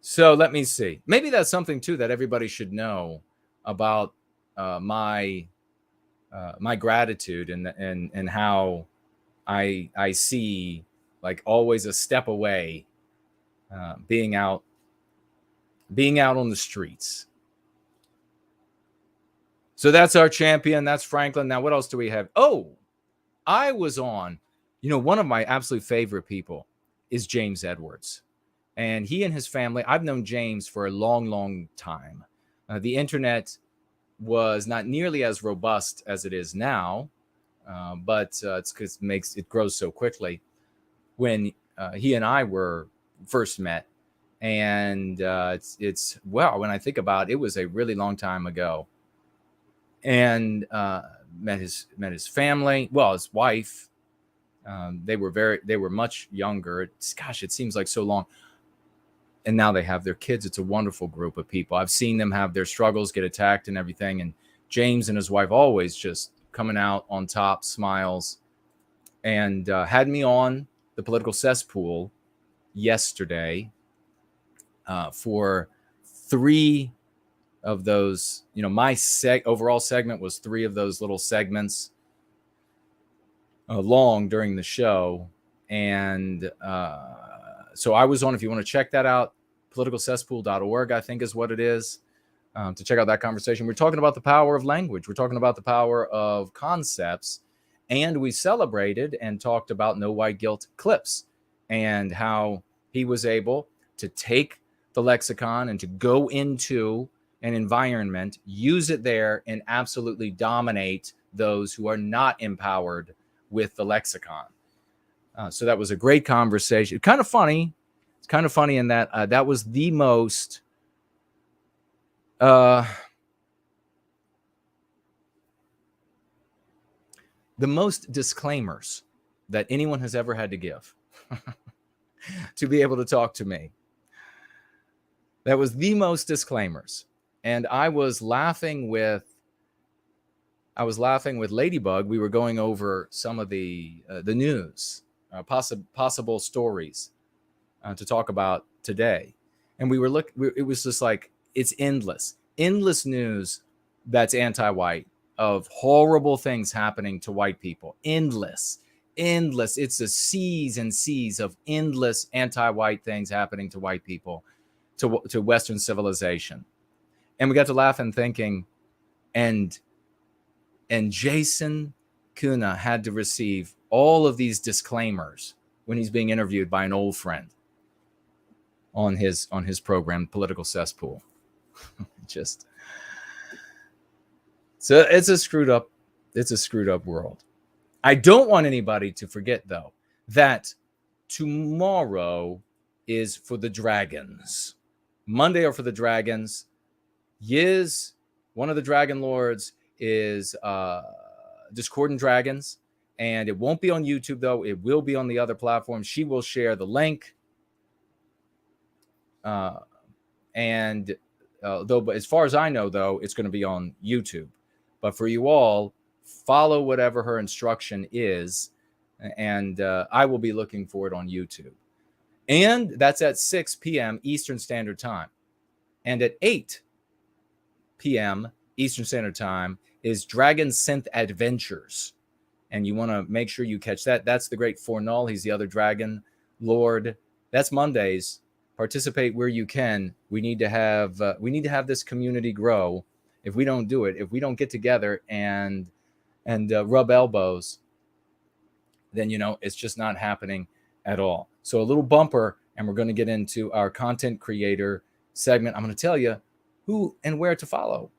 Speaker 3: So let me see. Maybe that's something, too, that everybody should know about my gratitude and how I see, like, always a step away, being out on the streets. So that's our champion. That's Franklin. Now, what else do we have? Oh, I was on, one of my absolute favorite people is James Edwards. And he and his family, I've known James for a long, long time. The internet was not nearly as robust as it is now, but it's because it grows so quickly. When he and I were first met, and it's when I think about it, it was a really long time ago. And met his family, his wife. They were much younger. It seems like so long. And now they have their kids. It's a wonderful group of people. I've seen them have their struggles, get attacked and everything. And James and his wife always just coming out on top, smiles, and had me on the political cesspool yesterday for 3 of those. My overall segment was 3 of those little segments long during the show. And so I was on, if you want to check that out, politicalcesspool.org, I think is what it is, to check out that conversation. We're talking about the power of language. We're talking about the power of concepts. And we celebrated and talked about No White Guilt clips and how he was able to take the lexicon and to go into an environment, use it there, and absolutely dominate those who are not empowered with the lexicon. So that was a great conversation. Kind of funny. It's kind of funny in that that was the most disclaimers that anyone has ever had to give to be able to talk to me. That was the most disclaimers. And I was laughing with Ladybug. We were going over some of the news, possible stories to talk about today. And it was just like, it's endless news that's anti-white, of horrible things happening to white people. Endless. It's a seas and seas of endless anti-white things happening to white people, to Western civilization. And we got to laughing, thinking, and Jason Kuna had to receive all of these disclaimers when he's being interviewed by an old friend on his program, Political Cesspool. So it's a screwed up world. I don't want anybody to forget, though, that tomorrow is for the dragons. Monday are for the dragons. Yiz, one of the dragon lords, is Discordant Dragons, and it won't be on YouTube, though. It will be on the other platforms. She will share the link. But as far as I know, though, it's going to be on YouTube. But for you all, follow whatever her instruction is, and I will be looking for it on YouTube. And that's at 6 p.m. Eastern Standard Time. And at 8 p.m. Eastern Standard Time is Dragon Synth Adventures. And you want to make sure you catch that. That's the great Fornull. He's the other dragon lord. That's Mondays. Participate where you can. We need to have this community grow. If we don't do it, if we don't get together and rub elbows, then it's just not happening at all. So a little bumper, and we're going to get into our content creator segment, I'm going to tell you who and where to follow.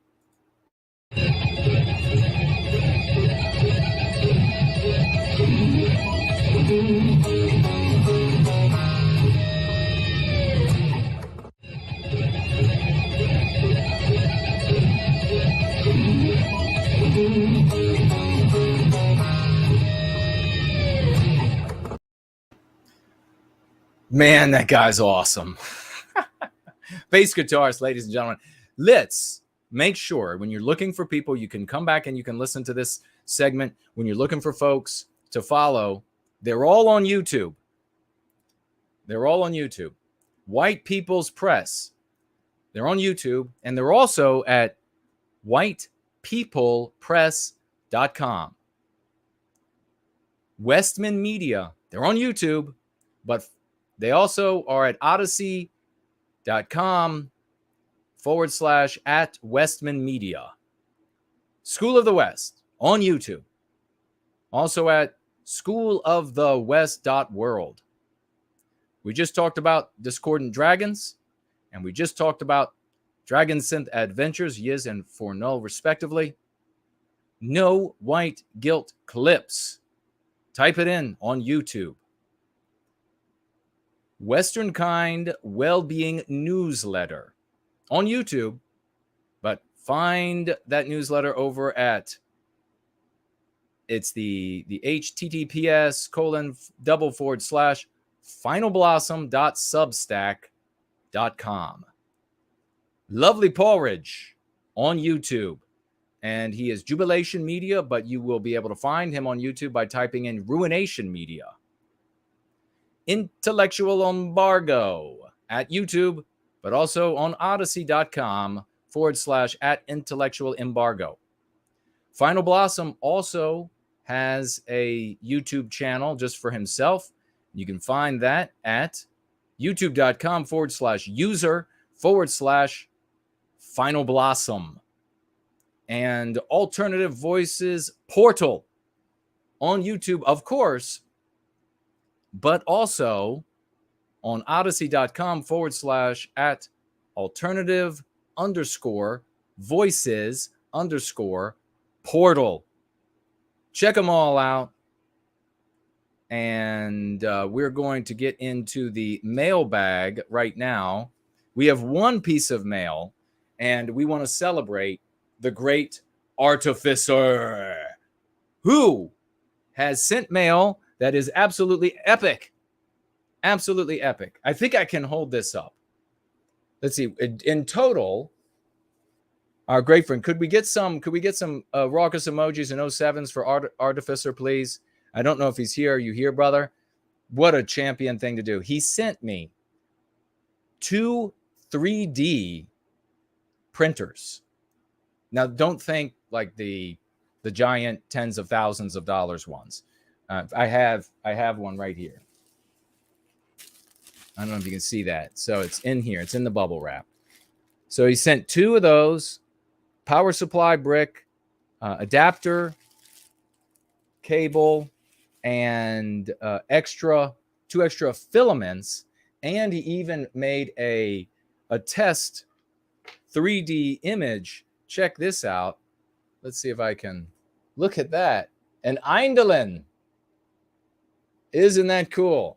Speaker 3: Man, that guy's awesome. Bass guitarist, ladies and gentlemen. Let's make sure when you're looking for people, you can come back and you can listen to this segment. When you're looking for folks to follow, they're all on YouTube. They're all on YouTube. White People's Press. They're on YouTube, and they're also at whitepeoplepress.com. Westmen Media. They're on YouTube, but they also are at odyssey.com/@Westmen Media. School of the West on YouTube. Also at schoolofthewest.world. We just talked about Discordant Dragons, and we just talked about Dragon Synth Adventures, Yiz and Fornull, respectively. No White Guilt Clips. Type it in on YouTube. Western Kind Wellbeing Newsletter on YouTube, but find that newsletter over at, it's the https://finalblossom.substack.com. Lovely Paulridge on YouTube, and he is Jubilation Media, but you will be able to find him on YouTube by typing in Ruination Media. Intellectual Embargo at YouTube, but also on odyssey.com/@intellectual embargo. Final Blossom also has a YouTube channel just for himself. You can find that at youtube.com/user/Final Blossom. And Alternative Voices Portal on YouTube, of course, but also on odyssey.com/alternative_voices_portal. Check them all out. And we're going to get into the mailbag right now. We have one piece of mail, and we want to celebrate the great Artificer, who has sent mail that is absolutely epic. Absolutely epic. I think I can hold this up. Let's see. In total, our great friend, could we get some raucous emojis and 07s for Artificer, please? I don't know if he's here. Are you here, brother? What a champion thing to do. He sent me 2 3D printers. Now, don't think like the giant tens of thousands of dollars ones. I have one right here. I don't know if you can see that. So it's in here. It's in the bubble wrap. So he sent 2 of those, power supply brick, adapter, cable, and 2 extra filaments. And he even made a test 3D image. Check this out. Let's see if I can look at that. An Eindelen. Isn't that cool?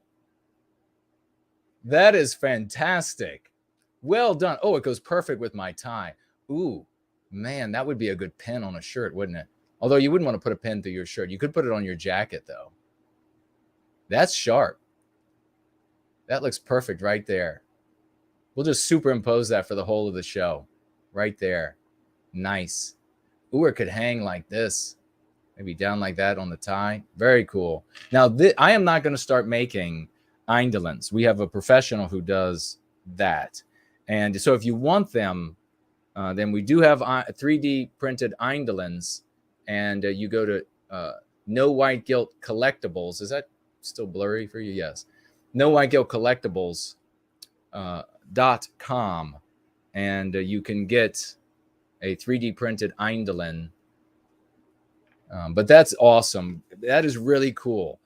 Speaker 3: That is fantastic. Well done. Oh, it goes perfect with my tie. Ooh, man, that would be a good pin on a shirt, wouldn't it? Although you wouldn't want to put a pin through your shirt. You could put it on your jacket, though. That's sharp. That looks perfect right there. We'll just superimpose that for the whole of the show. Right there. Nice. Ooh, it could hang like this. Maybe down like that on the tie. Very cool. Now, I am not going to start making Eindelens. We have a professional who does that. And so if you want them, then we do have 3D printed Eindelens. And you go to No White Guilt Collectibles. Is that still blurry for you? Yes. No White Guilt Collectibles .com. And you can get a 3D printed Eindelen. But that's awesome. That is really cool.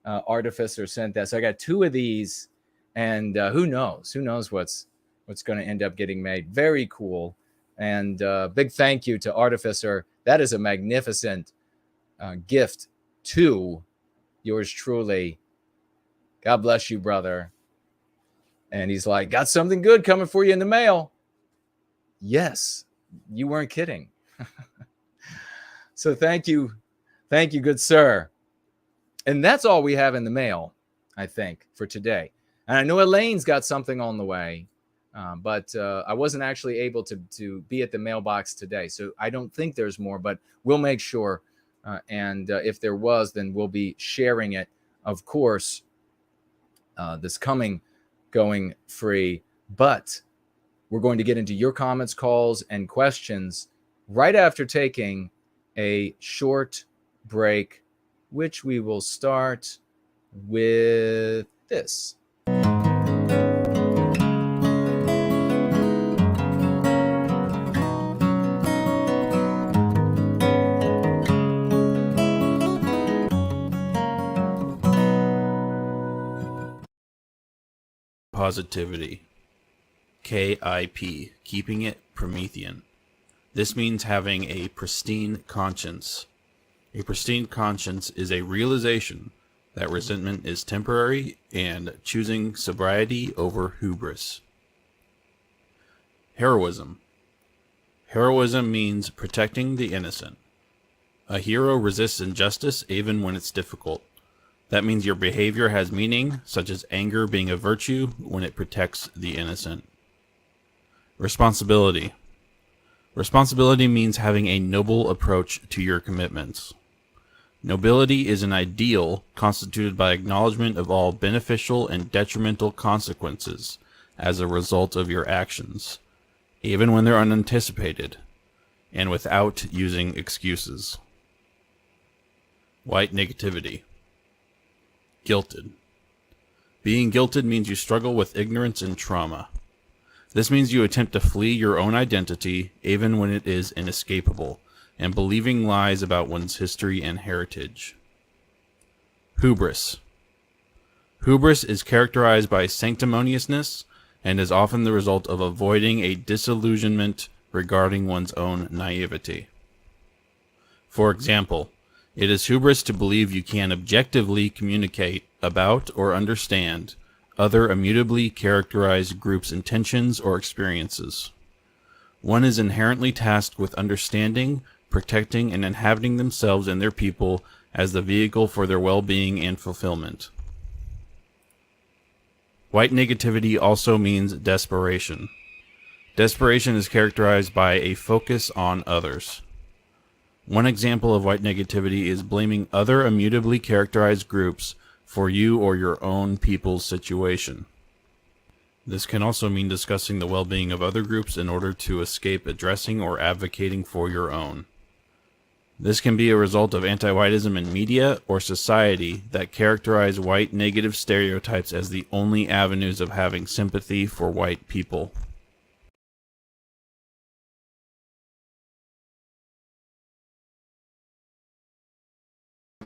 Speaker 3: Artificer sent that. So I got 2 of these, and who knows? Who knows what's what's going to end up getting made. Very cool. And big thank you to Artificer. That is a magnificent gift to yours truly. God bless you, brother. And he's like, got something good coming for you in the mail. Yes, you weren't kidding. So thank you. Thank you, good sir. And that's all we have in the mail, I think, for today. And I know Elaine's got something on the way, but I wasn't actually able to be at the mailbox today. So I don't think there's more, but we'll make sure. And if there was, then we'll be sharing it, of course, this coming Going Free. But we're going to get into your comments, calls, and questions right after taking a short break, which we will start with this.
Speaker 8: Positivity. KIP, keeping it Promethean. This means having a pristine conscience. A pristine conscience is a realization that resentment is temporary and choosing sobriety over hubris. Heroism. Heroism means protecting the innocent. A hero resists injustice even when it's difficult. That means your behavior has meaning, such as anger being a virtue when it protects the innocent. Responsibility. Responsibility means having a noble approach to your commitments. Nobility is an ideal constituted by acknowledgement of all beneficial and detrimental consequences as a result of your actions, even when they're unanticipated, and without using excuses. White negativity. Guilted. Being guilted means you struggle with ignorance and trauma. This means you attempt to flee your own identity, even when it is inescapable, and believing lies about one's history and heritage. Hubris. Hubris is characterized by sanctimoniousness and is often the result of avoiding a disillusionment regarding one's own naivety. For example, it is hubris to believe you can objectively communicate about or understand other immutably characterized groups' intentions or experiences. One is inherently tasked with understanding, protecting, and inhabiting themselves and their people as the vehicle for their well-being and fulfillment. White negativity also means desperation. Desperation is characterized by a focus on others. One example of white negativity is blaming other immutably characterized groups for you or your own people's situation. This can also mean discussing the well-being of other groups in order to escape addressing or advocating for your own. This can be a result of anti-whiteism in media or society that characterize white negative stereotypes as the only avenues of having sympathy for white people.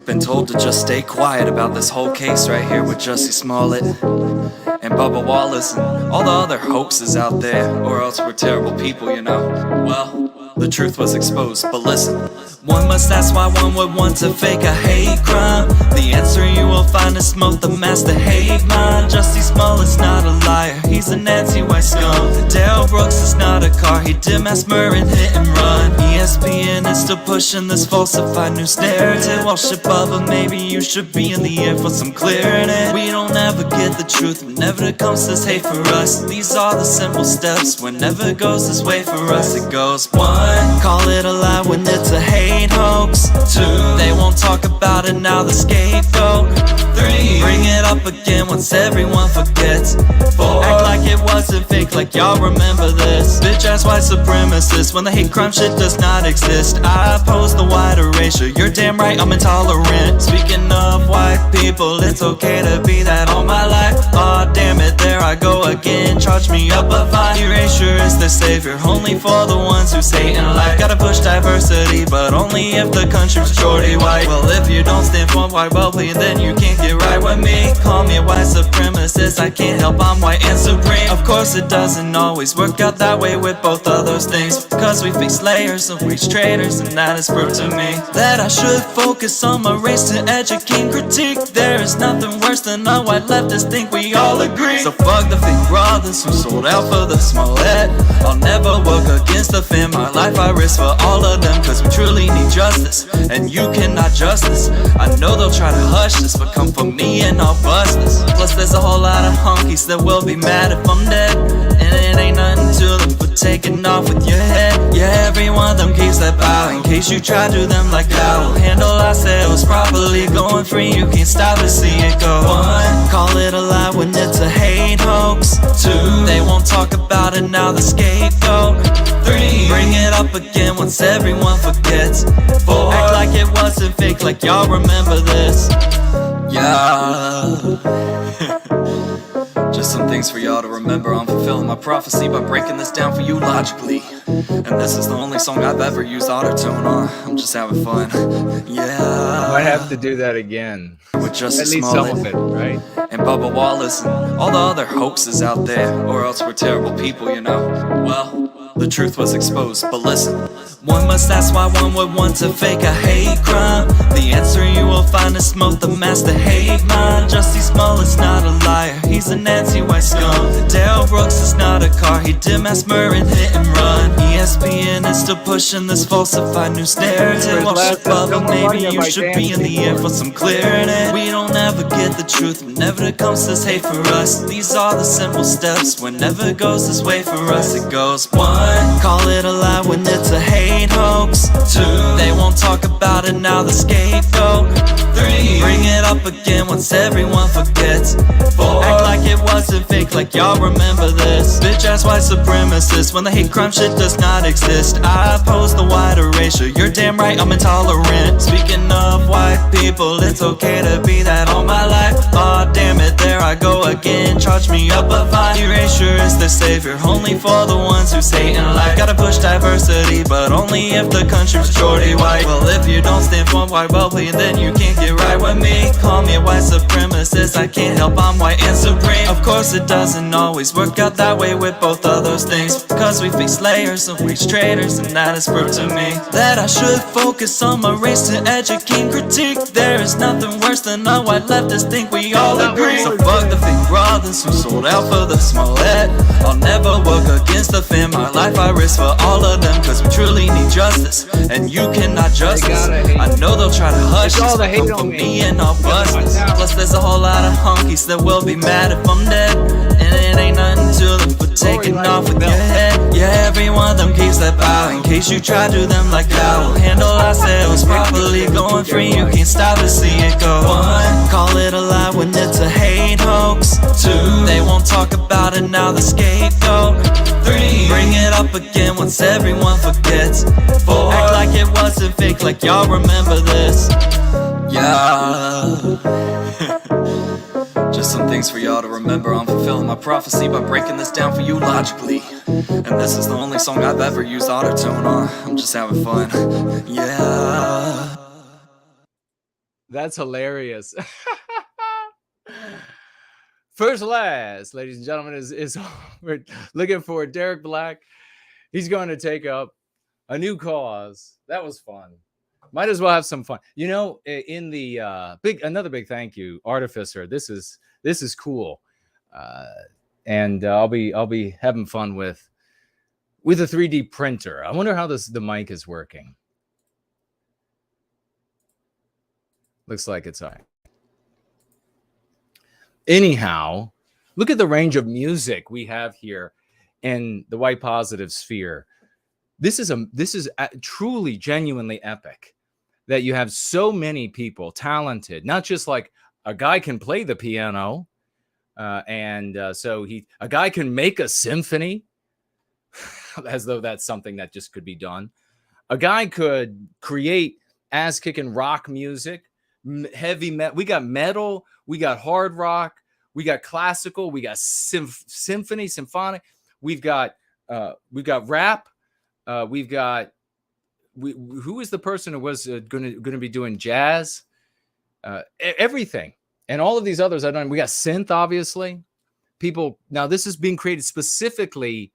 Speaker 9: Been told to just stay quiet about this whole case right here with Jussie Smollett and Bubba Wallace and all the other hoaxes out there, or else we're terrible people, you know. Well, the truth was exposed, but listen. One must ask why one would want to fake a hate crime. The answer you will find is smoke the master hate mind. Jussie Smollett's not a liar, he's an anti-white scum. Daryl Brooks is not a car, he did mass murder and hit and run. ESPN is still pushing this falsified news narrative. Well, shit, Bubba, maybe you should be in the air for some clarity. We don't ever get the truth whenever it comes to this hate for us. These are the simple steps whenever it goes this way for us. It goes 1, call it a lie when it's a hate hoax. 2, they won't talk about it, now the scapegoat. 3, bring it up again once everyone forgets. 4, act like it wasn't fake, like y'all remember this. Bitch ass white supremacist when the hate crime shit does not exist. I oppose the white erasure, you're damn right I'm intolerant. Speaking of white people, it's okay to be that all my life. Aw, damn it, there I go again, charge me up a fine. Erasure is the savior, only for the ones who say in life. Gotta push diversity, but only if the country's majority white. Well, if you don't stand for white well-being, then you can't get right with me. Call me a white supremacist, I can't help, I'm white and supreme. Of course it doesn't always work out that way with both of those things, because we face layers of reach traders, and that is proof to me that I should focus on my race to educate and critique. There is nothing worse than a white leftist think we all agree. So fuck the fake brothers who sold out for the small head. I'll never work against the fam, my life I risk for all of them, cause we truly need justice, and you cannot justice. I know they'll try to hush this, but come for me and I'll bust this. Plus there's a whole lot of honkies that will be mad if I'm dead, and it ain't nothing to them but taking off with your head. Yeah, every one of them keeps that bow, in case you try to do them like how. We'll handle ourselves properly, going free, you can't stop to see it go. 1, call it a lie when it's a hate hoax. 2, they won't talk about it, now the scapegoat. 3, bring it up again once everyone forgets. 4, act like it wasn't fake, like y'all remember this. Yeah. Just some things for y'all to remember. I'm fulfilling my prophecy by breaking this down for you logically. And this is the only song I've ever used autotune on. I'm just having fun. Yeah.
Speaker 3: I might have to do that again.
Speaker 9: With just
Speaker 3: at least some of it, right?
Speaker 9: And Bubba Wallace and all the other hoaxes out there, or else we're terrible people, you know. Well, the truth was exposed, but listen. One must ask why one would want to fake a hate crime. The answer you will find is smoke the master hate mind. Jussie Smollett's not a liar, he's an anti-white scum. Daryl Brooks is not a car, he did mass murder and hit and run. ESPN is still pushing this falsified news narrative. Watch the bubble, maybe you should be in the air for some clarity. We don't ever get the truth whenever it comes to this hate for us. These are the simple steps, whenever it goes this way for us. It goes 1, call it a lie when it's a hate hoax. 2, they won't talk about it, now the scapegoat. 3, bring it up again once everyone forgets. 4, act like it wasn't fake, like y'all remember this. Bitch ass white supremacists, when the hate crime shit does not exist. I oppose the white erasure, you're damn right I'm intolerant. Speaking of white people, it's okay to be that all my life. Aw, damn it, there I go again, charge me up a fine. Erasure is the savior, only for the ones who say in life. Gotta push diversity, but only if the country's majority white. Well, if you don't stand for white well-being, then you can't get right with me. Call me a white supremacist, I can't help, I'm white and supreme. Of course it doesn't always work out that way with both of those things, because we face layers of reach traders, and that is proof to me that I should focus on my race to educate and critique. There is nothing worse than a white leftist think we all agree. So fuck the fake brothers who sold out for the small head. I'll never work against the fam, my life I risk for all of them, cause we truly need justice, and you cannot justice. I know they'll try to hush this, but come for me and I'll bust this. Plus there's a whole lot of honkies that will be mad if I'm dead, and it ain't nothing to them but taking off with your head. Yeah, every one of them keeps that bow, in case you try to do them like how. We'll handle ourselves properly, going free, you can't stop to see it go. 1, call it a lie when it's a hate hoax. 2, they won't talk about it, now the scapegoat. 3, bring it up again once everyone forgets. 4, act like it wasn't fake, like y'all remember this. Yeah. Just some things for y'all to remember. I'm fulfilling my prophecy by breaking this down for you logically. And this is the only song I've ever used autotune on. I'm just having fun. Yeah.
Speaker 3: That's hilarious. First last, ladies and gentlemen, is we're looking for Derek Black. He's going to take up a new cause. That was fun. Might as well have some fun. You know, in the another big thank you, Artificer. This is cool, and I'll be having fun with a 3D printer. I wonder how the mic is working. Looks like it's all right. Anyhow, look at the range of music we have here in the white positive sphere. This is truly, genuinely epic that you have so many people talented, not just like a guy can play the piano, so a guy can make a symphony, as though that's something that just could be done. A guy could create ass-kicking rock music, heavy metal. We got metal, we got hard rock, we got classical, we got symphony, symphonic. We've got rap. Who is the person who was going to be doing jazz? Everything, and all of these others. We got synth, obviously. people, now this is being created specifically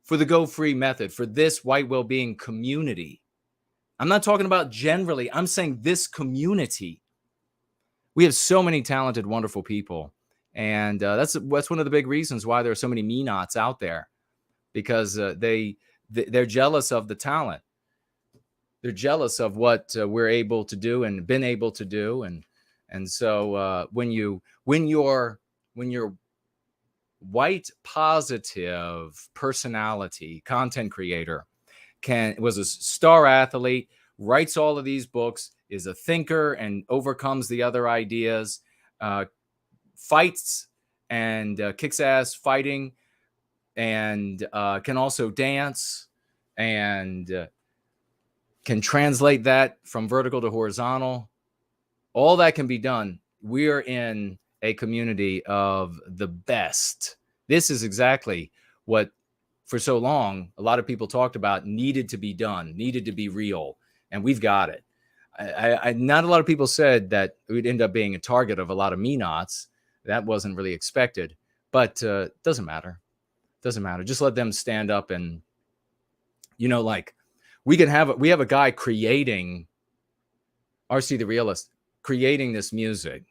Speaker 3: for the Go Free method, for this white well-being community. I'm not talking about generally. I'm saying this community. We have so many talented, wonderful people. And that's one of the big reasons why there are so many me-nots out there, because they're jealous of the talent. They're jealous of what we're able to do and been able to do. And so when your white positive personality, content creator, was a star athlete, writes all of these books, is a thinker and overcomes the other ideas, fights and kicks ass fighting, and can also dance and can translate that from vertical to horizontal. All that can be done. We're in a community of the best. This is exactly what, for so long, a lot of people talked about needed to be done, needed to be real, and we've got it. Not a lot of people said that we'd end up being a target of a lot of me-nots. That wasn't really expected, but doesn't matter. Doesn't matter. Just let them stand up and, like we have a guy creating, RC the Realist, creating this music.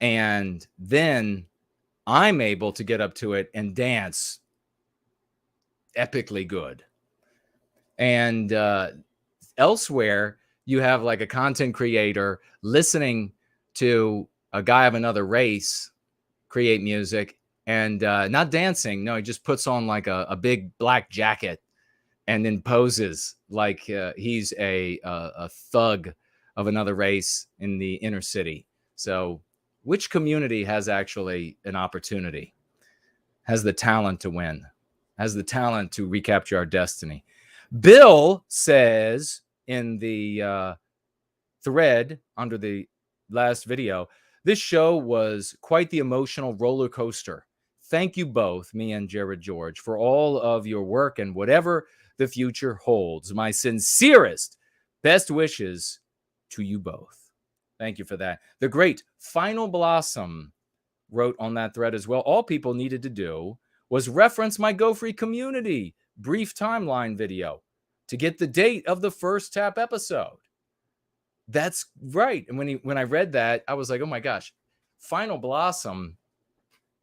Speaker 3: And then I'm able to get up to it and dance epically good. And elsewhere, you have like a content creator listening to a guy of another race create music and not dancing. No, he just puts on like a big black jacket and then poses like he's a thug of another race in the inner city. So which community has actually an opportunity, has the talent to win, has the talent to recapture our destiny? Bill says in the thread under the last video, this show was quite the emotional roller coaster. Thank you both, me and Jared George, for all of your work and whatever the future holds. My sincerest best wishes to you both. Thank you for that. The great Final Blossom wrote on that thread as well. All people needed to do was reference my Go Free community brief timeline video to get the date of the first tap episode. That's right. And when I read that, I was like, oh my gosh, Final Blossom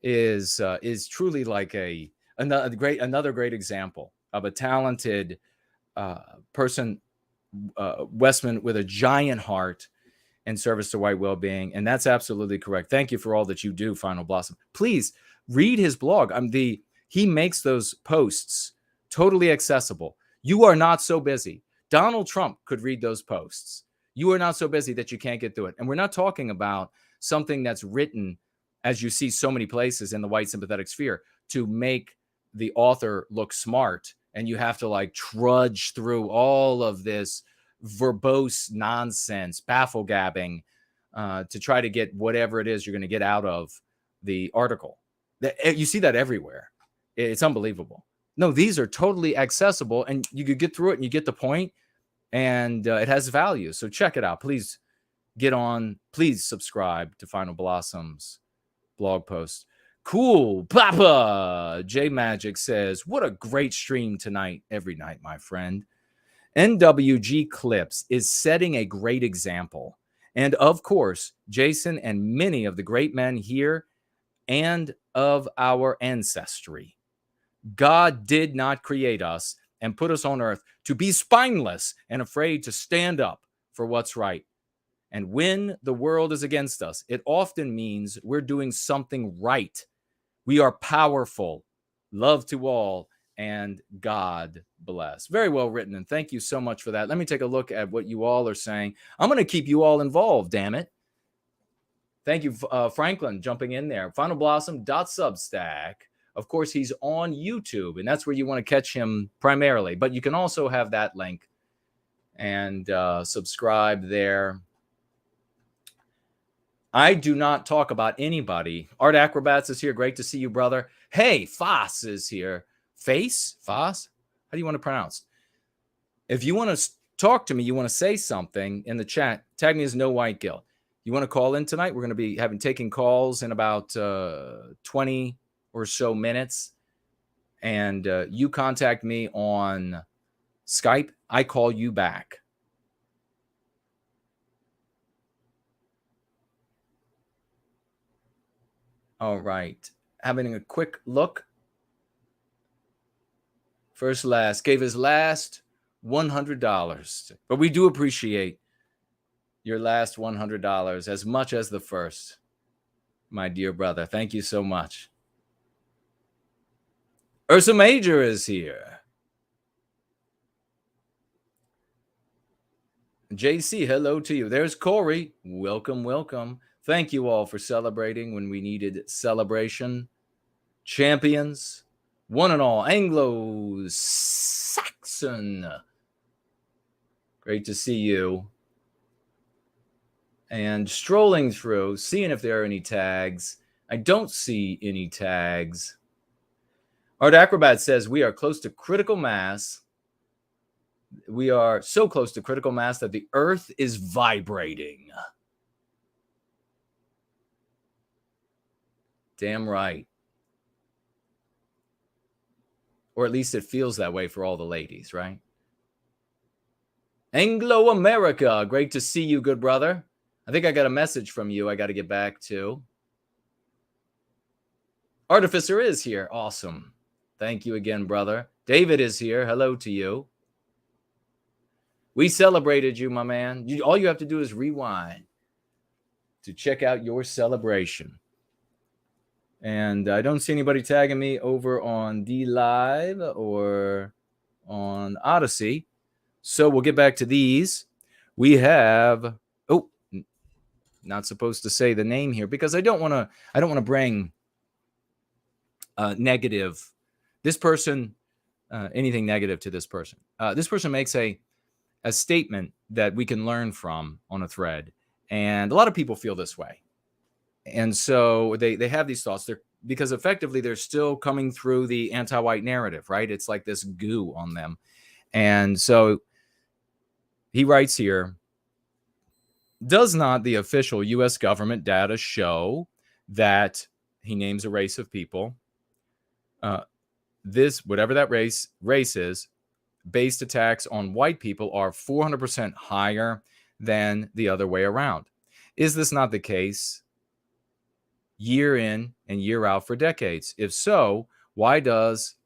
Speaker 3: is truly like another great example of a talented person, Westman, with a giant heart in service to white well-being. And that's absolutely correct. Thank you for all that you do, Final Blossom. Please read his blog. He makes those posts totally accessible. You are not so busy. Donald Trump could read those posts. You are not so busy that you can't get through it. And we're not talking about something that's written, as you see so many places in the white sympathetic sphere, to make the author look smart. And you have to like trudge through all of this verbose nonsense, baffle-gabbing, to try to get whatever it is you're going to get out of the article. You see that everywhere. It's unbelievable. No, these are totally accessible, and you could get through it and you get the point, and it has value. So check it out. Please get on. Please subscribe to Final Blossom's blog post. Cool. Papa J Magic says, what a great stream tonight, every night, my friend. NWG Clips is setting a great example. And of course, Jason and many of the great men here and of our ancestry. God did not create us and put us on earth to be spineless and afraid to stand up for what's right. And when the world is against us, it often means we're doing something right. We are powerful. Love to all, and God bless. Very well written, and thank you so much for that. Let me take a look at what you all are saying. I'm going to keep you all involved, damn it. Thank you, Franklin, jumping in there. FinalBlossom.substack. Of course, he's on YouTube, and that's where you want to catch him primarily. But you can also have that link and subscribe there. I do not talk about anybody. Art Acrobats is here. Great to see you, brother. Hey, Foss is here. Foss? How do you want to pronounce? If you want to talk to me, you want to say something in the chat, tag me as No White Guilt. You want to call in tonight? We're going to be taking calls in about 20 or so minutes. And you contact me on Skype. I call you back. All right. Having a quick look. First Last gave his last $100. But we do appreciate your last $100 as much as the first, my dear brother. Thank you so much. Ursa Major is here. JC, hello to you. There's Corey. Welcome, welcome. Thank you all for celebrating when we needed celebration. Champions, one and all, Anglo-Saxon. Great to see you. And strolling through, seeing if there are any tags. I don't see any tags. Art Acrobat says we are close to critical mass. We are so close to critical mass that the earth is vibrating. Damn right. Or at least it feels that way for all the ladies, right? Anglo-America, great to see you, good brother. I think I got a message from you I got to get back to. Artificer is here. Awesome. Thank you again, brother. David is here. Hello to you. We celebrated you, my man. All you have to do is rewind to check out your celebration. And I don't see anybody tagging me over on D-Live or on Odyssey. So we'll get back to these. We have, oh, not supposed to say the name here because I don't want to bring negative, this person, anything negative to this person. This person makes a statement that we can learn from on a thread. And a lot of people feel this way. And so they have these thoughts because effectively they're still coming through the anti-white narrative, right? It's like this goo on them. And so he writes here, does not the official U.S. government data show that, he names a race of people, whatever that race is, based attacks on white people are 400% higher than the other way around? Is this not the case year in and year out for decades? If so, why does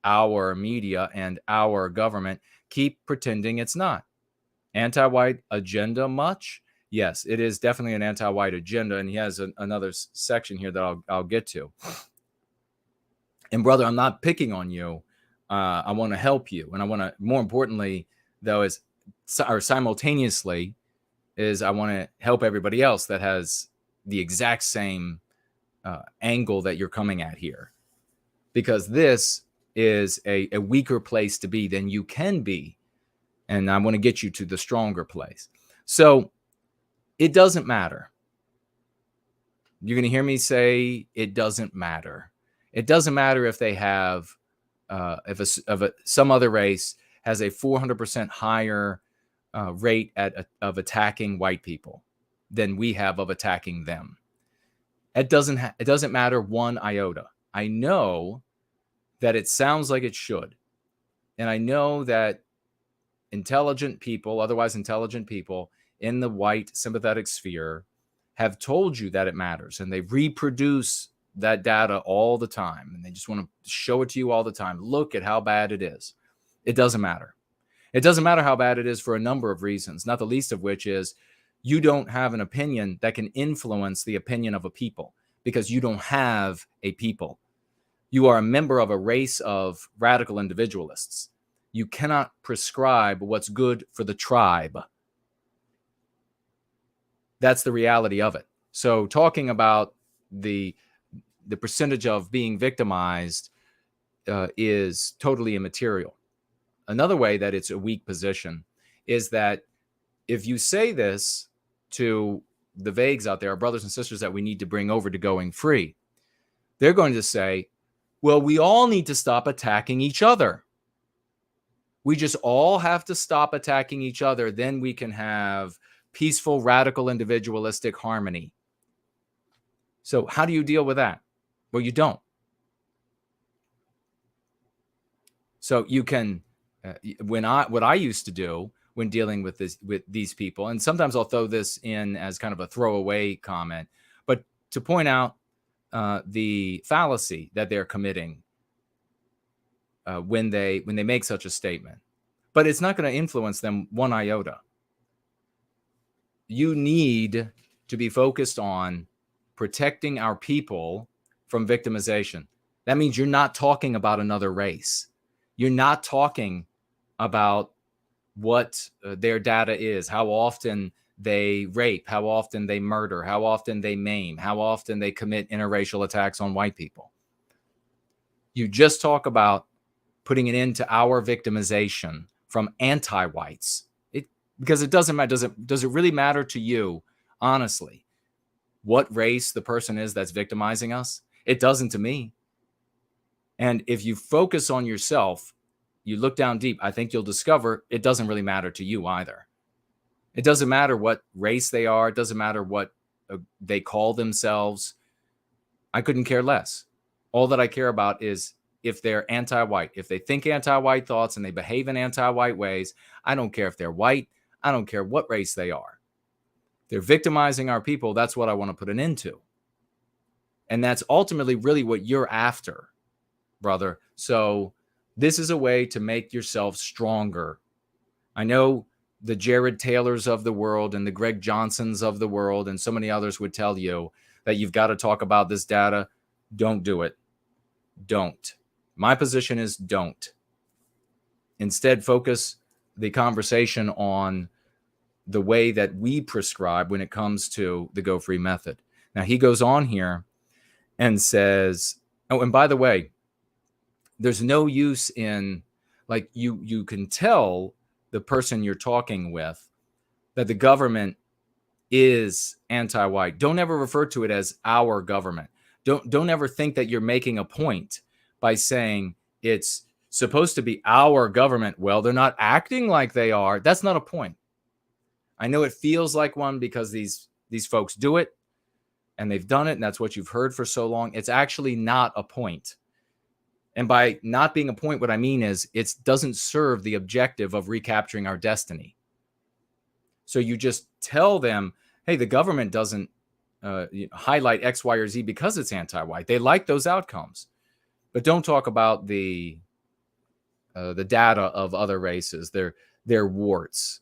Speaker 3: our media and our government keep pretending it's not? Anti-white agenda much? Yes, it is definitely an anti-white agenda, and he has another section here that I'll get to. And brother, I'm not picking on you. I want to help you, and I want to, more importantly, though, simultaneously, I want to help everybody else that has the exact same angle that you're coming at here, because this is a weaker place to be than you can be, and I want to get you to the stronger place. So it doesn't matter. You're going to hear me say it doesn't matter. It doesn't matter if they have some other race has a 400% higher rate of attacking white people than we have of attacking them. It doesn't matter one iota. I know that it sounds like it should. And I know that intelligent people, otherwise intelligent people in the white sympathetic sphere have told you that it matters. And they reproduce that data all the time. And they just want to show it to you all the time. Look at how bad it is. It doesn't matter. It doesn't matter how bad it is for a number of reasons, not the least of which is you don't have an opinion that can influence the opinion of a people because you don't have a people. You are a member of a race of radical individualists. You cannot prescribe what's good for the tribe. That's the reality of it. So talking about the percentage of being victimized is totally immaterial. Another way that it's a weak position is that if you say this to the vagues out there, our brothers and sisters that we need to bring over to going free, they're going to say, well, we all need to stop attacking each other. We just all have to stop attacking each other. Then we can have peaceful, radical, individualistic harmony. So how do you deal with that? Well, you don't. So you can, what I used to do when dealing with these people, and sometimes I'll throw this in as kind of a throwaway comment, but to point out the fallacy that they're committing when they make such a statement. But it's not going to influence them one iota. You need to be focused on protecting our people from victimization. That means you're not talking about another race. You're not talking about what their data is, how often they rape, how often they murder, how often they maim, how often they commit interracial attacks on white people. You just talk about putting an end to our victimization from anti-whites. Because it doesn't matter. Does it really matter to you, honestly, what race the person is that's victimizing us? It doesn't to me. And if you focus on yourself, you look down deep, I think you'll discover it doesn't really matter to you either. It doesn't matter what race they are. It doesn't matter what they call themselves. I couldn't care less. All that I care about is if they're anti-white, if they think anti-white thoughts and they behave in anti-white ways. I don't care if they're white. I don't care what race they are. They're victimizing our people. That's what I want to put an end to. And that's ultimately really what you're after, brother. So this is a way to make yourself stronger. I know the Jared Taylors of the world and the Greg Johnsons of the world and so many others would tell you that you've got to talk about this data. Don't do it. Don't. My position is don't. Instead, focus the conversation on the way that we prescribe when it comes to the Go Free method. Now, he goes on here and says, oh, and by the way, there's no use in, like, you can tell the person you're talking with that the government is anti-white. Don't ever refer to it as our government. Don't ever think that you're making a point by saying it's supposed to be our government. Well, they're not acting like they are. That's not a point. I know it feels like one because these folks do it and they've done it, and that's what you've heard for so long. It's actually not a point. And by not being a point, what I mean is it doesn't serve the objective of recapturing our destiny. So you just tell them, hey, the government doesn't highlight X, Y, or Z because it's anti-white. They like those outcomes. But don't talk about the data of other races, their warts.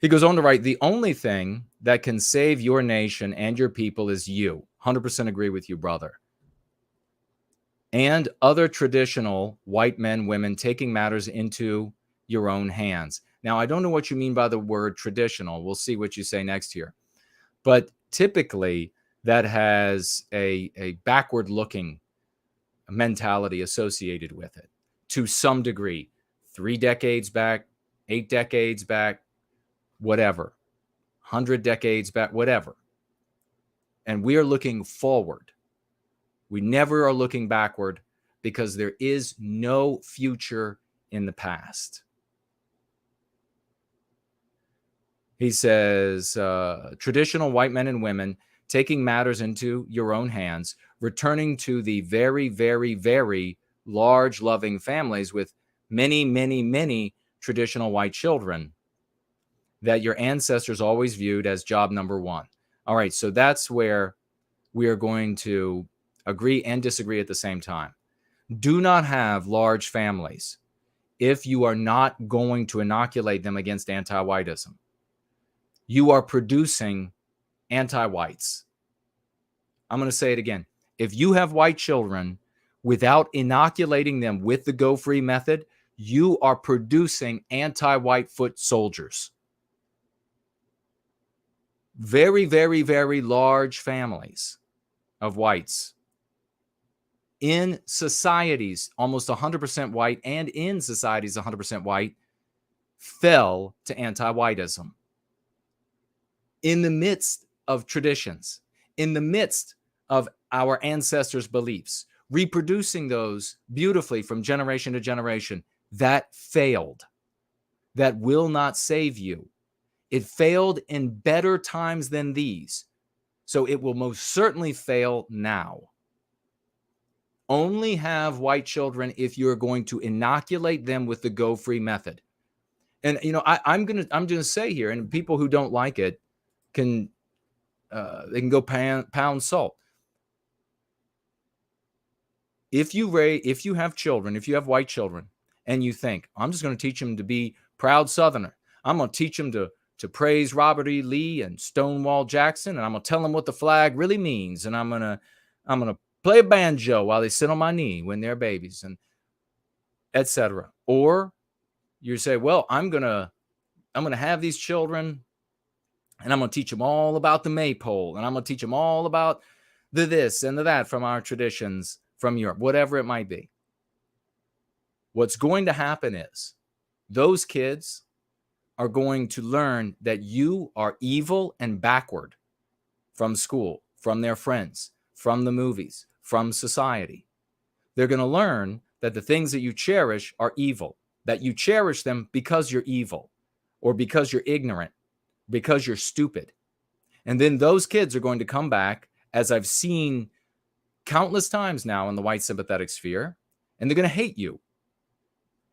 Speaker 3: He goes on to write, the only thing that can save your nation and your people is you. 100% agree with you, brother. And other traditional white men, women taking matters into your own hands. Now, I don't know what you mean by the word traditional. We'll see what you say next here. But typically, that has a backward-looking mentality associated with it to some degree. 3 decades back, 8 decades back, whatever. 100 decades back, whatever. And we are looking forward. We never are looking backward because there is no future in the past. He says, traditional white men and women taking matters into your own hands, returning to the very, very, very large, loving families with many, many, many traditional white children that your ancestors always viewed as job number one. All right, so that's where we are going to agree and disagree at the same time. Do not have large families if you are not going to inoculate them against anti-whitism. You are producing anti-whites. I'm going to say it again. If you have white children without inoculating them with the Go Free method, you are producing anti-white foot soldiers. Very, very, very large families of whites in societies almost 100% white and in societies 100% white fell to anti-whitism. In the midst of traditions, in the midst of our ancestors' beliefs, reproducing those beautifully from generation to generation, that failed. That will not save you. It failed in better times than these. So it will most certainly fail now. Only have white children if you're going to inoculate them with the Go Free method. And I'm gonna say here, and people who don't like it can they can go pound salt. If you have children, if you have white children, and you think, I'm just going to teach them to be proud Southerner, I'm going to teach them to praise Robert E. Lee and Stonewall Jackson, and I'm going to tell them what the flag really means, and I'm gonna play a banjo while they sit on my knee when they're babies, and etc. Or you say, well, I'm gonna have these children, and I'm gonna teach them all about the maypole, and I'm gonna teach them all about the this and the that from our traditions from Europe, whatever it might be. What's going to happen is those kids are going to learn that you are evil and backward from school, from their friends, from the movies, from society. They're going to learn that the things that you cherish are evil, that you cherish them because you're evil or because you're ignorant, because you're stupid. And then those kids are going to come back, as I've seen countless times now in the white sympathetic sphere, and they're going to hate you.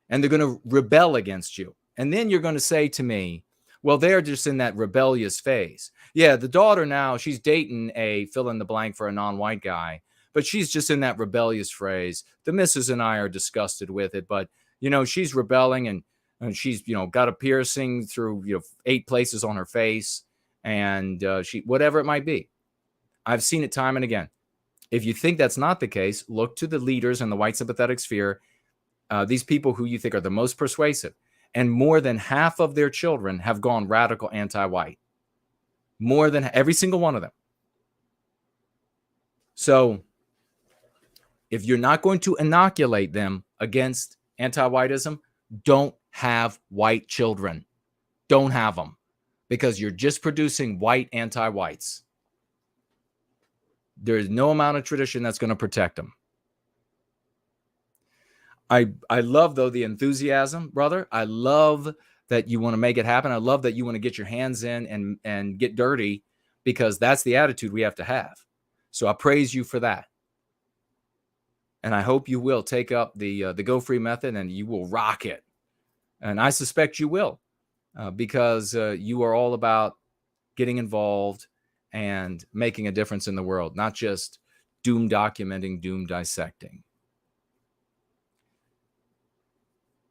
Speaker 3: And they're going to rebel against you. And then you're going to say to me, well, they're just in that rebellious phase. Yeah, the daughter now, she's dating a fill in the blank for a non-white guy, but she's just in that rebellious phase. The missus and I are disgusted with it, but, she's rebelling and she's, got a piercing through, 8 places on her face, and she, whatever it might be. I've seen it time and again. If you think that's not the case, look to the leaders in the white sympathetic sphere, these people who you think are the most persuasive. And more than half of their children have gone radical anti-white. More than every single one of them. So if you're not going to inoculate them against anti-whiteism, don't have white children. Don't have them. Because you're just producing white anti-whites. There's no amount of tradition that's going to protect them. I love, though, the enthusiasm, brother. I love that you want to make it happen. I love that you want to get your hands in and get dirty, because that's the attitude we have to have. So I praise you for that. And I hope you will take up the Go Free method and you will rock it. And I suspect you will, because you are all about getting involved and making a difference in the world, not just doom documenting, doom dissecting.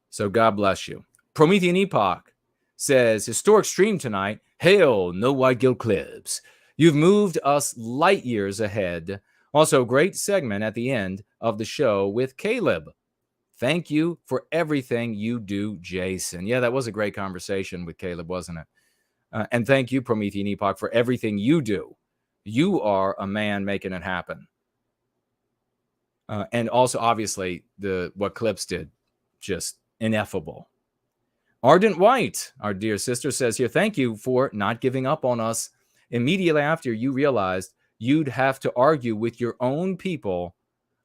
Speaker 3: So God bless you. Promethean Epoch says, historic stream tonight. Hail, no white guilt clips. You've moved us light years ahead. Also, great segment at the end of the show with Caleb. Thank you for everything you do, Jason. Yeah, that was a great conversation with Caleb, wasn't it? And thank you, Promethean Epoch, for everything you do. You are a man making it happen. And also, obviously, what Clips did, just ineffable. Ardent White, our dear sister, says here, thank you for not giving up on us immediately after you realized you'd have to argue with your own people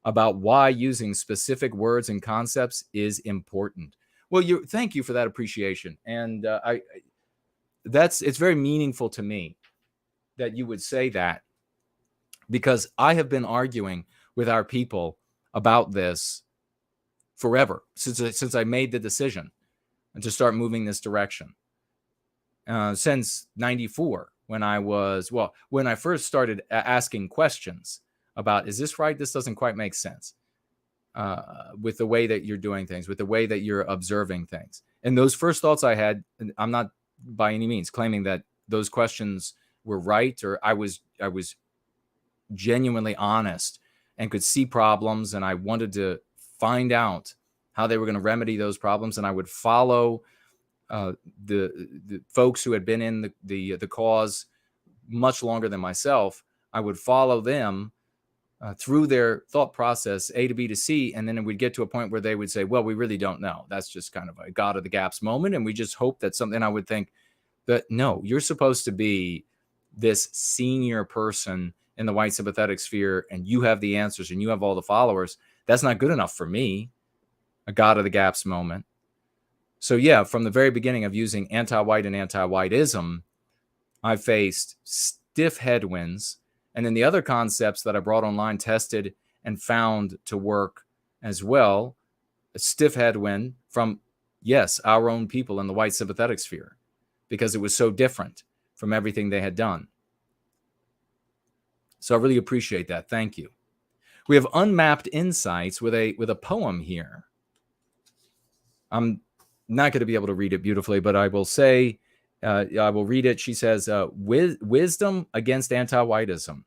Speaker 3: about why using specific words and concepts is important. Well, thank you for that appreciation. And it's very meaningful to me that you would say that, because I have been arguing with our people about this forever, since I made the decision to start moving this direction. Since 94, when I first started asking questions about, is this right? This doesn't quite make sense with the way that you're doing things, with the way that you're observing things. And those first thoughts I had, I'm not by any means claiming that those questions were right, or I was genuinely honest and could see problems, and I wanted to find out how they were going to remedy those problems. And I would follow the folks who had been in the cause much longer than myself. I would follow them through their thought process, A to B to C, and then it would get to a point where they would say, well, we really don't know. That's just kind of a God of the gaps moment, and we just hope that something. I would think that, no, you're supposed to be this senior person in the white sympathetic sphere, and you have the answers, and you have all the followers. That's not good enough for me. A God of the gaps moment. So yeah, from the very beginning of using anti-white and anti-whiteism, I faced stiff headwinds. And then the other concepts that I brought online, tested, and found to work as well, a stiff headwind from, yes, our own people in the white sympathetic sphere, because it was so different from everything they had done. So I really appreciate that. Thank you. We have Unmapped Insights with a poem here. I'm not going to be able to read it beautifully, but I will say, I will read it. She says, wisdom against anti-whiteism.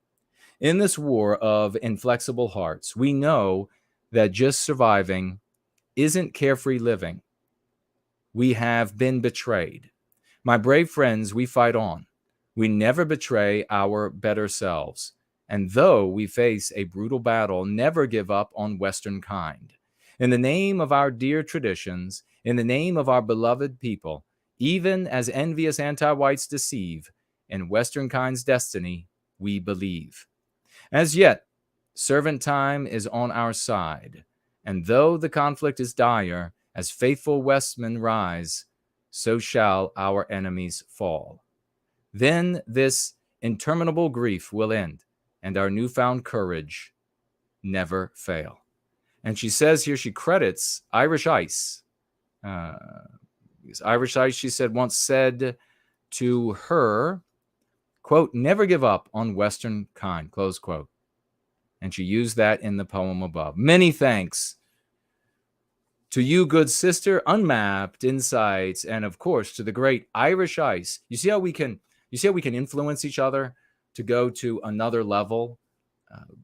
Speaker 3: In this war of inflexible hearts, we know that just surviving isn't carefree living. We have been betrayed. My brave friends, we fight on. We never betray our better selves. And though we face a brutal battle, never give up on Western kind. In the name of our dear traditions, in the name of our beloved people, even as envious anti-whites deceive, in Western kind's destiny we believe. As yet, servant time is on our side, and though the conflict is dire, as faithful Westmen rise, so shall our enemies fall. Then this interminable grief will end, and our newfound courage never fail. And she says here, she credits Irish Ice. Irish Ice, she said, once said to her, quote, never give up on Western kind, close quote. And she used that in the poem above. Many thanks to you, good sister, Unmapped Insights, and of course to the great Irish Ice. You see how we can influence each other to go to another level?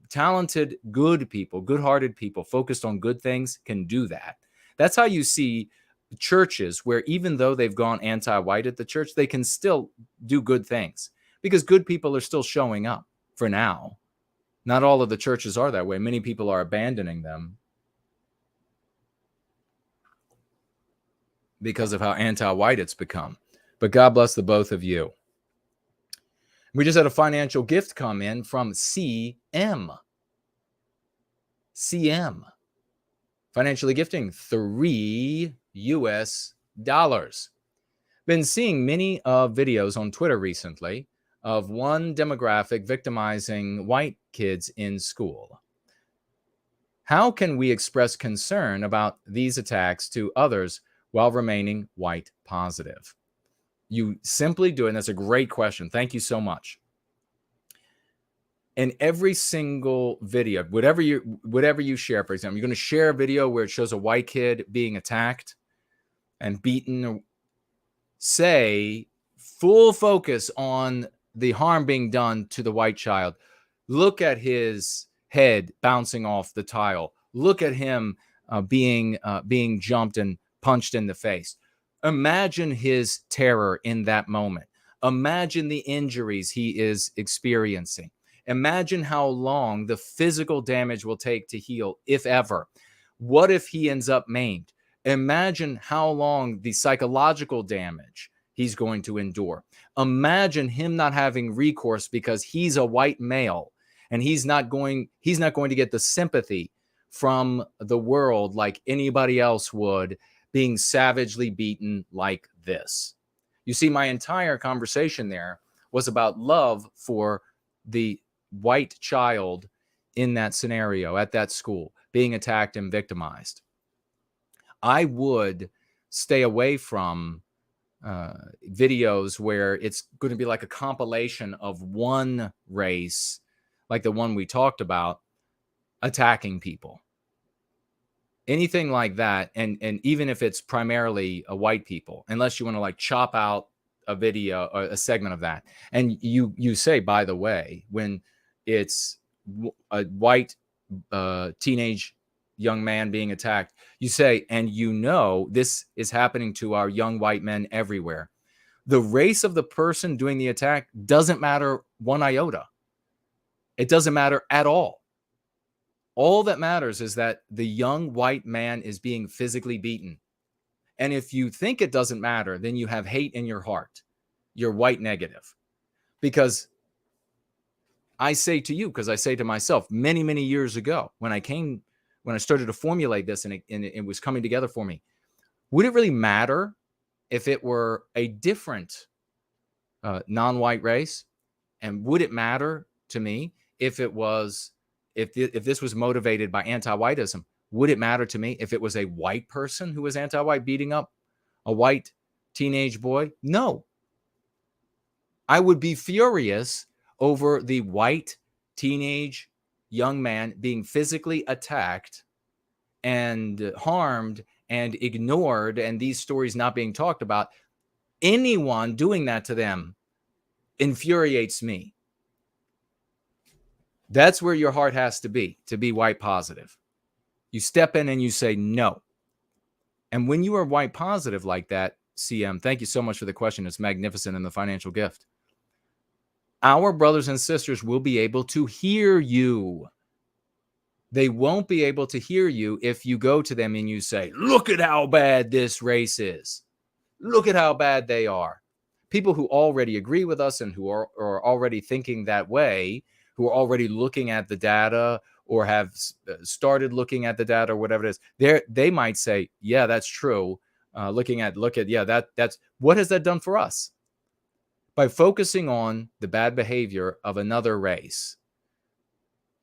Speaker 3: Talented, good people, good-hearted people focused on good things can do that. That's how you see churches where even though they've gone anti-white at the church, they can still do good things because good people are still showing up for now. Not all of the churches are that way. Many people are abandoning them because of how anti-white it's become. But God bless the both of you. We just had a financial gift come in from CM. Financially gifting $3 US. Been seeing many videos on Twitter recently of one demographic victimizing white kids in school. How can we express concern about these attacks to others while remaining white positive? You simply do it, and that's a great question. Thank you so much. In every single video, whatever you share, for example, you're going to share a video where it shows a white kid being attacked and beaten. Say full focus on the harm being done to the white child. Look at his head bouncing off the tile. Look at him being jumped and punched in the face. Imagine his terror in that moment. Imagine the injuries he is experiencing. Imagine how long the physical damage will take to heal, if ever. What if he ends up maimed? Imagine how long the psychological damage he's going to endure. Imagine him not having recourse because he's a white male and he's not going to get the sympathy from the world like anybody else would, being savagely beaten like this. You see, my entire conversation there was about love for the white child in that scenario at that school being attacked and victimized. I would stay away from videos where it's going to be like a compilation of one race, like the one we talked about, attacking people. Anything like that, and even if it's primarily a white people, unless you want to like chop out a video or a segment of that. And you say, by the way, when it's a white teenage young man being attacked, you say, and you know this is happening to our young white men everywhere. The race of the person doing the attack doesn't matter one iota. It doesn't matter at all. All that matters is that the young white man is being physically beaten. And if you think it doesn't matter, then you have hate in your heart. You're white negative. Because I say to you, because I say to myself many, many years ago when I started to formulate this and it was coming together for me, Would it really matter if it were a different non-white race? And would it matter to me if it was, if this was motivated by anti-whitism? Would it matter to me if it was a white person who was anti-white beating up a white teenage boy? No. I would be furious over the white teenage young man being physically attacked and harmed and ignored, and these stories not being talked about. Anyone doing that to them infuriates me. That's where your heart has to be white positive. You step in and you say no. And when you are white positive like that, CM, thank you so much for the question. It's magnificent and the financial gift. Our brothers and sisters will be able to hear you. They won't be able to hear you if you go to them and you say, look at how bad this race is. Look at how bad they are. People who already agree with us and who are already thinking that way, who are already looking at the data or have started looking at the data or whatever it is, they might say, yeah, that's true. That's what has that done for us? By focusing on the bad behavior of another race,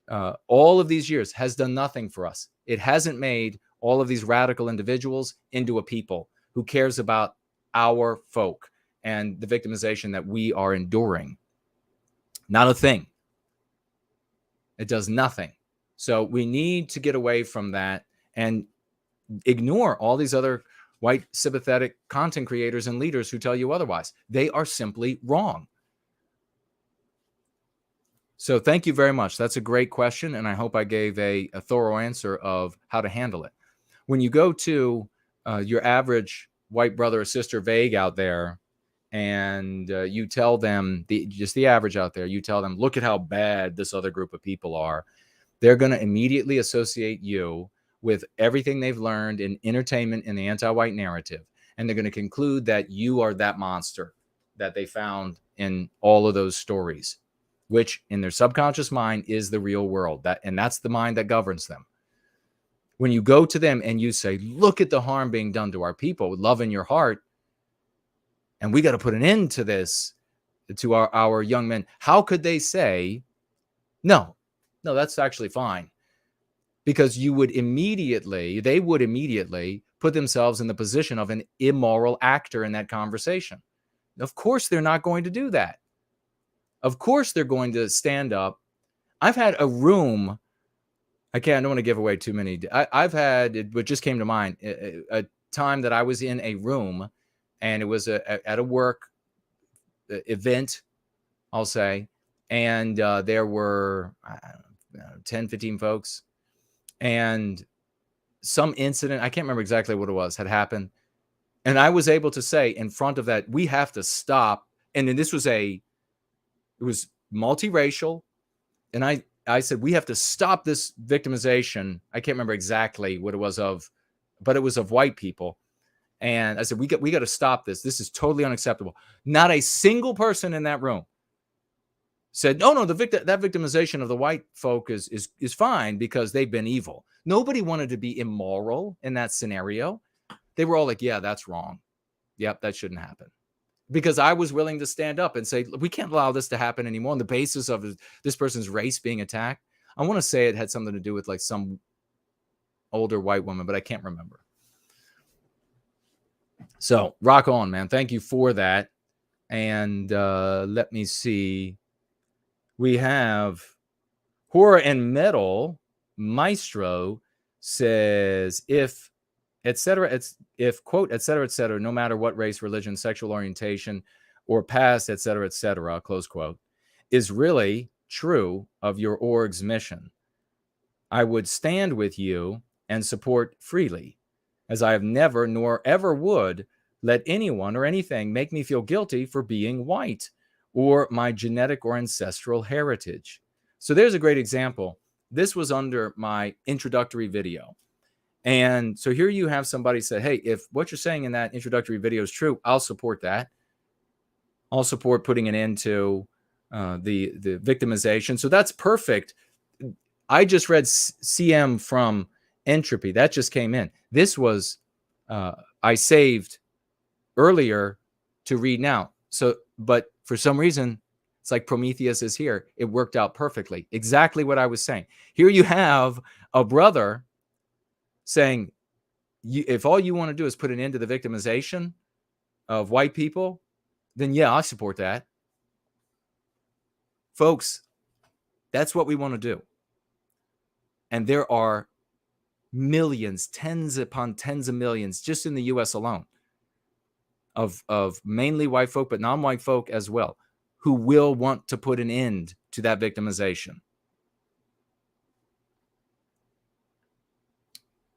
Speaker 3: all of these years has done nothing for us. It hasn't made all of these radical individuals into a people who cares about our folk and the victimization that we are enduring. Not a thing. It does nothing. So we need to get away from that and ignore all these other white sympathetic content creators and leaders who tell you otherwise. They are simply wrong. So thank you very much. That's a great question, and I hope I gave a thorough answer of how to handle it. When you go to your average white brother or sister vague out there, and you tell them, just the average out there, you tell them, look at how bad this other group of people are, they're going to immediately associate you with everything they've learned in entertainment in the anti-white narrative. And they're going to conclude that you are that monster that they found in all of those stories, which in their subconscious mind is the real world. And that's the mind that governs them. When you go to them and you say, look at the harm being done to our people with love in your heart, and we got to put an end to this, to our young men, how could they say, no, that's actually fine? Because they would immediately put themselves in the position of an immoral actor in that conversation. Of course, they're not going to do that. Of course, they're going to stand up. I've had a room. I don't want to give away too many. I've had, what just came to mind, a time that I was in a room, and it was at a work event, I'll say. And there were 10, 15 folks. And some incident, I can't remember exactly what it was, had happened. And I was able to say in front of that, we have to stop. And then it was multiracial. And I said, we have to stop this victimization. I can't remember exactly what it was of, but it was of white people. And I said, we got to stop this. This is totally unacceptable. Not a single person in that room said, no, that victimization of the white folk is fine because they've been evil. Nobody wanted to be immoral in that scenario. They were all like, yeah, that's wrong. Yep, that shouldn't happen. Because I was willing to stand up and say, we can't allow this to happen anymore on the basis of this person's race being attacked. I want to say it had something to do with like some older white woman, but I can't remember. So rock on, man. Thank you for that. And let me see. We have Horror and Metal Maestro says, if, etc., if, quote, etc., no matter what race, religion, sexual orientation, or past, etc., close quote, is really true of your org's mission, I would stand with you and support freely, as I have never nor ever would let anyone or anything make me feel guilty for being white or my genetic or ancestral heritage. So there's a great example. This was under my introductory video. And so here you have somebody say, hey, if what you're saying in that introductory video is true, I'll support that. I'll support putting an end to the victimization. So that's perfect. I just read CM from Entropy. That just came in. This was, I I saved earlier to read now. So, but for some reason, it's like Prometheus is here. It worked out perfectly. Exactly what I was saying. Here you have a brother saying, if all you want to do is put an end to the victimization of white people, then yeah, I support that. Folks, that's what we want to do. And there are millions, tens upon tens of millions, just in the US alone, of mainly white folk, but non-white folk as well, who will want to put an end to that victimization.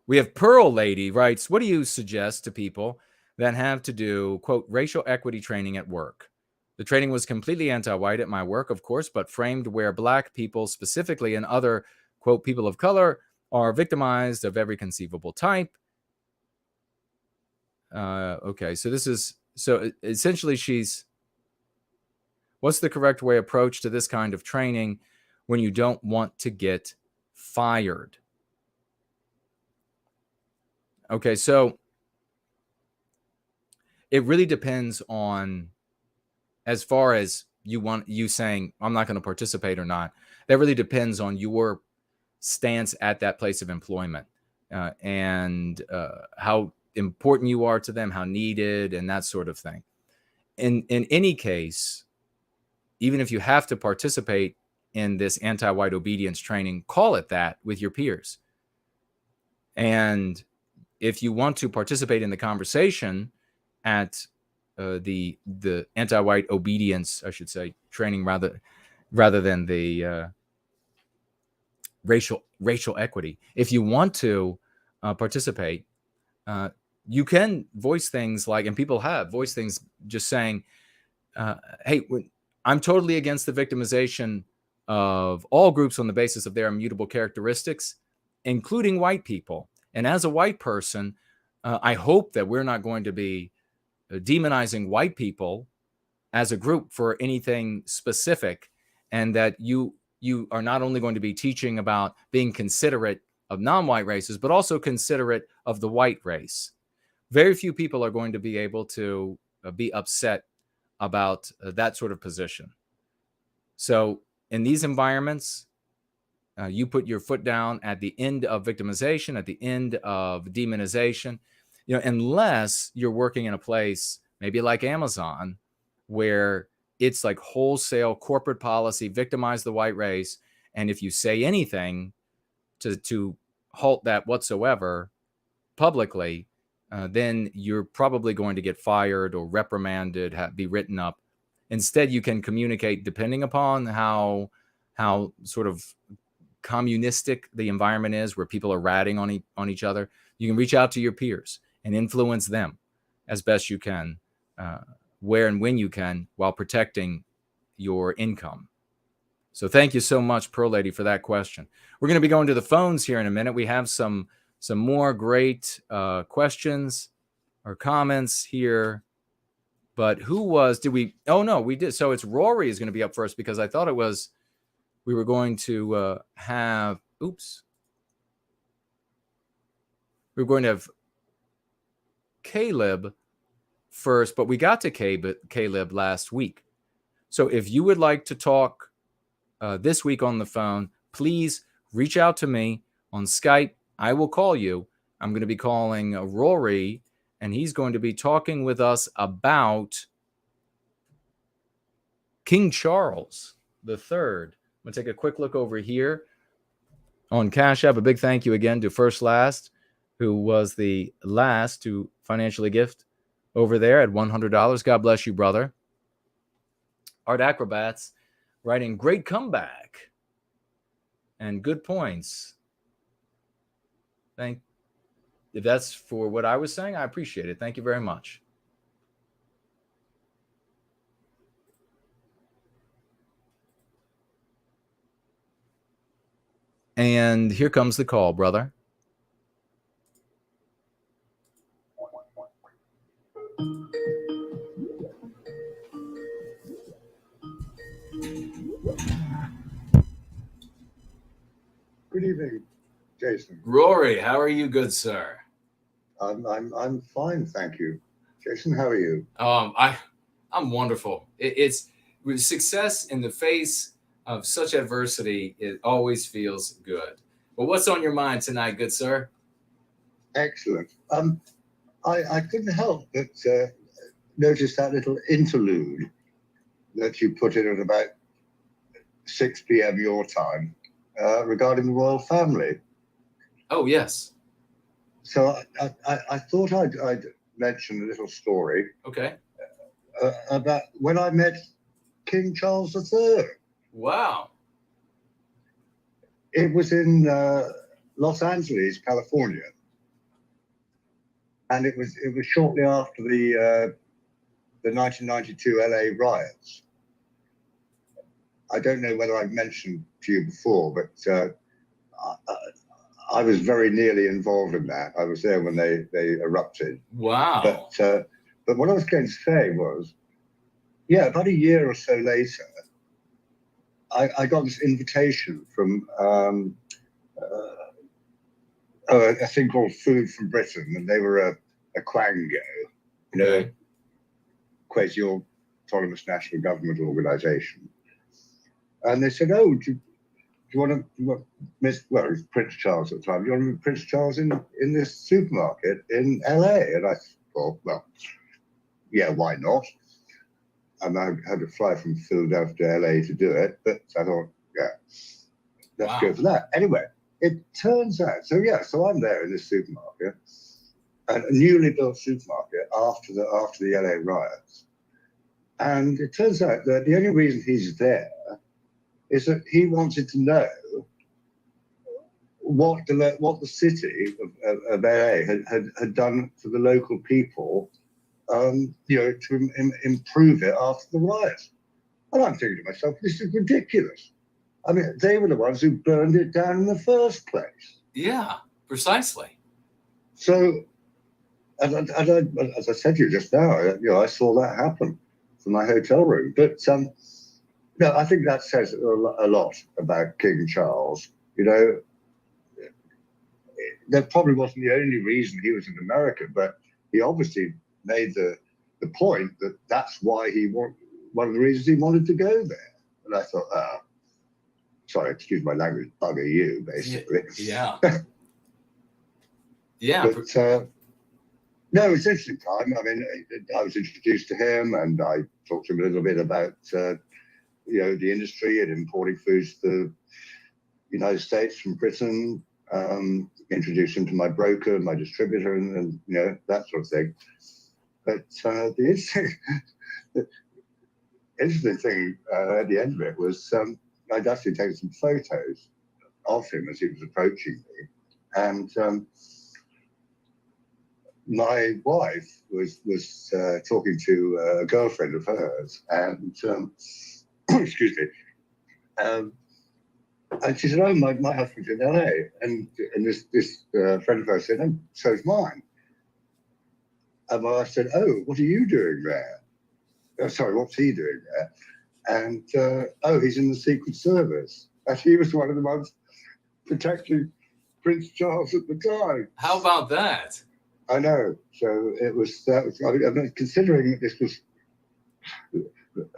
Speaker 3: We have Pearl Lady writes, what do you suggest to people that have to do, quote, racial equity training at work? The training was completely anti-white at my work, of course, but framed where Black people specifically and other, quote, people of color are victimized of every conceivable type. Okay, so this is, so essentially what's the correct way approach to this kind of training when you don't want to get fired? Okay, so it really depends on, as far as you saying, I'm not going to participate or not, that really depends on your stance at that place of employment and how important you are to them, how needed, and that sort of thing. In any case, even if you have to participate in this anti-white obedience training, call it that with your peers. And if you want to participate in the conversation at the anti-white obedience, I should say, training rather than the racial equity, if you want to participate, you can voice things like, and people have voiced things just saying, hey, I'm totally against the victimization of all groups on the basis of their immutable characteristics, including white people. And as a white person, I hope that we're not going to be demonizing white people as a group for anything specific, and that you are not only going to be teaching about being considerate of non-white races, but also considerate of the white race. Very few people are going to be able to be upset about that sort of position. So in these environments, you put your foot down at the end of victimization, at the end of demonization, unless you're working in a place maybe like Amazon, where it's like wholesale corporate policy, victimize the white race. And if you say anything to halt that whatsoever publicly, then you're probably going to get fired or reprimanded, be written up. Instead, you can communicate depending upon how sort of communistic the environment is, where people are ratting on each other. You can reach out to your peers and influence them as best you can, where and when you can, while protecting your income. So thank you so much, Pearl Lady, for that question. We're going to be going to the phones here in a minute. We have some more great questions or comments here. But oh no, we did. So it's Rory is going to be up first, because I thought we were going to have Caleb first, but we got to Caleb last week. So if you would like to talk this week on the phone, please reach out to me on Skype. I will call you. I'm going to be calling Rory, and he's going to be talking with us about King Charles III. I'm going to take a quick look over here on Cash App. A big thank you again to First Last, who was the last to financially gift over there at $100. God bless you, brother. Art Acrobats writing, great comeback and good points. If that's for what I was saying, I appreciate it. Thank you very much. And here comes the call, brother.
Speaker 10: Good evening, Jason.
Speaker 3: Rory, how are you, good sir?
Speaker 10: I'm fine, thank you. Jason, how are you?
Speaker 3: I'm wonderful. It's with success in the face of such adversity, it always feels good. Well, what's on your mind tonight, good sir?
Speaker 10: Excellent. I couldn't help but notice that little interlude that you put in at about 6 p.m. your time regarding the royal family.
Speaker 3: Oh, yes.
Speaker 10: So I thought I'd mention a little story.
Speaker 3: Okay.
Speaker 10: About when I met King Charles III.
Speaker 3: Wow.
Speaker 10: It was in Los Angeles, California. And it was shortly after the 1992 LA riots. I don't know whether I've mentioned to you before, but I was very nearly involved in that. I was there when they erupted.
Speaker 3: Wow.
Speaker 10: But what I was going to say was, yeah, about a year or so later, I got this invitation from a thing called Food from Britain, and they were a Quango, you know, quasi-autonomous national government organisation. And they said, "Oh, do you want it's Prince Charles at the time. Do you want to meet Prince Charles in this supermarket in LA?" And I thought, well, yeah, why not? And I had to fly from Philadelphia to LA to do it, but I thought, yeah, let's go for that. Anyway, it turns out, so I'm there in this supermarket, a newly built supermarket after the LA riots, and it turns out that the only reason he's there is that he wanted to know what the city of LA had done for the local people, to improve it after the riots. And I'm thinking to myself, this is ridiculous. I mean, they were the ones who burned it down in the first place.
Speaker 3: Yeah, precisely.
Speaker 10: So, as I said to you just now, I saw that happen from my hotel room. But no, I think that says a lot about King Charles. You know, that probably wasn't the only reason he was in America, but he obviously made the point that that's why one of the reasons he wanted to go there. And I thought, sorry, excuse my language, bugger you, basically.
Speaker 3: Yeah. Yeah.
Speaker 10: But no, it's an interesting time. I mean, I was introduced to him, and I talked to him a little bit about the industry and importing foods to the United States from Britain. Introduced him to my broker, my distributor, and that sort of thing. But the interesting thing at the end of it was I'd actually taken some photos of him as he was approaching me, and my wife was talking to a girlfriend of hers, and excuse me, and she said, "Oh, my husband's in LA," and this friend of hers said, "Oh, so's mine." And I said, "Oh, what are you doing there?" Sorry, what's he doing there? And he's in the Secret Service. And he was one of the ones protecting Prince Charles at the time.
Speaker 3: How about that?
Speaker 10: I know. So it was that. I mean, considering that this was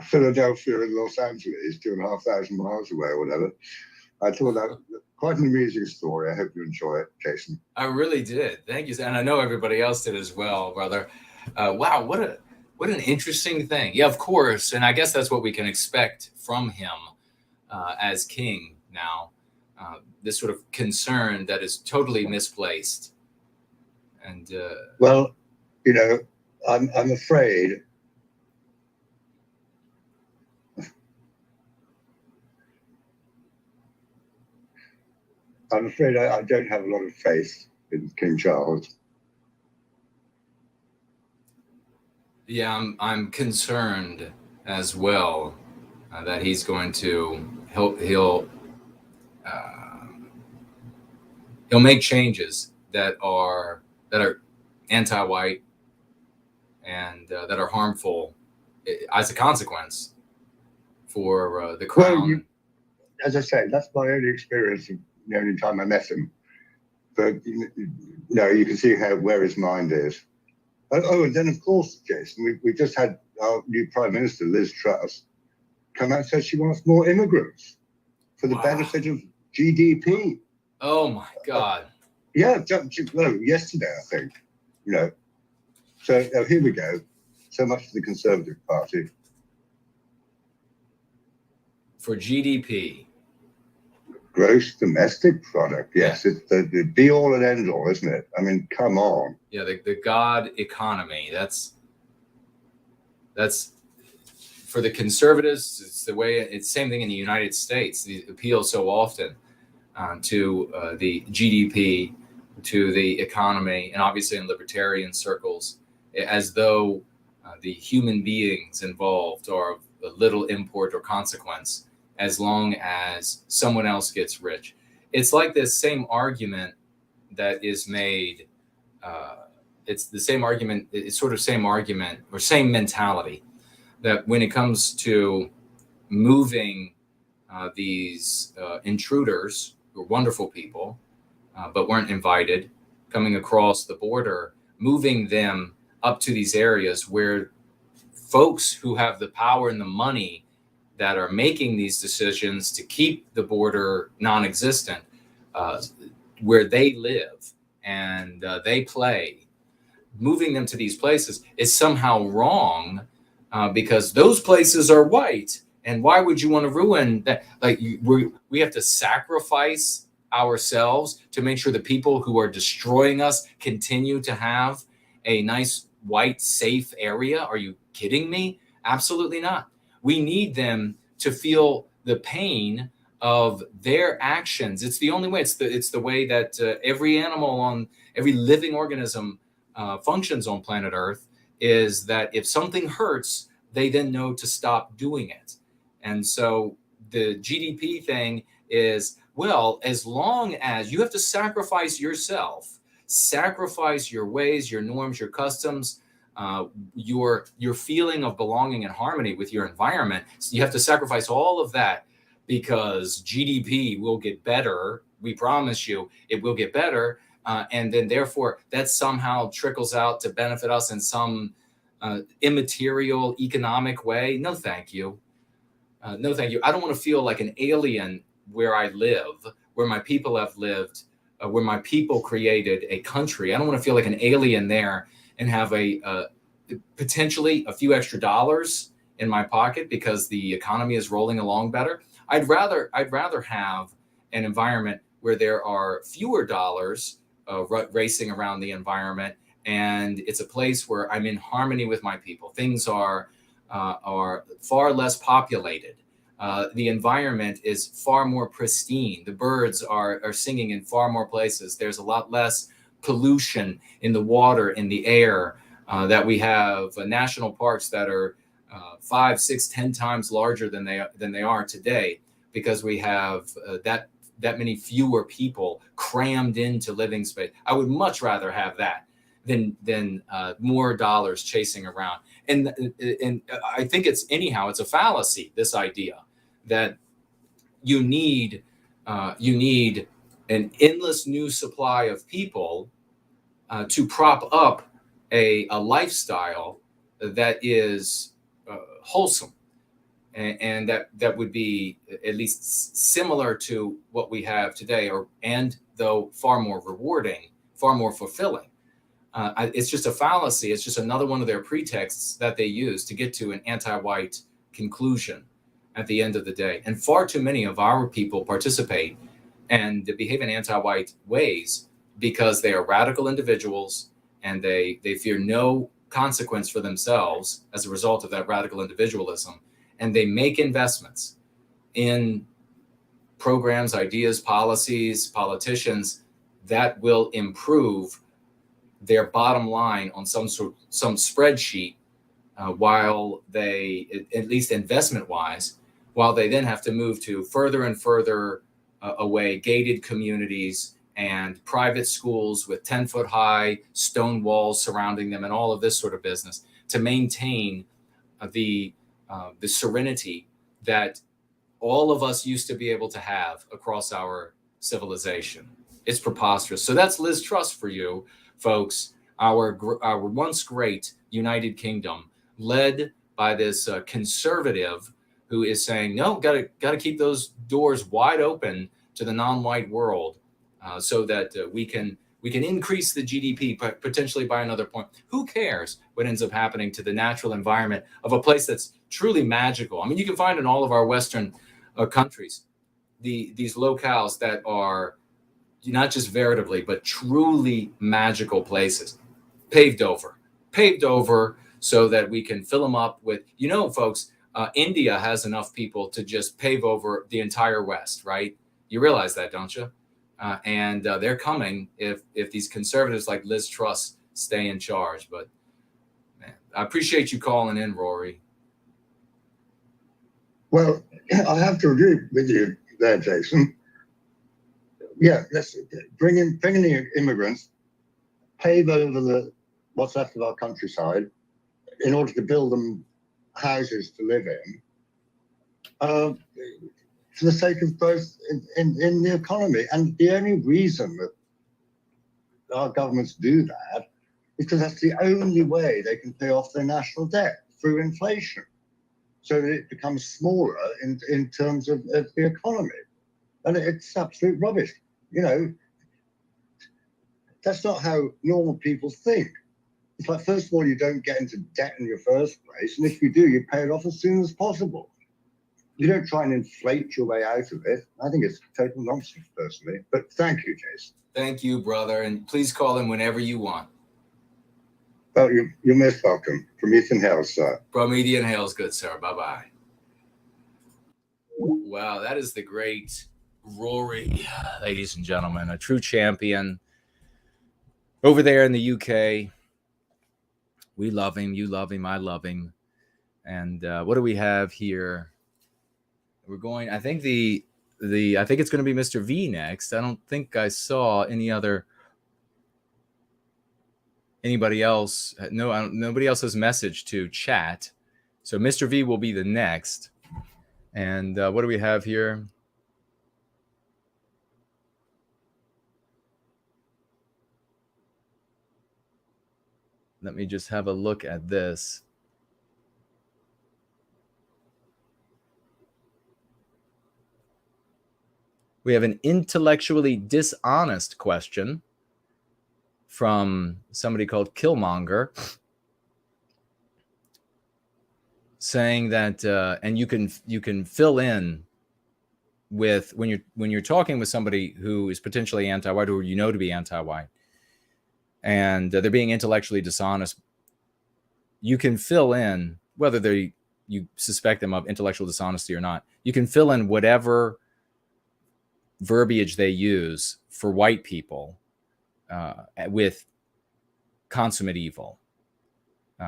Speaker 10: Philadelphia and Los Angeles, 2,500 miles away or whatever, I thought that quite an amusing story. I hope you enjoy it, Jason.
Speaker 3: I really did. Thank you. And I know everybody else did as well, brother. Wow, what an interesting thing. Yeah, of course. And I guess that's what we can expect from him as king now. This sort of concern that is totally misplaced. And
Speaker 10: well, I'm afraid I don't have a lot of faith in King Charles.
Speaker 3: Yeah, I'm concerned as well that he's going to he'll make changes that are anti-white and that are harmful as a consequence for the crown.
Speaker 10: Well, as I say, that's my only experience of the only time I met him. But you can see where his mind is. Oh, and then of course, Jason, we just had our new Prime Minister, Liz Truss, come out and say she wants more immigrants for the benefit of GDP.
Speaker 3: Oh my God.
Speaker 10: Yesterday, I think. So here we go. So much for the Conservative Party.
Speaker 3: For GDP.
Speaker 10: Gross domestic product. Yes, it's the be all and end all, isn't it? I mean, come on.
Speaker 3: Yeah, the God economy. That's for the conservatives. It's the way. It's the same thing in the United States. They appeal so often to the GDP, to the economy, and obviously in libertarian circles, as though the human beings involved are of little import or consequence, as long as someone else gets rich. It's like this same argument that is made. It's the same argument. It's sort of same argument or same mentality that when it comes to moving these intruders who are wonderful people, but weren't invited, coming across the border, moving them up to these areas where folks who have the power and the money that are making these decisions to keep the border non-existent, where they live and they play, moving them to these places is somehow wrong because those places are white. And why would you want to ruin that? Like we have to sacrifice ourselves to make sure the people who are destroying us continue to have a nice white safe area. Are you kidding me? Absolutely not. We need them to feel the pain of their actions. It's the only way. It's the way that every animal every living organism functions on planet Earth, is that if something hurts, they then know to stop doing it. And so the GDP thing is, well, as long as you have to sacrifice yourself, sacrifice your ways, your norms, your customs, your feeling of belonging and harmony with your environment. So you have to sacrifice all of that because GDP will get better. We promise you it will get better. And then therefore that somehow trickles out to benefit us in some immaterial economic way. No, thank you. No, thank you. I don't want to feel like an alien where I live, where my people have lived, where my people created a country. I don't want to feel like an alien there and have potentially a few extra dollars in my pocket because the economy is rolling along better. I'd rather have an environment where there are fewer dollars racing around the environment, and it's a place where I'm in harmony with my people. Things are far less populated. The environment is far more pristine. The birds are singing in far more places. There's a lot less pollution in the water, in the air, that we have national parks that are 5, 6, 10 times larger than they are today, because we have that many fewer people crammed into living space. I would much rather have that than more dollars chasing around. And I think it's a fallacy, this idea that you need an endless new supply of people to prop up a lifestyle that is wholesome and that would be at least similar to what we have today, and though far more rewarding, far more fulfilling. It's just a fallacy. It's just another one of their pretexts that they use to get to an anti-white conclusion at the end of the day. And far too many of our people participate and behave in anti-white ways because they are radical individuals and they fear no consequence for themselves as a result of that radical individualism. And they make investments in programs, ideas, policies, politicians that will improve their bottom line on some spreadsheet, while they, at least investment-wise, while they then have to move to further and further away gated communities and private schools with 10-foot high stone walls surrounding them and all of this sort of business to maintain the serenity that all of us used to be able to have across our civilization. It's preposterous. So that's Liz Truss for you, folks. Our once great United Kingdom, led by this conservative who is saying, no, gotta keep those doors wide open to the non-white world, so that we can increase the GDP potentially by another point. Who cares what ends up happening to the natural environment of a place that's truly magical? I mean, you can find in all of our Western countries these locales that are not just veritably, but truly magical places, paved over so that we can fill them up with, folks, India has enough people to just pave over the entire West, right? You realize that, don't you? And they're coming if these conservatives like Liz Truss stay in charge. But man, I appreciate you calling in, Rory.
Speaker 10: Well, I have to agree with you there, Jason. Yeah, let's bring in the immigrants, pave over what's left of our countryside in order to build them houses to live in, for the sake of growth in the economy. And the only reason that our governments do that is because that's the only way they can pay off their national debt, through inflation, so that it becomes smaller in terms of the economy. And it's absolute rubbish. That's not how normal people think. It's like, first of all, you don't get into debt in your first place. And if you do, you pay it off as soon as possible. You don't try and inflate your way out of it. I think it's total nonsense, personally. But thank you, Jason.
Speaker 3: Thank you, brother. And please call in whenever you want.
Speaker 10: Well, you're most welcome. Promethean Hales, sir.
Speaker 3: Promethean Hales, good sir. Bye-bye. Wow, that is the great Rory, ladies and gentlemen, a true champion over there in the UK. We love him. You love him. I love him. And what do we have here? We're going, I think I think it's going to be Mr. V next. I don't think I saw anybody else. No, nobody else has messaged to chat. So Mr. V will be the next. And what do we have here? Let me just have a look at this. We have an intellectually dishonest question from somebody called Killmonger, saying that, and you can fill in with when you're talking with somebody who is potentially anti-white, or to be anti-white, and they're being intellectually dishonest. You can fill in whether you suspect them of intellectual dishonesty or not. You can fill in whatever verbiage they use for white people with consummate evil,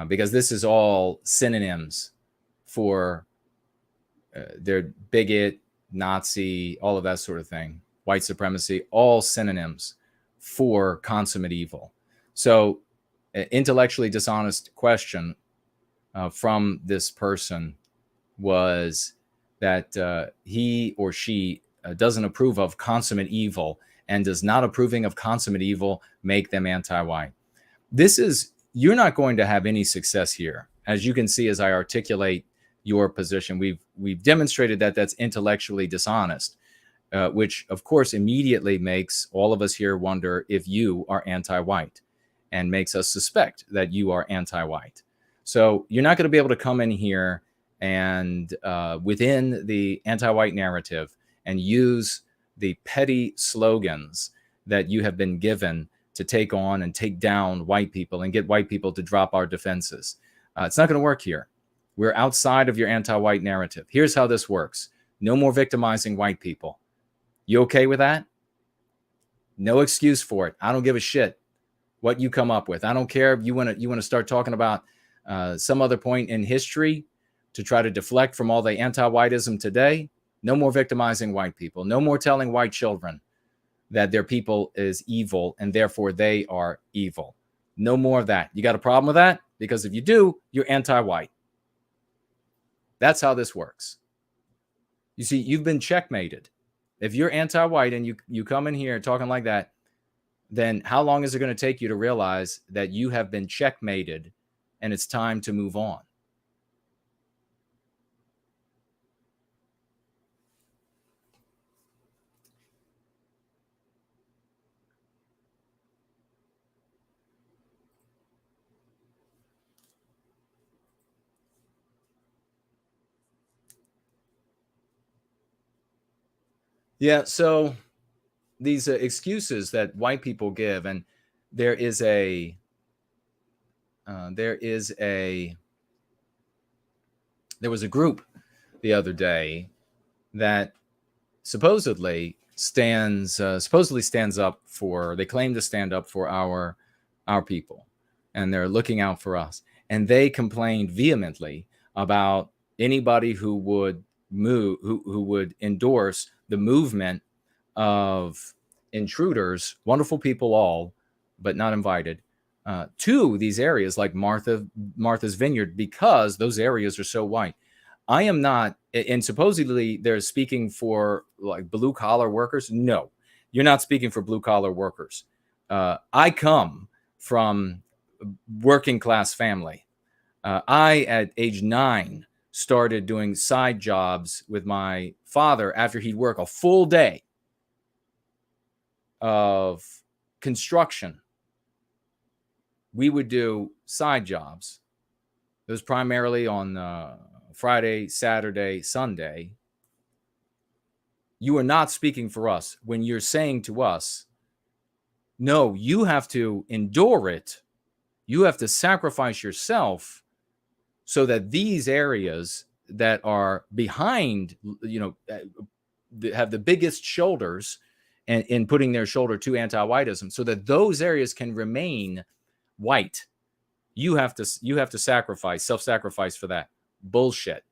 Speaker 3: because this is all synonyms for their bigot, Nazi, all of that sort of thing, white supremacy, all synonyms for consummate evil. So intellectually dishonest question from this person was that he or she doesn't approve of consummate evil, and does not approving of consummate evil make them anti-white. You're not going to have any success here. As you can see, as I articulate your position, we've demonstrated that that's intellectually dishonest, which of course immediately makes all of us here wonder if you are anti-white, and makes us suspect that you are anti-white. So you're not going to be able to come in here and within the anti-white narrative and use the petty slogans that you have been given to take on and take down white people and get white people to drop our defenses. It's not going to work here. We're outside of your anti-white narrative. Here's how this works. No more victimizing white people. You okay with that? No excuse for it. I don't give a shit what you come up with. I don't care if you want to start talking about some other point in history to try to deflect from all the anti-whiteism today. No more victimizing white people. No more telling white children that their people is evil and therefore they are evil. No more of that. You got a problem with that? Because if you do, you're anti-white. That's how this works. You see, you've been checkmated. If you're anti-white and you come in here talking like that, then how long is it going to take you to realize that you have been checkmated and it's time to move on? Yeah, so these excuses that white people give, and there was a group the other day that supposedly stands up for, they claim to stand up for our people, and they're looking out for us, and they complained vehemently about anybody who would who would endorse the movement of intruders, wonderful people all, but not invited, to these areas like Martha's Vineyard, because those areas are so white. I am not, and supposedly they're speaking for like blue collar workers. No, you're not speaking for blue collar workers. I come from working class family. I, at age 9, started doing side jobs with my father after he'd work a full day of construction. We would do side jobs. It was primarily on Friday, Saturday, Sunday. You are not speaking for us when you're saying to us, no, you have to endure it. You have to sacrifice yourself so that these areas that are behind, have the biggest shoulders and in putting their shoulder to anti-whiteism, so that those areas can remain white. You have to self-sacrifice for that. Bullshit.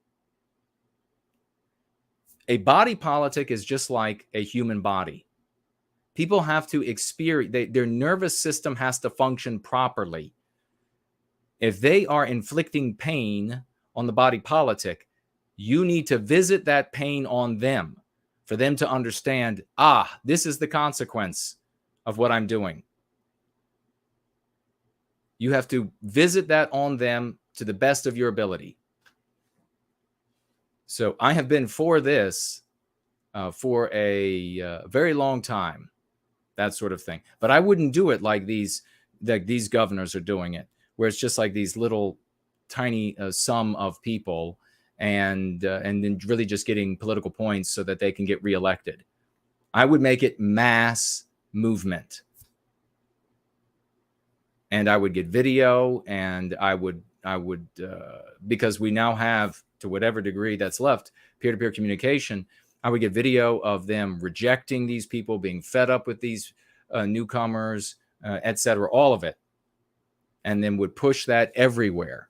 Speaker 3: A body politic is just like a human body. People have to experience, their nervous system has to function properly. If they are inflicting pain on the body politic, you need to visit that pain on them for them to understand, this is the consequence of what I'm doing. You have to visit that on them to the best of your ability. So I have been for this for a very long time, that sort of thing. But I wouldn't do it like these governors are doing it, where it's just like these little tiny sum of people and then really just getting political points so that they can get reelected. I would make it mass movement. And I would get video, and I would because we now have, to whatever degree that's left, peer-to-peer communication, I would get video of them rejecting these people, being fed up with these newcomers, etc., all of it, and then would push that everywhere.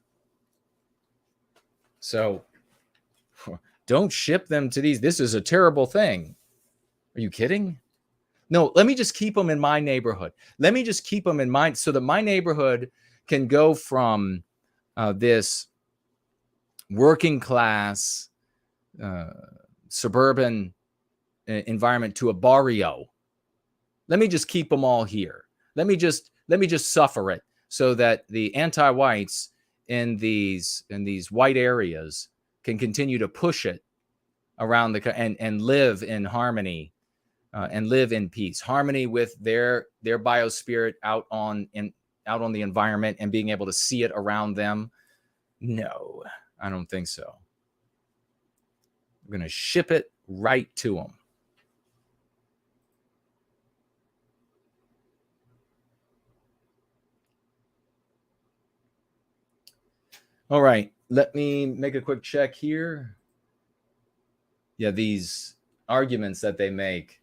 Speaker 3: So don't ship them to these. This is a terrible thing. Are you kidding? No, let me just keep them in my neighborhood. Let me just keep them in mind so that my neighborhood can go from this working class suburban environment to a barrio. Let me just keep them all here. Let me just suffer it so that the anti-whites in these white areas can continue to push it around and live in harmony. And live in peace, harmony with their biospirit out on the environment and being able to see it around them. No, I don't think so. I'm going to ship it right to them. All right, let me make a quick check here. Yeah, these arguments that they make.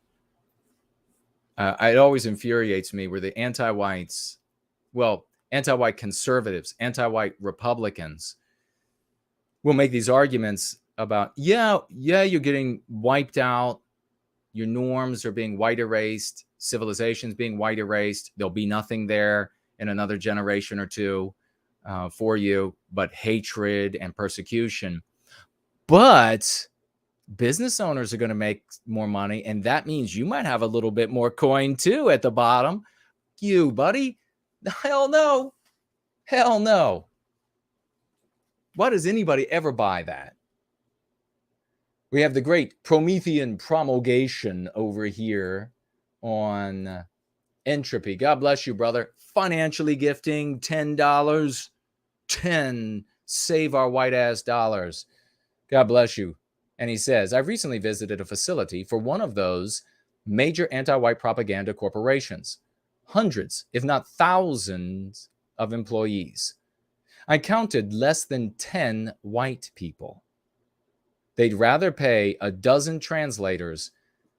Speaker 3: It always infuriates me where the anti-whites, anti-white conservatives, anti-white Republicans will make these arguments about, you're getting wiped out. Your norms are being white erased. Civilization's being white erased. There'll be nothing there in another generation or two for you, but hatred and persecution. But Business owners are going to make more money, and that means you might have a little bit more coin too at the bottom. You, buddy? Hell no. Hell no. Why does anybody ever buy that? We have the great Promethean promulgation over here on Entropy. God bless you, brother. Financially gifting $10. 10. Save our white ass dollars. God bless you. And he says, I've recently visited a facility for one of those major anti-white propaganda corporations. Hundreds, if not thousands, of employees. I counted less than 10 white people. They'd rather pay a dozen translators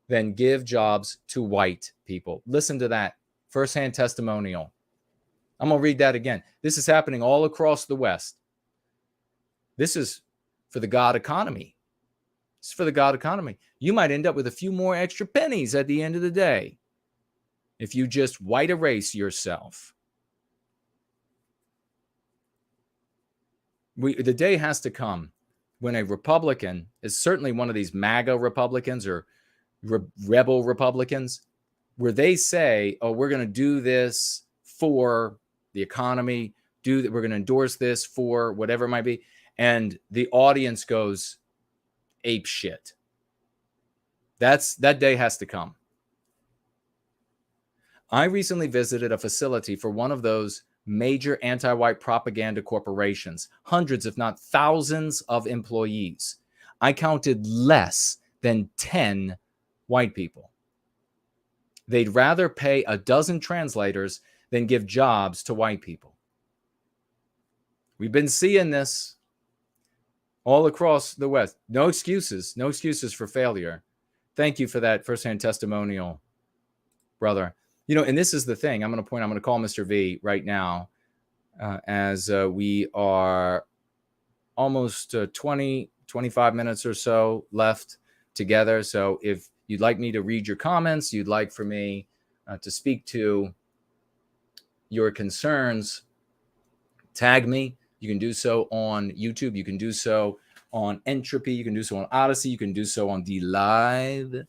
Speaker 3: than give jobs to white people. Listen to that firsthand testimonial. I'm going to read that again. This is happening all across the West. This is for the God economy. It's for the God economy. You might end up with a few more extra pennies at the end of the day if you just white erase yourself. The day has to come when a Republican is certainly one of these MAGA Republicans or rebel Republicans, where they say, oh, we're going to do this for the economy, we're going to endorse this for whatever it might be. And the audience goes ape shit. That day has to come. I recently visited a facility for one of those major anti-white propaganda corporations, hundreds, if not thousands of employees. I counted less than 10 white people. They'd rather pay a dozen translators than give jobs to white people. We've been seeing this all across the West. No excuses for failure. Thank you for that firsthand testimonial, brother. You know, and this is the thing. I'm going to call Mr. V right now as we are almost 25 minutes or so left together. So if you'd like me to read your comments, you'd like for me to speak to your concerns, tag me. You can do so on YouTube. You can do so on Entropy. You can do so on Odyssey. You can do so on DLive.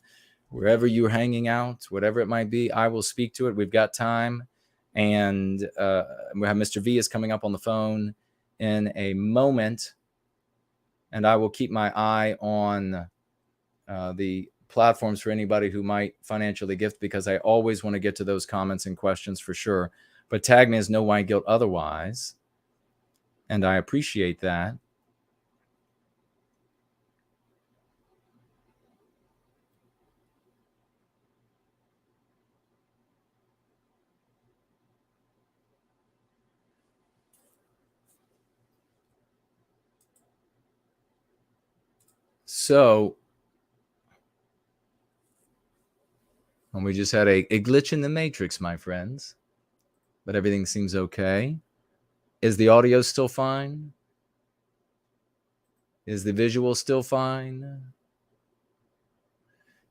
Speaker 3: Wherever you're hanging out, whatever it might be, I will speak to it. We've got time. And we have Mr. V is coming up on the phone in a moment. And I will keep my eye on the platforms for anybody who might financially gift, because I always want to get to those comments and questions for sure. But tag me as No White Guilt Otherwise. And I appreciate that. So, and we just had a glitch in the matrix, my friends. But everything seems okay. Is the audio still fine? Is the visual still fine?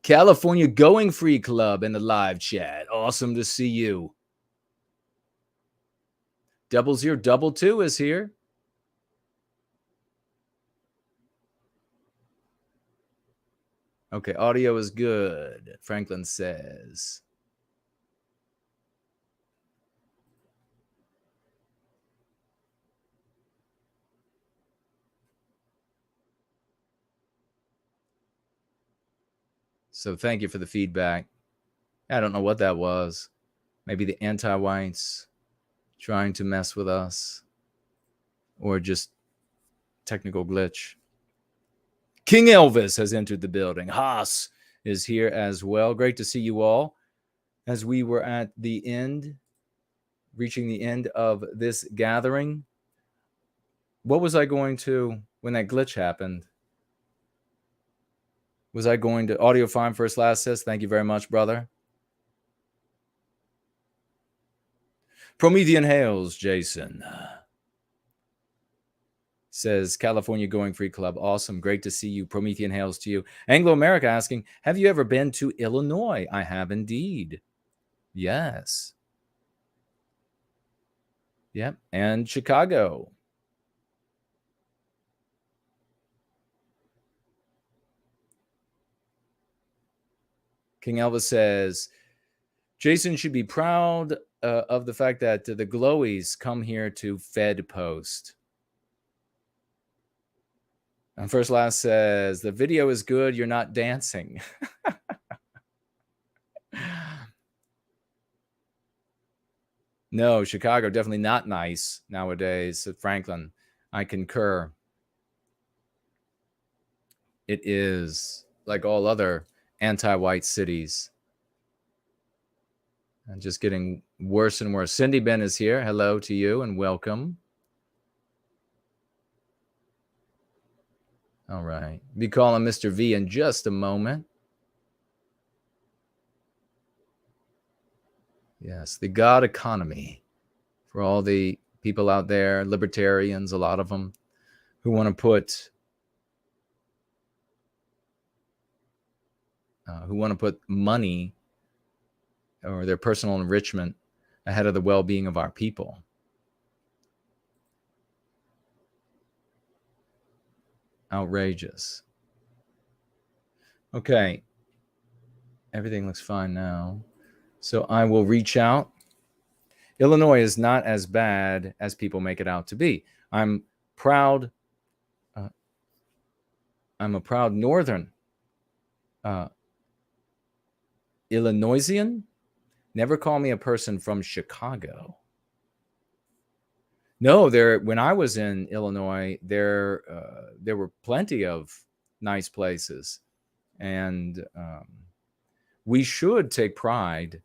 Speaker 3: California Going Free Club in the live chat. Awesome to see you. 0022 is here. Okay, audio is good, Franklin says. So thank you for the feedback. I don't know what that was. Maybe the anti-whites trying to mess with us, or just technical glitch. King Elvis has entered the building. Haas is here as well. Great to see you all. As we were at the end, reaching the end of this gathering, what was I going to, when that glitch happened? Was I going to audio fine first last says? Thank you very much, brother. Promethean Hails, Jason. Says California Going Free Club. Awesome. Great to see you. Promethean Hails to you. Anglo-America asking, have you ever been to Illinois? I have indeed. Yes. Yep. And Chicago. King Elvis says, Jason should be proud of the fact that the glowies come here to Fed Post. And First Last says, the video is good, you're not dancing. No, Chicago, definitely not nice nowadays. Franklin, I concur. It is like all other anti-white cities. And just getting worse and worse. Cindy Ben is here. Hello to you and welcome. All right. Be calling Mr. V in just a moment. Yes, the God economy for all the people out there, libertarians, a lot of them, who want to put money or their personal enrichment ahead of the well-being of our people. Outrageous. Okay. Everything looks fine now. So I will reach out. Illinois is not as bad as people make it out to be. I'm proud. I'm a proud Northern Illinoisian. Never call me a person from Chicago. No, when I was in Illinois, there were plenty of nice places, and we should take pride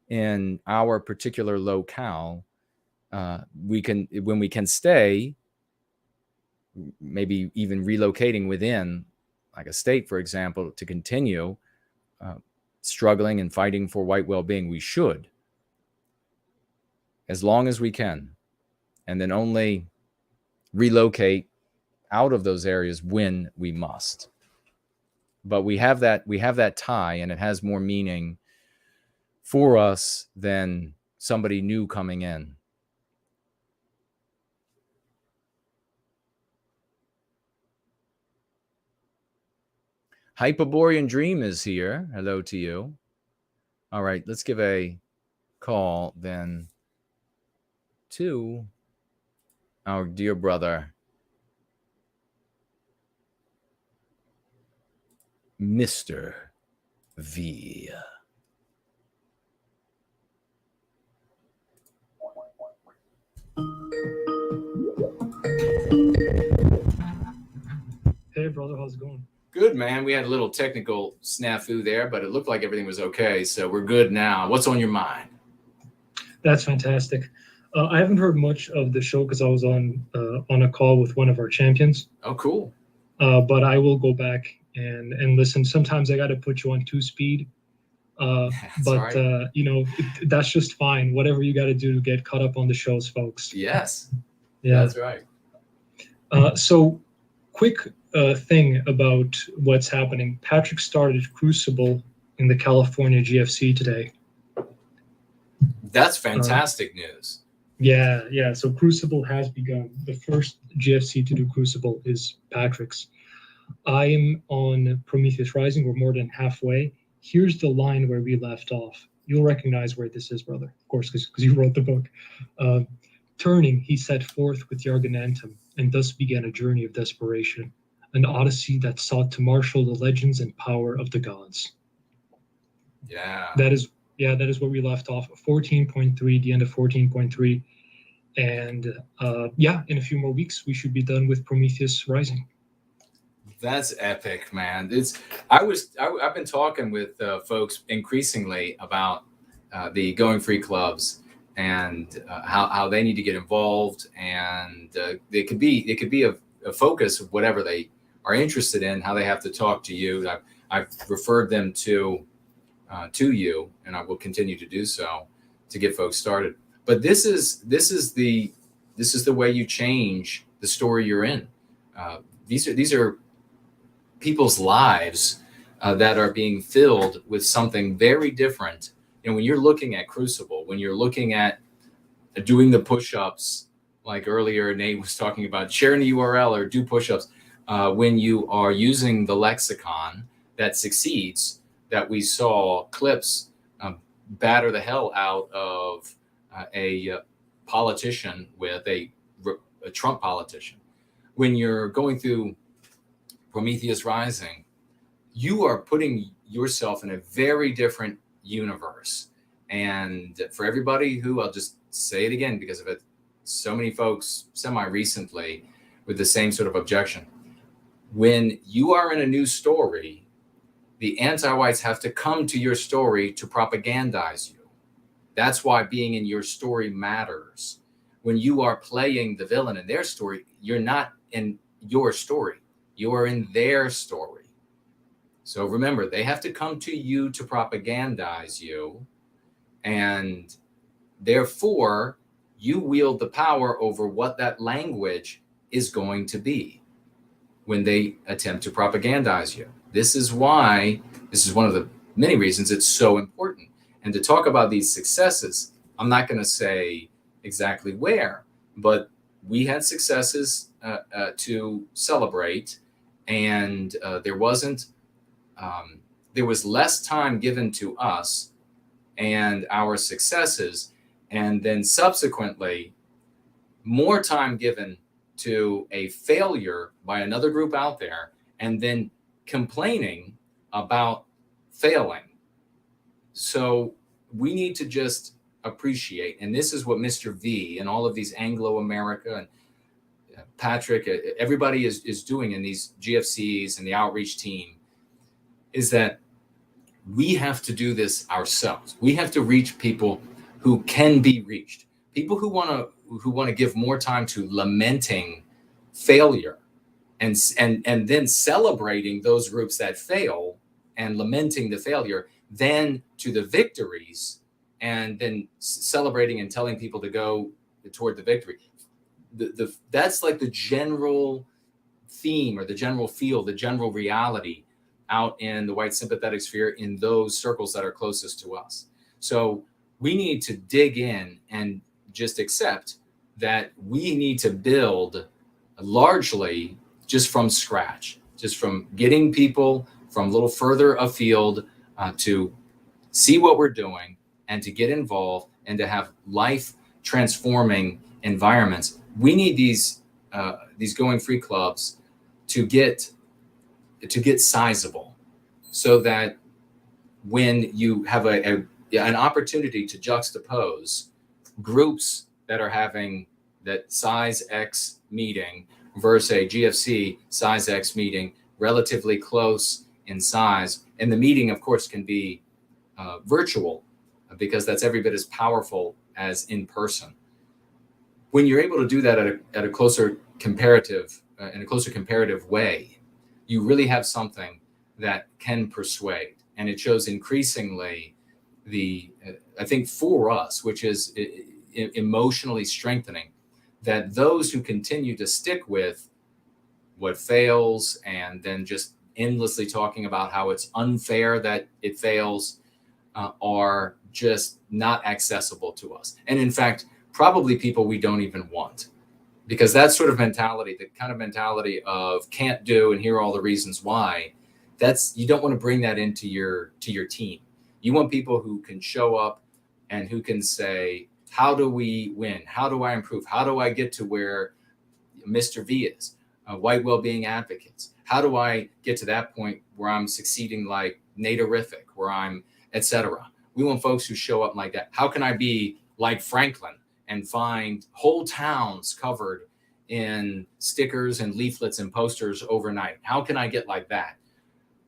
Speaker 3: in our particular locale. When we can stay, maybe even relocating within, like a state, for example, to continue struggling and fighting for white well-being. We should, as long as we can, and then only relocate out of those areas when we must. But we have that tie, and it has more meaning for us than somebody new coming in. Hyperborean Dream is here. Hello to you. All right, let's give a call then to our dear brother, Mr. V.
Speaker 11: Hey, brother, how's it going?
Speaker 3: Good, man. We had a little technical snafu there, but it looked like everything was okay, so we're good now. What's on your mind?
Speaker 11: That's fantastic. I haven't heard much of the show because I was on a call with one of our champions.
Speaker 3: Oh, cool.
Speaker 11: But I will go back and listen. Sometimes I got to put you on 2-speed. But right. That's just fine. Whatever you got to do to get caught up on the shows, folks.
Speaker 3: Yes.
Speaker 11: Yeah,
Speaker 3: that's right.
Speaker 11: So quick thing about what's happening. Patrick started Crucible in the California GFC today.
Speaker 3: That's fantastic news.
Speaker 11: Yeah. So Crucible has begun. The first GFC to do Crucible is Patrick's. I am on Prometheus Rising. We're more than halfway. Here's the line where we left off. You'll recognize where this is, brother. Of course, because you wrote the book. Turning, he set forth with Yarganantum, and thus began a journey of desperation, an odyssey that sought to marshal the legends and power of the gods.
Speaker 3: Yeah.
Speaker 11: That is where we left off. 14.3, the end of 14.3. And in a few more weeks, we should be done with Prometheus Rising.
Speaker 3: That's epic, man. I've been talking with folks increasingly about the Going Free clubs and how they need to get involved, and it could be a focus of whatever they are interested in, how they have to talk to you. I've referred them to you, and I will continue to do so to get folks started. But this is the way you change the story you're in. These are people's lives that are being filled with something very different. When you're looking at Crucible, when you're looking at doing the push-ups, like earlier Nate was talking about, sharing the URL or do push-ups, when you are using the lexicon that succeeds, that we saw clips batter the hell out of a politician with a Trump politician. When you're going through Prometheus Rising, you are putting yourself in a very different universe. And for everybody who, I'll just say it again because I've had so many folks semi-recently with the same sort of objection. When you are in a new story, the anti-whites have to come to your story to propagandize you. That's why being in your story matters. When you are playing the villain in their story, you're not in your story. You are in their story. So remember, they have to come to you to propagandize you. And therefore, you wield the power over what that language is going to be when they attempt to propagandize you. This is why, this is one of the many reasons it's so important. And to talk about these successes, I'm not going to say exactly where, but we had successes to celebrate, and there was less time given to us and our successes, and then subsequently more time given to a failure by another group out there, and then complaining about failing. So we need to just appreciate, and this is what Mr. V and all of these Anglo-America and Patrick, everybody is doing in these GFCs and the outreach team, is that we have to do this ourselves. We have to reach people who can be reached, people who want to give more time to lamenting failure and then celebrating those groups that fail and lamenting the failure, then to the victories, and then celebrating and telling people to go toward the victory. That's like the general theme or the general feel, the general reality out in the white sympathetic sphere in those circles that are closest to us. So we need to dig in and just accept that we need to build largely just from scratch, just from getting people from a little further afield to see what we're doing and to get involved and to have life transforming environments. We need these going free clubs to get sizable, so that when you have an opportunity to juxtapose groups that are having that size X meeting versus a GFC size X meeting, relatively close in size, and the meeting, of course, can be virtual because that's every bit as powerful as in person. When you're able to do that at a closer comparative, in a closer comparative way, you really have something that can persuade. And it shows increasingly I think for us, which is emotionally strengthening, that those who continue to stick with what fails and then just endlessly talking about how it's unfair that it fails are just not accessible to us. And in fact, probably people we don't even want, because that sort of mentality, the kind of mentality of can't do and here are all the reasons why, you don't want to bring that into your team. You want people who can show up and who can say, how do we win? How do I improve? How do I get to where Mr. V is? White well-being advocates. How do I get to that point where I'm succeeding like Naderific, where I'm, etc. We want folks who show up like that. How can I be like Franklin and find whole towns covered in stickers and leaflets and posters overnight? How can I get like that?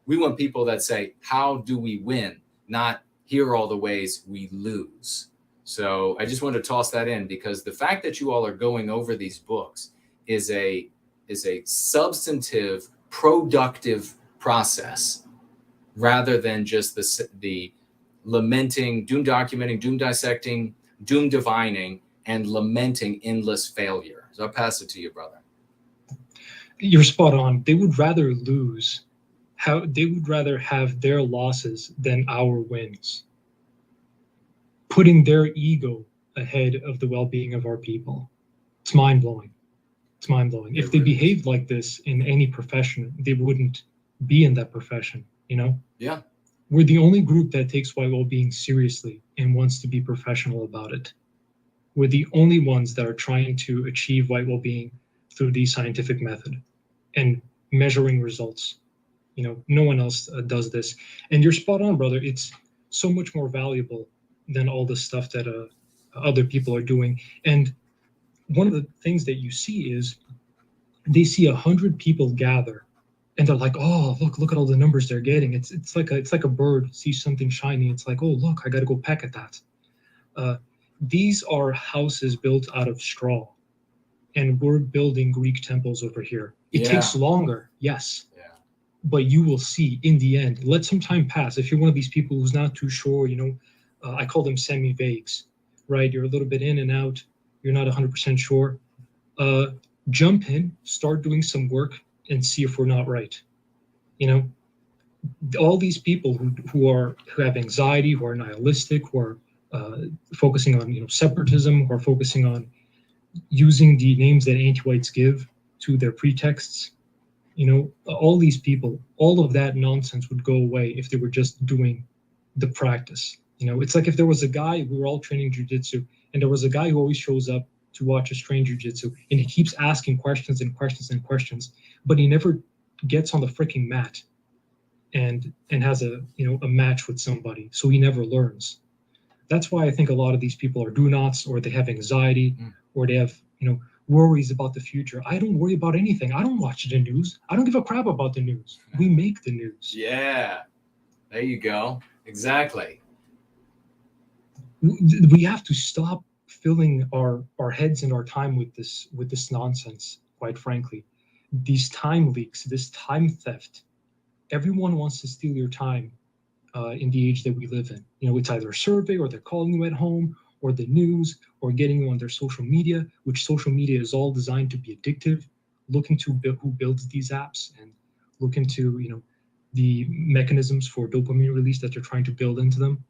Speaker 3: We want people that say, how do we win? Not here are all the ways we lose. So I just wanted to toss that in, because the fact that you all are going over these books is a substantive, productive process, rather than just the lamenting, doom documenting, doom dissecting, doom divining, and lamenting endless failure. So I'll pass it to you, brother.
Speaker 11: You're spot on. They would rather lose. They would rather have their losses than our wins, putting their ego ahead of the well-being of our people. It's mind-blowing. It's mind-blowing. If they behaved like this in any profession, they wouldn't be in that profession, you know?
Speaker 3: Yeah.
Speaker 11: We're the only group that takes white well-being seriously and wants to be professional about it. We're the only ones that are trying to achieve white well-being through the scientific method and measuring results. You know, no one else does this. And you're spot on, brother. It's so much more valuable than all the stuff that other people are doing. And one of the things that you see is they see 100 people gather and they're like, oh, look at all the numbers they're getting. It's like a bird sees something shiny. It's like, oh, look, I got to go peck at that. These are houses built out of straw, and we're building Greek temples over here. It takes longer, yes, but you will see in the end. Let some time pass. If you're one of these people who's not too sure, you know, I call them semi-vagues, right? You're a little bit in and out. You're not 100% sure. Jump in, start doing some work, and see if we're not right. You know, all these people who have anxiety, who are nihilistic, who are focusing on, you know, separatism, who are focusing on using the names that anti-whites give to their pretexts. You know, all these people, all of that nonsense would go away if they were just doing the practice. You know, it's like if there was a guy, we were all training jiu-jitsu, and there was a guy who always shows up to watch us train jiu-jitsu, and he keeps asking questions and questions and questions, but he never gets on the freaking mat and has a match with somebody, so he never learns. That's why I think a lot of these people are do-nots, or they have anxiety, or they have, you know, worries about the future. I don't worry about anything. I don't watch the news. I don't give a crap about the news. We make the news.
Speaker 3: Yeah, there you go. Exactly.
Speaker 11: We have to stop filling our heads and our time with this nonsense, quite frankly. These time leaks, this time theft. Everyone wants to steal your time in the age that we live in. You know, it's either a survey, or they're calling you at home, or the news, or getting you on their social media, which social media is all designed to be addictive. Look into who builds these apps, and look into, you know, the mechanisms for dopamine release that they're trying to build into them.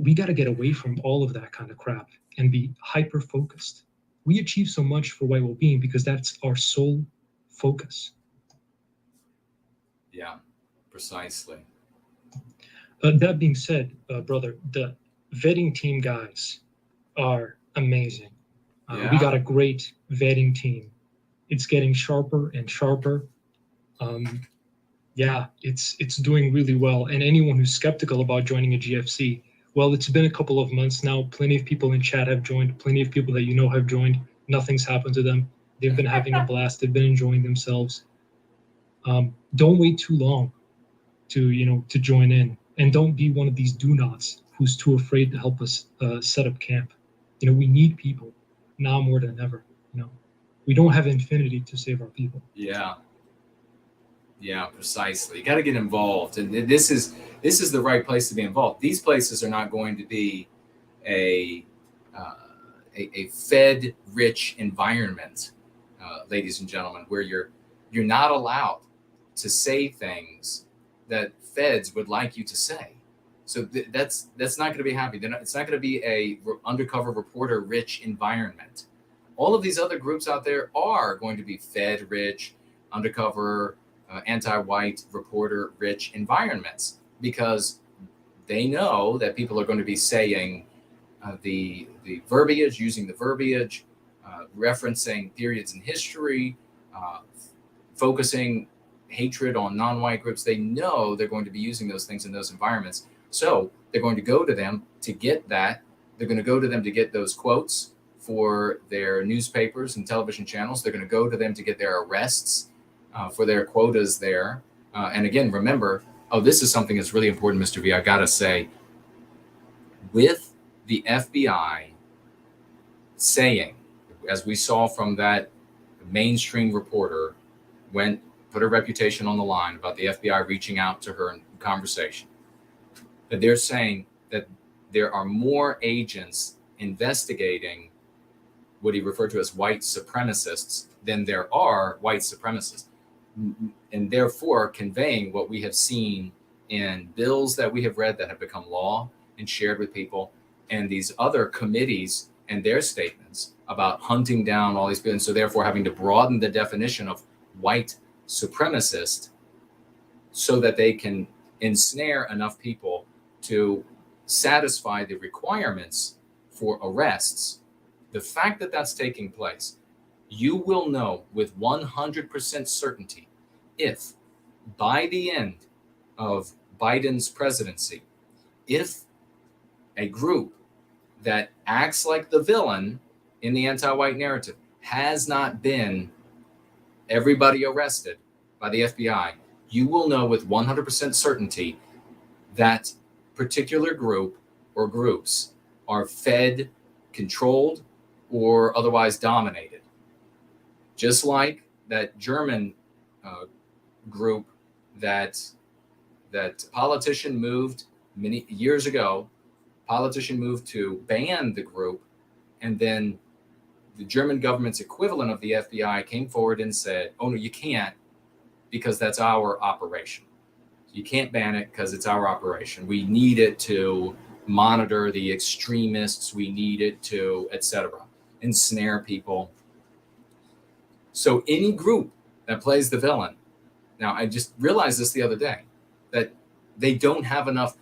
Speaker 11: We got to get away from all of that kind of crap and be hyper-focused. We achieve so much for white well-being because that's our sole focus.
Speaker 3: Yeah, precisely.
Speaker 11: That being said, brother, the vetting team guys are amazing. We got a great vetting team. It's getting sharper and sharper. Yeah, it's doing really well. And anyone who's skeptical about joining a GFC, well, it's been a couple of months now. Plenty of people in chat have joined. Plenty of people that you know have joined. Nothing's happened to them. They've been having a blast. They've been enjoying themselves. Don't wait too long to join in. And don't be one of these do-nots who's too afraid to help us set up camp. You know, we need people now more than ever. You know, we don't have infinity to save our people.
Speaker 3: Yeah. Yeah, precisely. You got to get involved, and this is the right place to be involved. These places are not going to be a Fed-rich environment, ladies and gentlemen, where you're not allowed to say things that Feds would like you to say. So that's not going to be happening. It's not going to be a undercover reporter-rich environment. All of these other groups out there are going to be Fed-rich, undercover, anti-white, reporter-rich environments, because they know that people are going to be saying the verbiage, using the verbiage, referencing periods in history, focusing hatred on non-white groups. They know they're going to be using those things in those environments. So they're going to go to them to get that. They're going to go to them to get those quotes for their newspapers and television channels. They're going to go to them to get their arrests for their quotas there. And again, remember, this is something that's really important, Mr. V. I got to say, with the FBI saying, as we saw from that mainstream reporter, put her reputation on the line about the FBI reaching out to her in conversation, that they're saying that there are more agents investigating what he referred to as white supremacists than there are white supremacists, and therefore conveying what we have seen in bills that we have read that have become law and shared with people, and these other committees and their statements about hunting down all these people, and so therefore having to broaden the definition of white supremacist so that they can ensnare enough people to satisfy the requirements for arrests, the fact that that's taking place, you will know with 100% certainty if by the end of Biden's presidency, if a group that acts like the villain in the anti-white narrative has not been everybody arrested by the FBI, you will know with 100% certainty that particular group or groups are fed, controlled, or otherwise dominated. Just like that German group that politician moved many years ago, politician moved to ban the group, and then the German government's equivalent of the FBI came forward and said, oh no, you can't, because that's our operation. You can't ban it because it's our operation. We need it to monitor the extremists. We need it to, etc., ensnare people. So any group that plays the villain, now I just realized this the other day, that they don't have enough.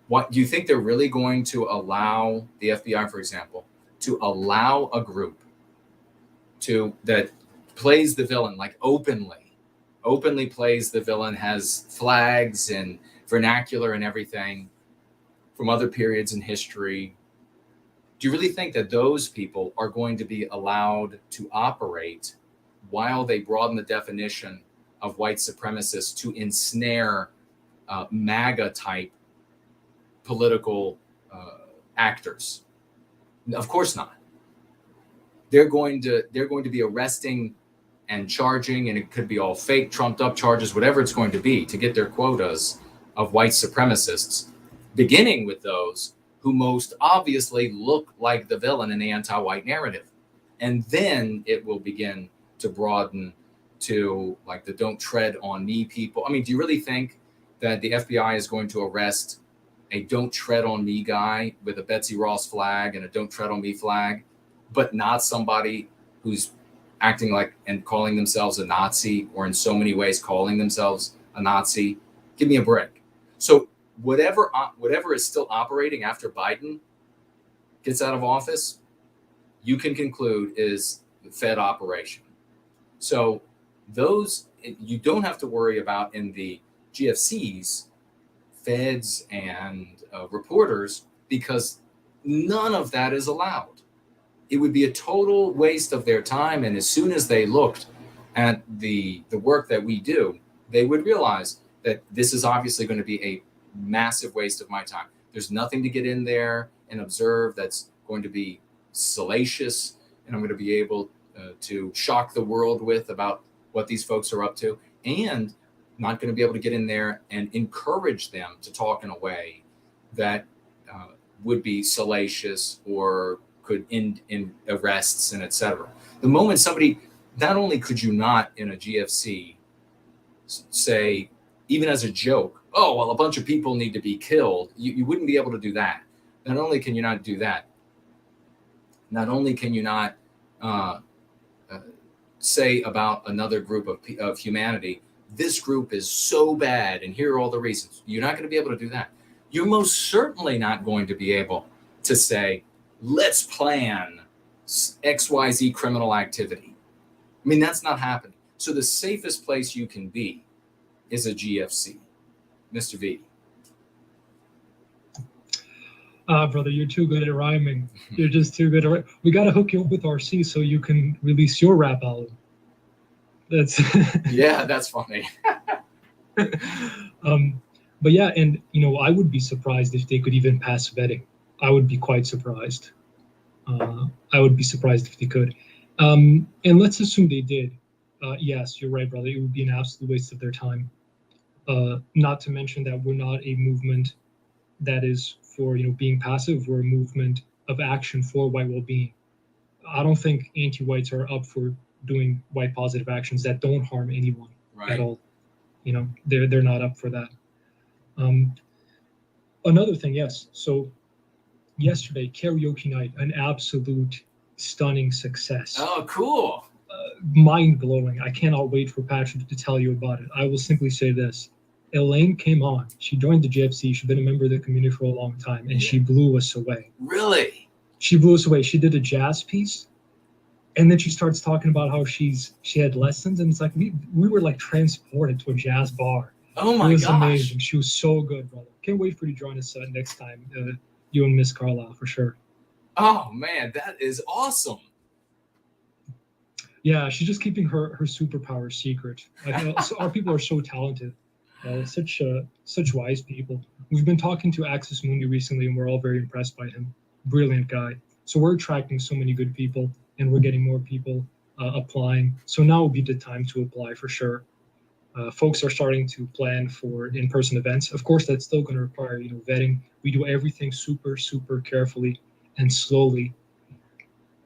Speaker 3: What do you think they're really going to allow the FBI, for example, to allow a group that plays the villain, like openly plays the villain, has flags and vernacular and everything from other periods in history? Do you really think that those people are going to be allowed to operate while they broaden the definition of white supremacists to ensnare MAGA type political actors? Of course not. They're going to be arresting and charging, and it could be all fake, trumped up charges, whatever it's going to be, to get their quotas of white supremacists, beginning with those who most obviously look like the villain in the anti-white narrative. And then it will begin to broaden to like the don't tread on me people. I mean, do you really think that the FBI is going to arrest a don't tread on me guy with a Betsy Ross flag and a don't tread on me flag, but not somebody who's acting like and calling themselves a Nazi, or in so many ways calling themselves a Nazi? Give me a break. So whatever is still operating after Biden gets out of office, you can conclude is the Fed operation. So those you don't have to worry about in the GFCs, feds and reporters, because none of that is allowed. It would be a total waste of their time. And as soon as they looked at the work that we do, they would realize that this is obviously going to be a massive waste of my time. There's nothing to get in there and observe that's going to be salacious, and I'm going to be able to shock the world with about what these folks are up to, and not going to be able to get in there and encourage them to talk in a way that would be salacious or could end in arrests and etc. The moment somebody, not only could you not in a GFC say, even as a joke, oh, well, a bunch of people need to be killed. You wouldn't be able to do that. Not only can you not do that, not only can you not say about another group of humanity, this group is so bad and here are all the reasons. You're not going to be able to do that. You're most certainly not going to be able to say, let's plan XYZ criminal activity. I mean, that's not happening. So the safest place you can be is a GFC. Mr. V.
Speaker 11: Brother, you're too good at rhyming. You're just too good at rhyming. We got to hook you up with RC so you can release your rap album. That's
Speaker 3: yeah, that's funny.
Speaker 11: But yeah, and I would be surprised if they could even pass vetting. I would be quite surprised. I would be surprised if they could. And let's assume they did. Yes, you're right, brother. It would be an absolute waste of their time. Not to mention that we're not a movement that is for being passive. We're a movement of action for white well-being. I don't think anti-whites are up for doing white positive actions that don't harm anyone at all. They're not up for that. Another thing, yes. So yesterday, karaoke night, an absolute stunning success.
Speaker 3: Oh, cool.
Speaker 11: Mind-blowing. I cannot wait for Patrick to tell you about it. I will simply say this. Elaine came on. She joined the GFC. She'd been a member of the community for a long time, and she blew us away.
Speaker 3: Really?
Speaker 11: She blew us away. She did a jazz piece, and then she starts talking about how she had lessons, and it's like we were like transported to a jazz bar.
Speaker 3: Oh my
Speaker 11: gosh. It was
Speaker 3: gosh.
Speaker 11: amazing. She was so good, brother. Can't wait for you to join us next time, you and Miss Carlisle, for sure.
Speaker 3: Oh man, that is awesome.
Speaker 11: Yeah, she's just keeping her superpower secret. Like, so our people are so talented, such wise people. We've been talking to Axis Mundi recently, and we're all very impressed by him. Brilliant guy. So we're attracting so many good people, and we're getting more people applying. So now would be the time to apply for sure. Folks are starting to plan for in-person events. Of course, that's still going to require vetting. We do everything super, super carefully and slowly,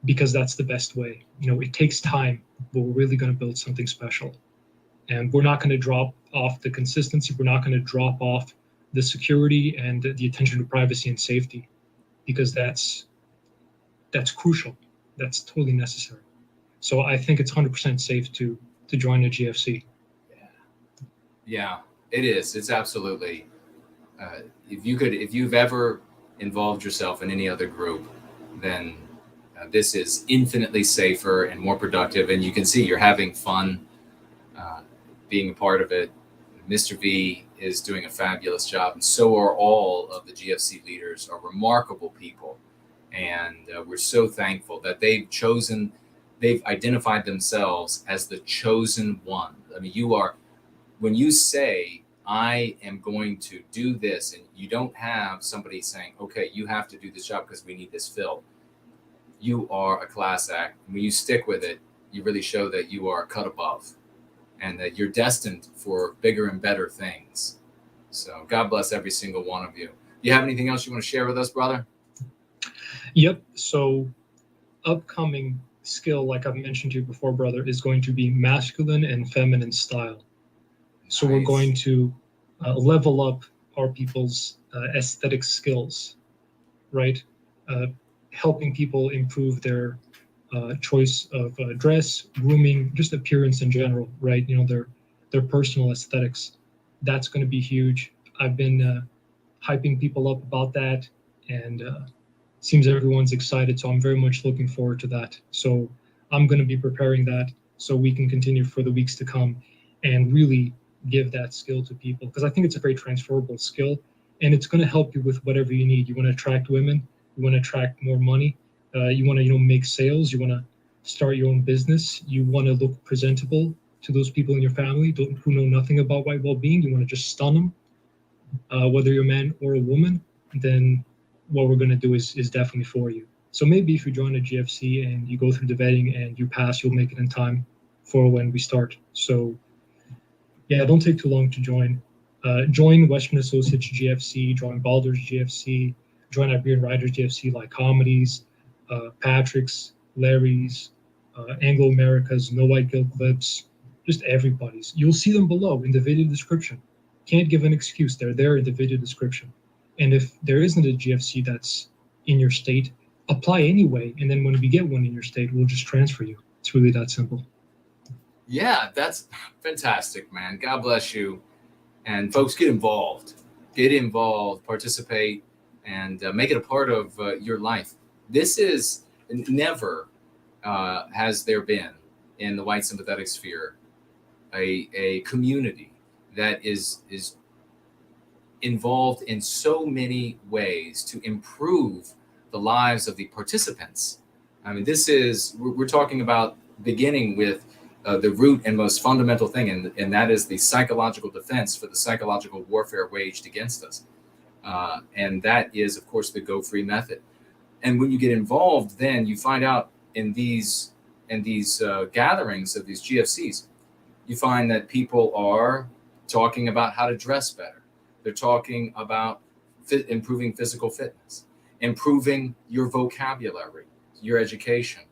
Speaker 11: because that's the best way. It takes time, but we're really going to build something special. And we're not going to drop off the consistency. We're not going to drop off the security and the attention to privacy and safety, because that's crucial. That's totally necessary. So I think it's 100% safe to join a GFC.
Speaker 3: Yeah, it is. It's absolutely. If you've ever involved yourself in any other group, then this is infinitely safer and more productive. And you can see you're having fun being a part of it. Mr.V is doing a fabulous job, and so are all of the GFC leaders, are remarkable people. And we're so thankful that they've identified themselves as the chosen one. I mean, when you say, I am going to do this, and you don't have somebody saying, okay, you have to do this job because we need this filled. You are a class act. When you stick with it, you really show that you are cut above and that you're destined for bigger and better things. So God bless every single one of you. Do you have anything else you want to share with us, brother?
Speaker 11: Yep. So upcoming skill, like I've mentioned to you before, brother, is going to be masculine and feminine style. So we're going to level up our people's aesthetic skills, right? Helping people improve their choice of dress, grooming, just appearance in general, right? Their personal aesthetics. That's going to be huge. I've been hyping people up about that, and seems everyone's excited. So I'm very much looking forward to that. So I'm going to be preparing that so we can continue for the weeks to come and really give that skill to people, because I think it's a very transferable skill, and it's going to help you with whatever you need. You want to attract women, you want to attract more money, you want to make sales, you want to start your own business, you want to look presentable to those people in your family who know nothing about white well-being. You want to just stun them, whether you're a man or a woman. Then what we're going to do is definitely for you. So maybe if you join a GFC and you go through the vetting and you pass, you'll make it in time for when we start. So yeah, don't take too long to join. Join Westmen Associates GFC, join Baldur's GFC, join iberianrider's GFC, Lycomedes, Patrick's, Larry's, Anglo-America's, No White Guild Clips, just everybody's. You'll see them below in the video description. Can't give an excuse. They're there in the video description. And if there isn't a GFC that's in your state, apply anyway. And then when we get one in your state, we'll just transfer you. It's really that simple.
Speaker 3: Yeah, that's fantastic, man. God bless you. And folks, get involved. Get involved, participate, and make it a part of your life. This is never has there been in the white sympathetic sphere a community that is involved in so many ways to improve the lives of the participants. I mean, we're talking about beginning with the root and most fundamental thing, and that is the psychological defense for the psychological warfare waged against us. And that is, of course, the Go Free method. And when you get involved, then you find out in these gatherings of these GFCs, you find that people are talking about how to dress better. They're talking about improving physical fitness, improving your vocabulary, your education,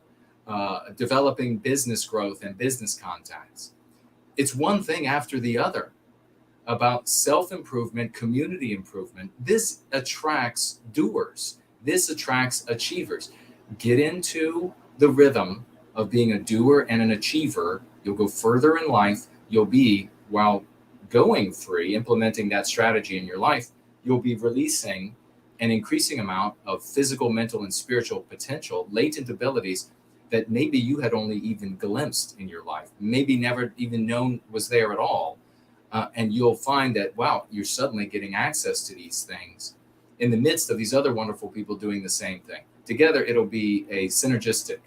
Speaker 3: developing business growth and business contacts. It's one thing after the other about self-improvement, community improvement. This attracts doers. This attracts achievers. Get into the rhythm of being a doer and an achiever. You'll go further in life. You'll be, while going free, implementing that strategy in your life, you'll be releasing an increasing amount of physical, mental, and spiritual potential, latent abilities that maybe you had only even glimpsed in your life, maybe never even known was there at all. And you'll find that, wow, you're suddenly getting access to these things in the midst of these other wonderful people doing the same thing. Together, it'll be a synergistic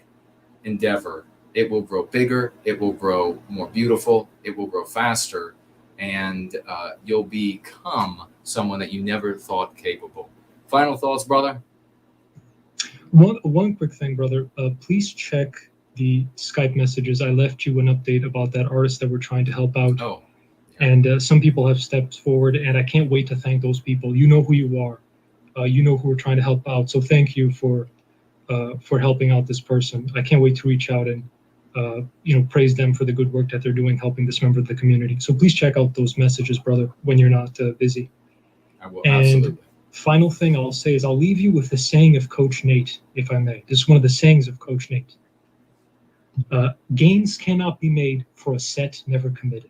Speaker 3: endeavor. It will grow bigger, it will grow more beautiful, it will grow faster, and you'll become someone that you never thought capable. Final thoughts, brother?
Speaker 11: One quick thing, brother. Please check the Skype messages. I left you an update about that artist that we're trying to help out.
Speaker 3: Oh.
Speaker 11: And some people have stepped forward, and I can't wait to thank those people. You know who you are. You know who we're trying to help out. So thank you for helping out this person. I can't wait to reach out and praise them for the good work that they're doing, helping this member of the community. So please check out those messages, brother, when you're not busy.
Speaker 3: I will,
Speaker 11: and
Speaker 3: absolutely.
Speaker 11: Final thing I'll say is I'll leave you with the saying of Coach Nate, if I may. This is one of the sayings of Coach Nate. Gains cannot be made for a set never committed.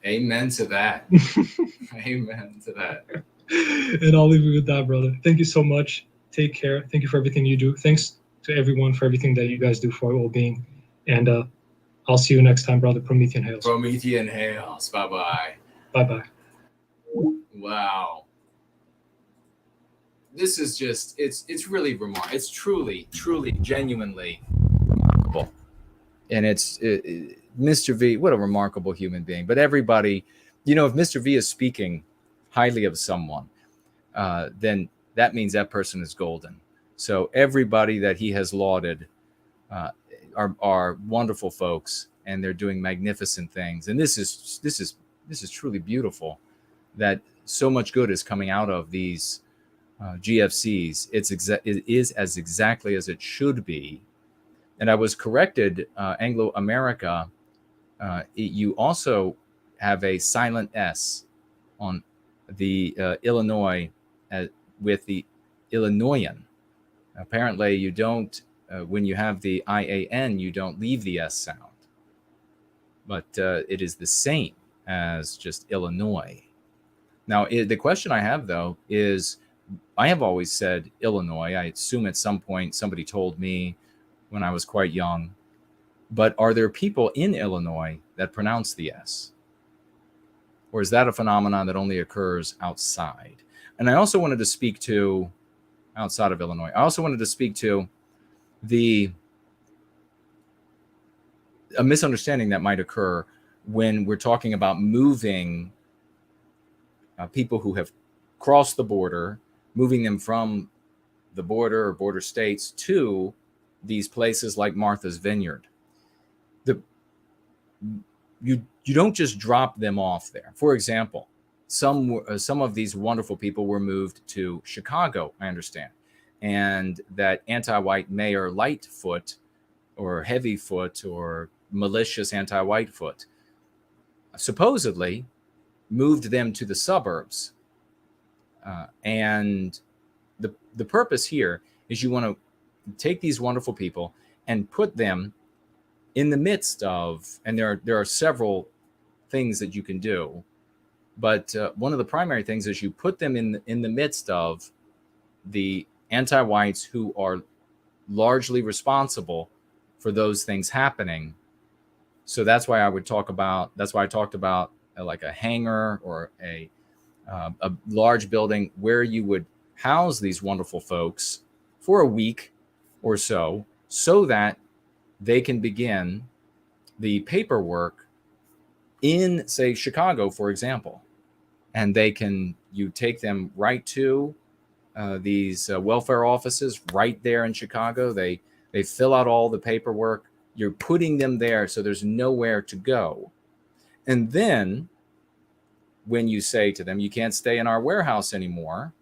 Speaker 3: Amen to that. Amen to that.
Speaker 11: And I'll leave you with that, brother. Thank you so much. Take care. Thank you for everything you do. Thanks to everyone for everything that you guys do for Wellbeing. And I'll see you next time, brother. Promethean Hails.
Speaker 3: Promethean Hails. Bye-bye.
Speaker 11: Bye-bye.
Speaker 3: Wow. This is just, it's really remarkable. It's truly, genuinely remarkable. And it's Mr. V, what a remarkable human being. But everybody, if Mr. V is speaking highly of someone, then that means that person is golden. So everybody that he has lauded are wonderful folks, and they're doing magnificent things. And this is truly beautiful that so much good is coming out of these GFCs. It is as exactly as it should be. And I was corrected, Anglo-America, you also have a silent S on the Illinois with the Illinoisan. Apparently you don't, when you have the IAN, you don't leave the S sound. But it is the same as just Illinois. Now, the question I have, though, is I have always said Illinois. I assume at some point somebody told me when I was quite young. But are there people in Illinois that pronounce the S? Or is that a phenomenon that only occurs outside? And I also wanted to speak to, outside of Illinois, I also wanted to speak to a misunderstanding that might occur when we're talking about moving people who have crossed the border, moving them from the border or border states to these places like Martha's Vineyard. You don't just drop them off there. For example, some of these wonderful people were moved to Chicago, I understand, and that anti-white Mayor Lightfoot or Heavyfoot or malicious anti-Whitefoot supposedly moved them to the suburbs. And the purpose here is you want to take these wonderful people and put them in the midst of, and there are several things that you can do, but one of the primary things is you put them in the midst of the anti-whites who are largely responsible for those things happening. So that's why I talked about like a hangar or a large building where you would house these wonderful folks for a week or so that they can begin the paperwork in, say, Chicago, for example. And you take them right to these welfare offices right there in Chicago. They fill out all the paperwork. You're putting them there so there's nowhere to go. And then when you say to them, you can't stay in our warehouse anymore,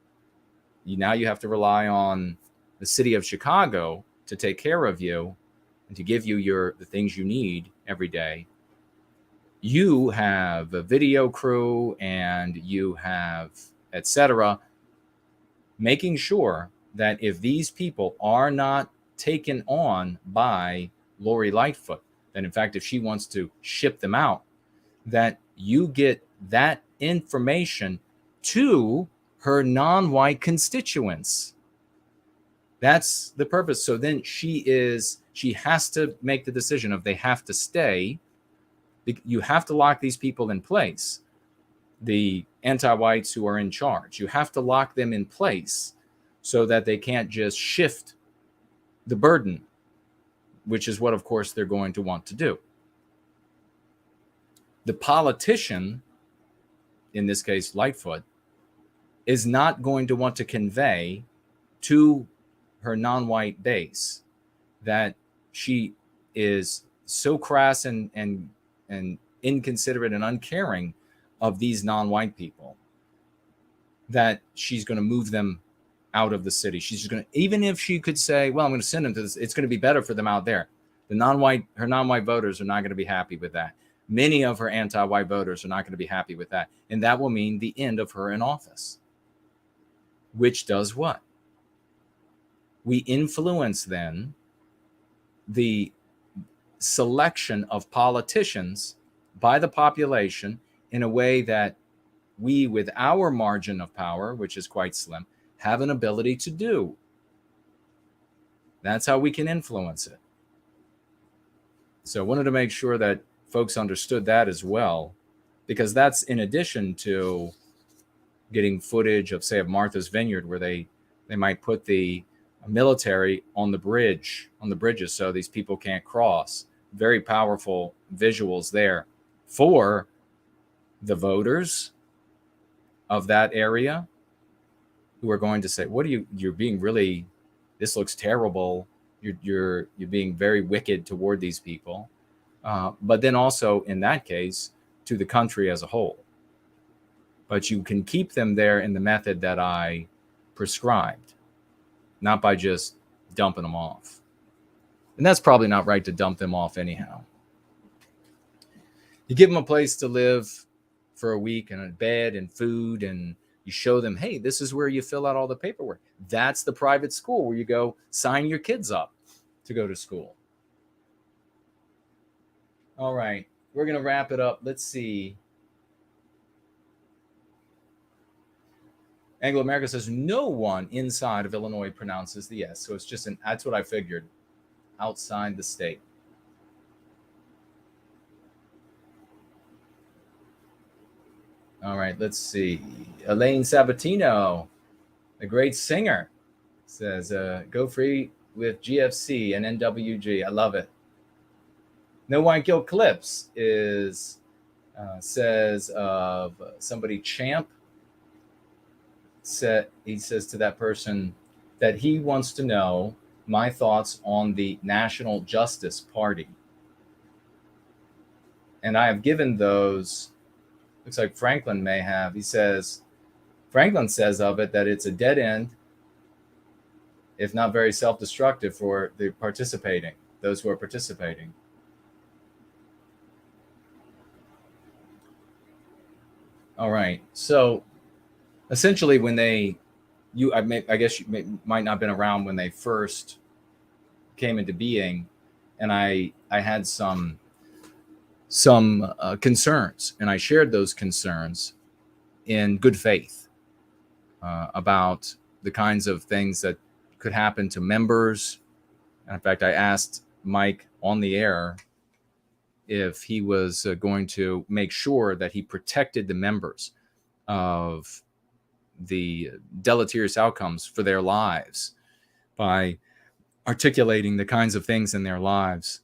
Speaker 3: now you have to rely on the city of Chicago to take care of you and to give you the things you need every day. You have a video crew and you have etc., making sure that if these people are not taken on by Lori Lightfoot, that in fact, if she wants to ship them out, that you get that information to her non-white constituents. That's the purpose. So then she has to make the decision of they have to stay. You have to lock these people in place. The anti-whites who are in charge, you have to lock them in place so that they can't just shift the burden, which is what, of course, they're going to want to do. The politician, in this case, Lightfoot, is not going to want to convey to her non-white base that she is so crass and inconsiderate and uncaring of these non-white people that she's going to move them out of the city. She's just going to, even if she could say, well, I'm going to send them to this, it's going to be better for them out there. Her non-white voters are not going to be happy with that. Many of her anti-white voters are not going to be happy with that. And that will mean the end of her in office. Which does what? We influence then the selection of politicians by the population in a way that we, with our margin of power, which is quite slim, have an ability to do. That's how we can influence it. So I wanted to make sure that folks understood that as well, because that's in addition to getting footage of, say, of Martha's Vineyard, where they might put the military on the bridges so these people can't cross. Very powerful visuals there for the voters of that area who are going to say, what are you're being really, this looks terrible. You're being very wicked toward these people. But then also in that case, to the country as a whole. But you can keep them there in the method that I prescribed, not by just dumping them off. And that's probably not right to dump them off anyhow. You give them a place to live for a week and a bed and food, and you show them, hey, this is where you fill out all the paperwork. That's the private school where you go sign your kids up to go to school. All right, we're going to wrap it up. Let's see. Anglo-America says no one inside of Illinois pronounces the S. So it's just that's what I figured, outside the state. All right, let's see. Elaine Sabatino, a great singer, says, go free with GFC and NWG. I love it. No White Guilt Clips says of somebody, Champ, he says to that person that he wants to know my thoughts on the National Justice Party. And I have given those. Looks like Franklin may have. Franklin says of it that it's a dead end, if not very self-destructive for those who are participating. All right. So essentially when I guess you might not have been around when they first came into being, and I had some concerns, and I shared those concerns in good faith about the kinds of things that could happen to members. And in fact, I asked Mike on the air if he was going to make sure that he protected the members of the deleterious outcomes for their lives by articulating the kinds of things in their lives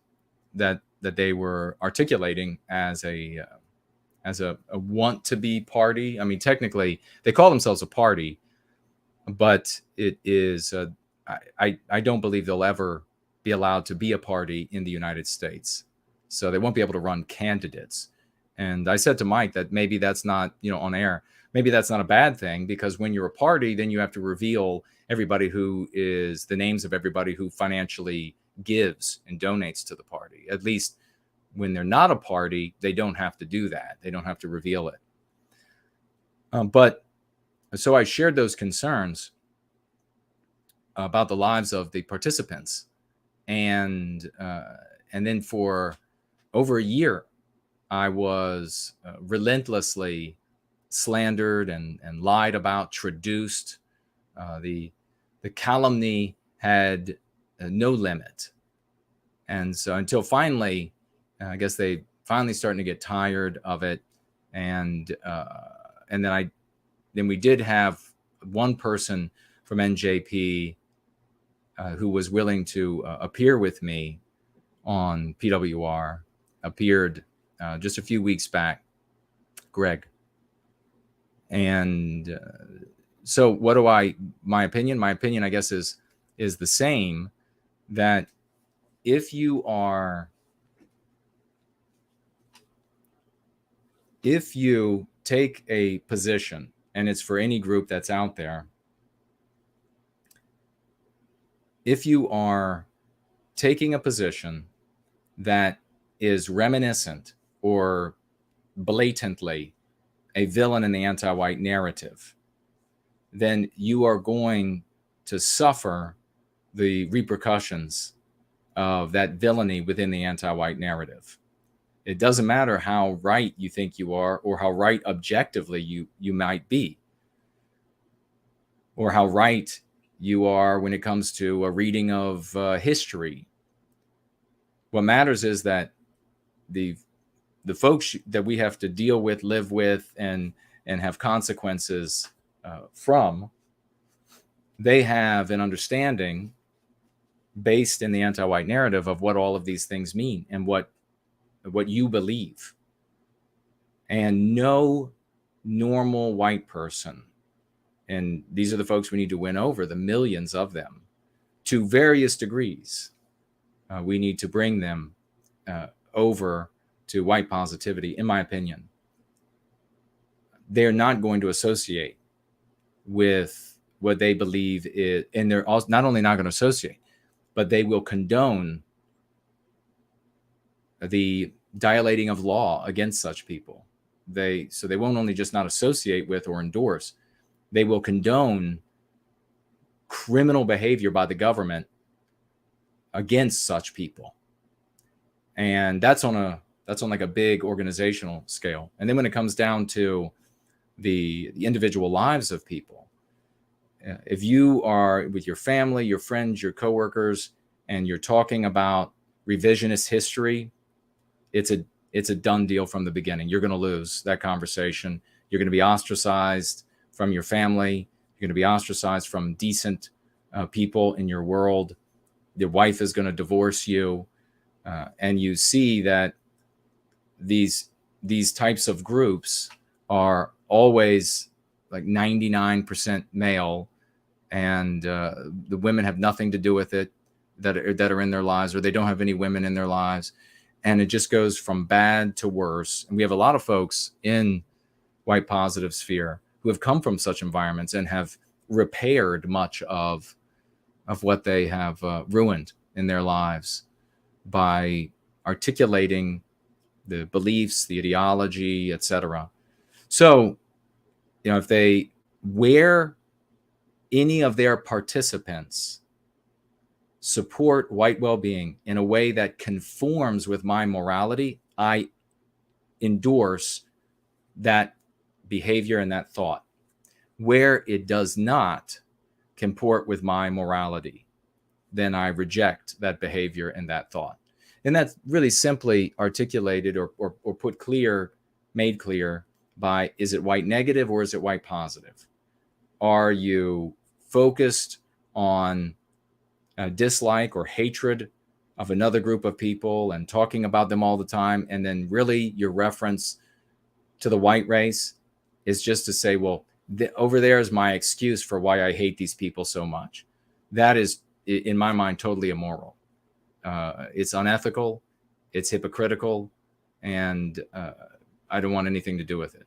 Speaker 3: that they were articulating as a want to be party. I mean, technically they call themselves a party, but it is I don't believe they'll ever be allowed to be a party in the United States. So they won't be able to run candidates. And I said to Mike that maybe that's not, on air, maybe that's not a bad thing, because when you're a party, then you have to reveal everybody the names of everybody who financially gives and donates to the party. At least when they're not a party, they don't have to do that. They don't have to reveal it. But so I shared those concerns about the lives of the participants, and then for over a year, I was relentlessly slandered and lied about, traduced. The calumny had no limit. And so until finally, I guess they finally starting to get tired of it. And then we did have one person from NJP who was willing to appear with me on PWR, appeared just a few weeks back, Greg. And so what do my opinion, I guess, is the same, that if you take a position, and it's for any group that's out there, if you are taking a position that is reminiscent or blatantly a villain in the anti-white narrative, then you are going to suffer the repercussions of that villainy within the anti-white narrative. It doesn't matter how right you think you are, or how right objectively you might be, or how right you are when it comes to a reading of history. What matters is that the folks that we have to deal with, live with, and have consequences from, they have an understanding based in the anti-white narrative of what all of these things mean and what you believe. And no normal white person, and these are the folks we need to win over, the millions of them, to various degrees. We need to bring them over to white positivity, in my opinion. They're not going to associate with what they believe is, and they're also not only not going to associate, but they will condone the dilating of law against such people. So they won't only just not associate with or endorse, they will condone criminal behavior by the government against such people. And that's on like a big organizational scale. And then when it comes down to the individual lives of people, if you are with your family, your friends, your coworkers, and you're talking about revisionist history, it's a done deal from the beginning. You're going to lose that conversation. You're going to be ostracized from your family. You're going to be ostracized from decent people in your world. Your wife is going to divorce you. And you see that these types of groups are always like 99% male, and the women have nothing to do with it that are in their lives, or they don't have any women in their lives. And it just goes from bad to worse. And we have a lot of folks in white positive sphere who have come from such environments and have repaired much of what they have ruined in their lives by articulating the beliefs, the ideology, etc. So, if they wear any of their participants support white well-being in a way that conforms with my morality, I endorse that behavior and that thought. Where it does not comport with my morality, then I reject that behavior and that thought. And that's really simply articulated or made clear by, is it white negative or is it white positive? Are you focused on dislike or hatred of another group of people and talking about them all the time, and then really your reference to the white race is just to say, well, over there is my excuse for why I hate these people so much? That is, in my mind, totally immoral. It's unethical, it's hypocritical, and I don't want anything to do with it.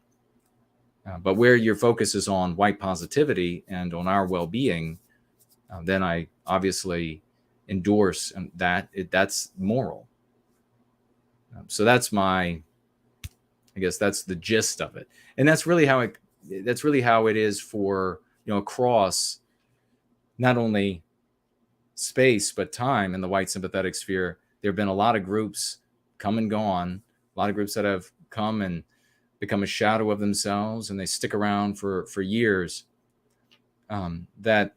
Speaker 3: But where your focus is on white positivity and on our well-being, then I obviously endorse that. That's moral. So that's that's the gist of it. And that's really how it is for, across not only space but time in the white sympathetic sphere. There have been a lot of groups come and gone, a lot of groups that have come and become a shadow of themselves, and they stick around for years, that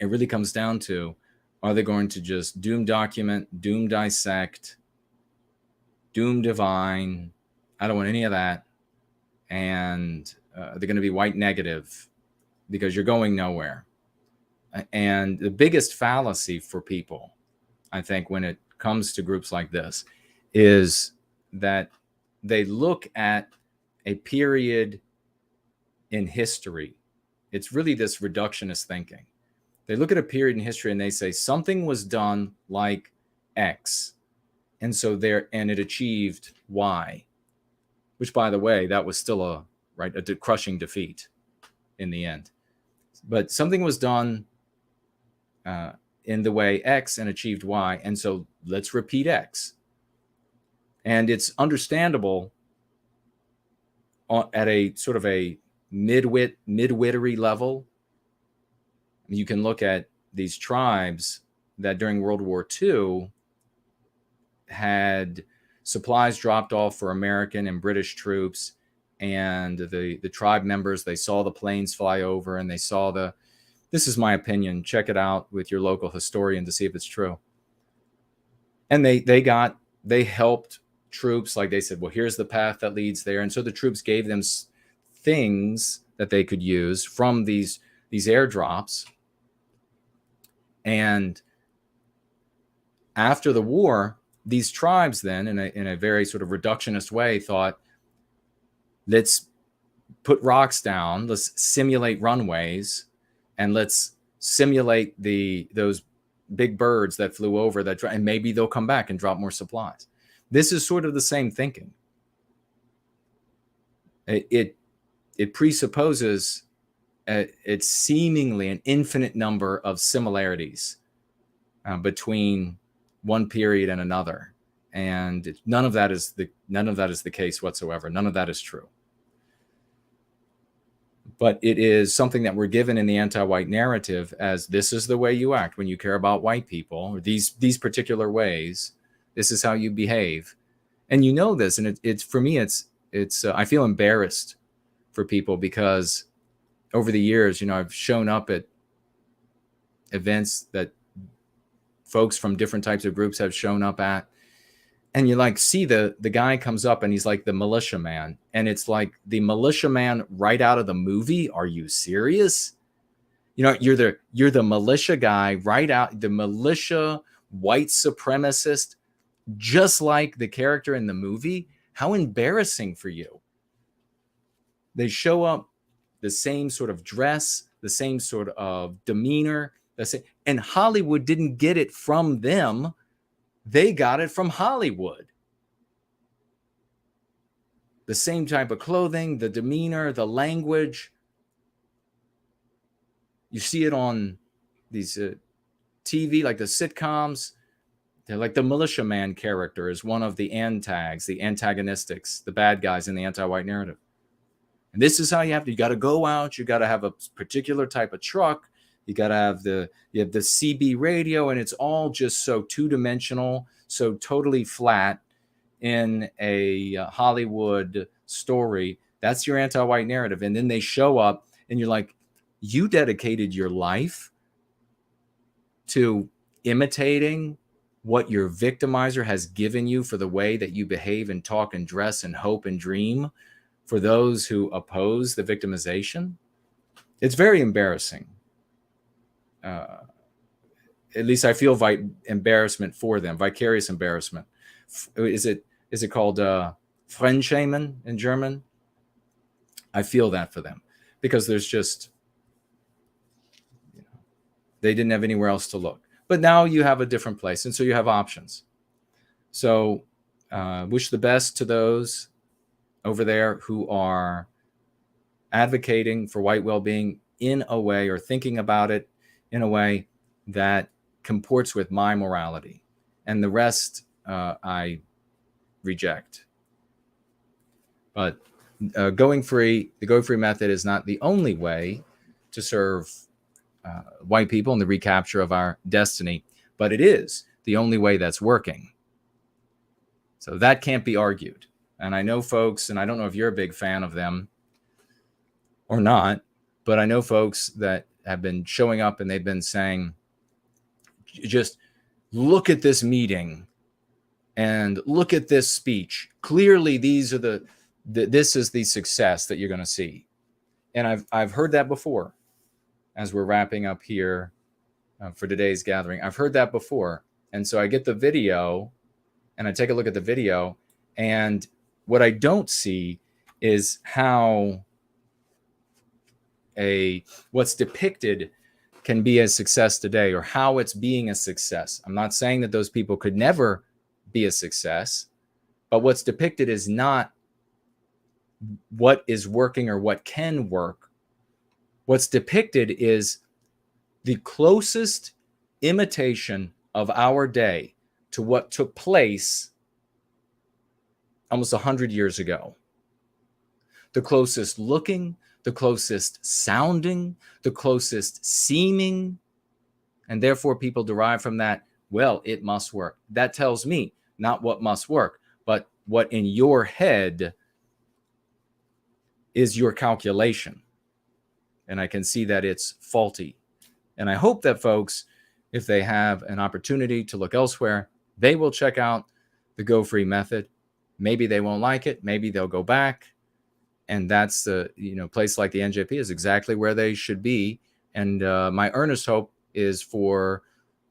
Speaker 3: it really comes down to, are they going to just doom document, doom dissect, doom divine? I don't want any of that. And they're going to be white negative because you're going nowhere. And the biggest fallacy for people, I think, when it comes to groups like this, is that they look at a period in history. It's really this reductionist thinking. They look at a period in history and they say something was done like X, and so it achieved Y, which, by the way, that was still a crushing defeat in the end. But something was done in the way X and achieved Y, and so let's repeat X. And it's understandable at a sort of a midwittery level. You can look at these tribes that during World War II had supplies dropped off for American and British troops, and the tribe members, they saw the planes fly over, and they saw this is my opinion, check it out with your local historian to see if it's true. And they helped troops, like they said, well, here's the path that leads there. And so the troops gave them things that they could use from these airdrops. And after the war, these tribes then, in a very sort of reductionist way, thought, let's put rocks down, let's simulate runways, and let's simulate those big birds that flew over, and maybe they'll come back and drop more supplies. This is sort of the same thinking. It presupposes it's seemingly an infinite number of similarities between one period and another, and none of that is the case whatsoever. None of that is true. But it is something that we're given in the anti-white narrative as, this is the way you act when you care about white people, or these particular ways. This is how you behave, and you know this. And it's for me, it's I feel embarrassed for people, because over the years, I've shown up at events that folks from different types of groups have shown up at, and you see the guy comes up and he's like the militia man, and it's like the militia man right out of the movie. Are you serious? You're the militia guy right out, the militia white supremacist, just like the character in the movie. How embarrassing for you. They show up the same sort of dress, the same sort of demeanor, and Hollywood didn't get it from them. They got it from Hollywood. The same type of clothing, the demeanor, the language. You see it on these TV, like the sitcoms. They're like the militiaman character is one of the antags, the antagonistics, the bad guys in the anti-white narrative. And this is how you got to go out. You got to have a particular type of truck. You got to have the CB radio, and it's all just so two-dimensional, so totally flat in a Hollywood story. That's your anti-white narrative. And then they show up, and you're like, you dedicated your life to imitating what your victimizer has given you for the way that you behave and talk and dress and hope and dream for those who oppose the victimization. It's very embarrassing. At least I feel embarrassment for them, vicarious embarrassment. Is it called Fremdschämen in German? I feel that for them, because there's just, they didn't have anywhere else to look. But now you have a different place, and so you have options. So wish the best to those over there who are advocating for white well-being in a way, or thinking about it in a way that comports with my morality. And the rest I reject. But going free, the go free method is not the only way to serve white people in the recapture of our destiny, but it is the only way that's working. So that can't be argued. And I know folks, and I don't know if you're a big fan of them or not, but I know folks that have been showing up and they've been saying, just look at this meeting and look at this speech. Clearly, these are this is the success that you're going to see. And I've heard that before as we're wrapping up here for today's gathering. I've heard that before. And so I get the video and I take a look at the video, and what I don't see is how what's depicted can be a success today, or how it's being a success. I'm not saying that those people could never be a success, but what's depicted is not what is working or what can work. What's depicted is the closest imitation of our day to what took place almost 100 years ago. The closest looking, the closest sounding, the closest seeming, and therefore people derive from that, well, it must work. That tells me not what must work, but what in your head is your calculation. And I can see that it's faulty. And I hope that folks, if they have an opportunity to look elsewhere, they will check out the Go Free method. Maybe they won't like it. Maybe they'll go back. And that's the, place like the NJP is exactly where they should be. And my earnest hope is for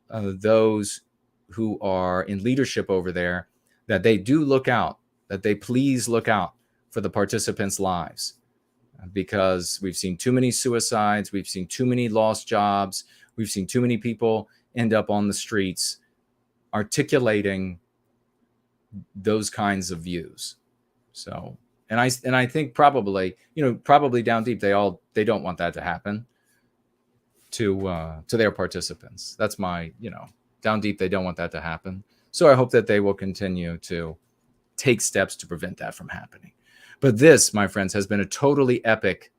Speaker 3: those who are in leadership over there, that they do look out, that they please look out for the participants' lives. Because we've seen too many suicides. We've seen too many lost jobs. We've seen too many people end up on the streets articulating those kinds of views. So, and I think probably down deep, they don't want that to happen to their participants. That's my, down deep, they don't want that to happen. So I hope that they will continue to take steps to prevent that from happening. But this, my friends, has been a totally epic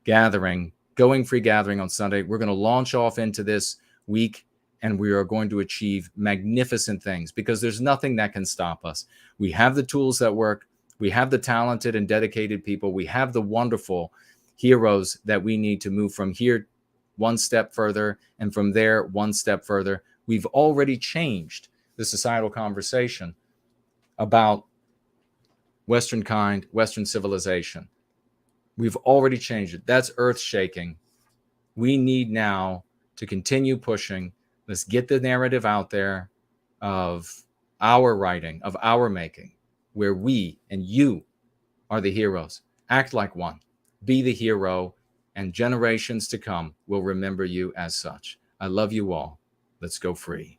Speaker 3: gathering, Going Free gathering on Sunday. We're going to launch off into this week, and we are going to achieve magnificent things because there's nothing that can stop us. We have the tools that work. We have the talented and dedicated people. We have the wonderful heroes that we need to move from here one step further and from there one step further. We've already changed the societal conversation about Western kind, Western civilization. We've already changed it. That's earth-shaking. We need now to continue pushing. Let's get the narrative out there of our writing, of our making, where we and you are the heroes. Act like one. Be the hero, and generations to come will remember you as such. I love you all. Let's go free.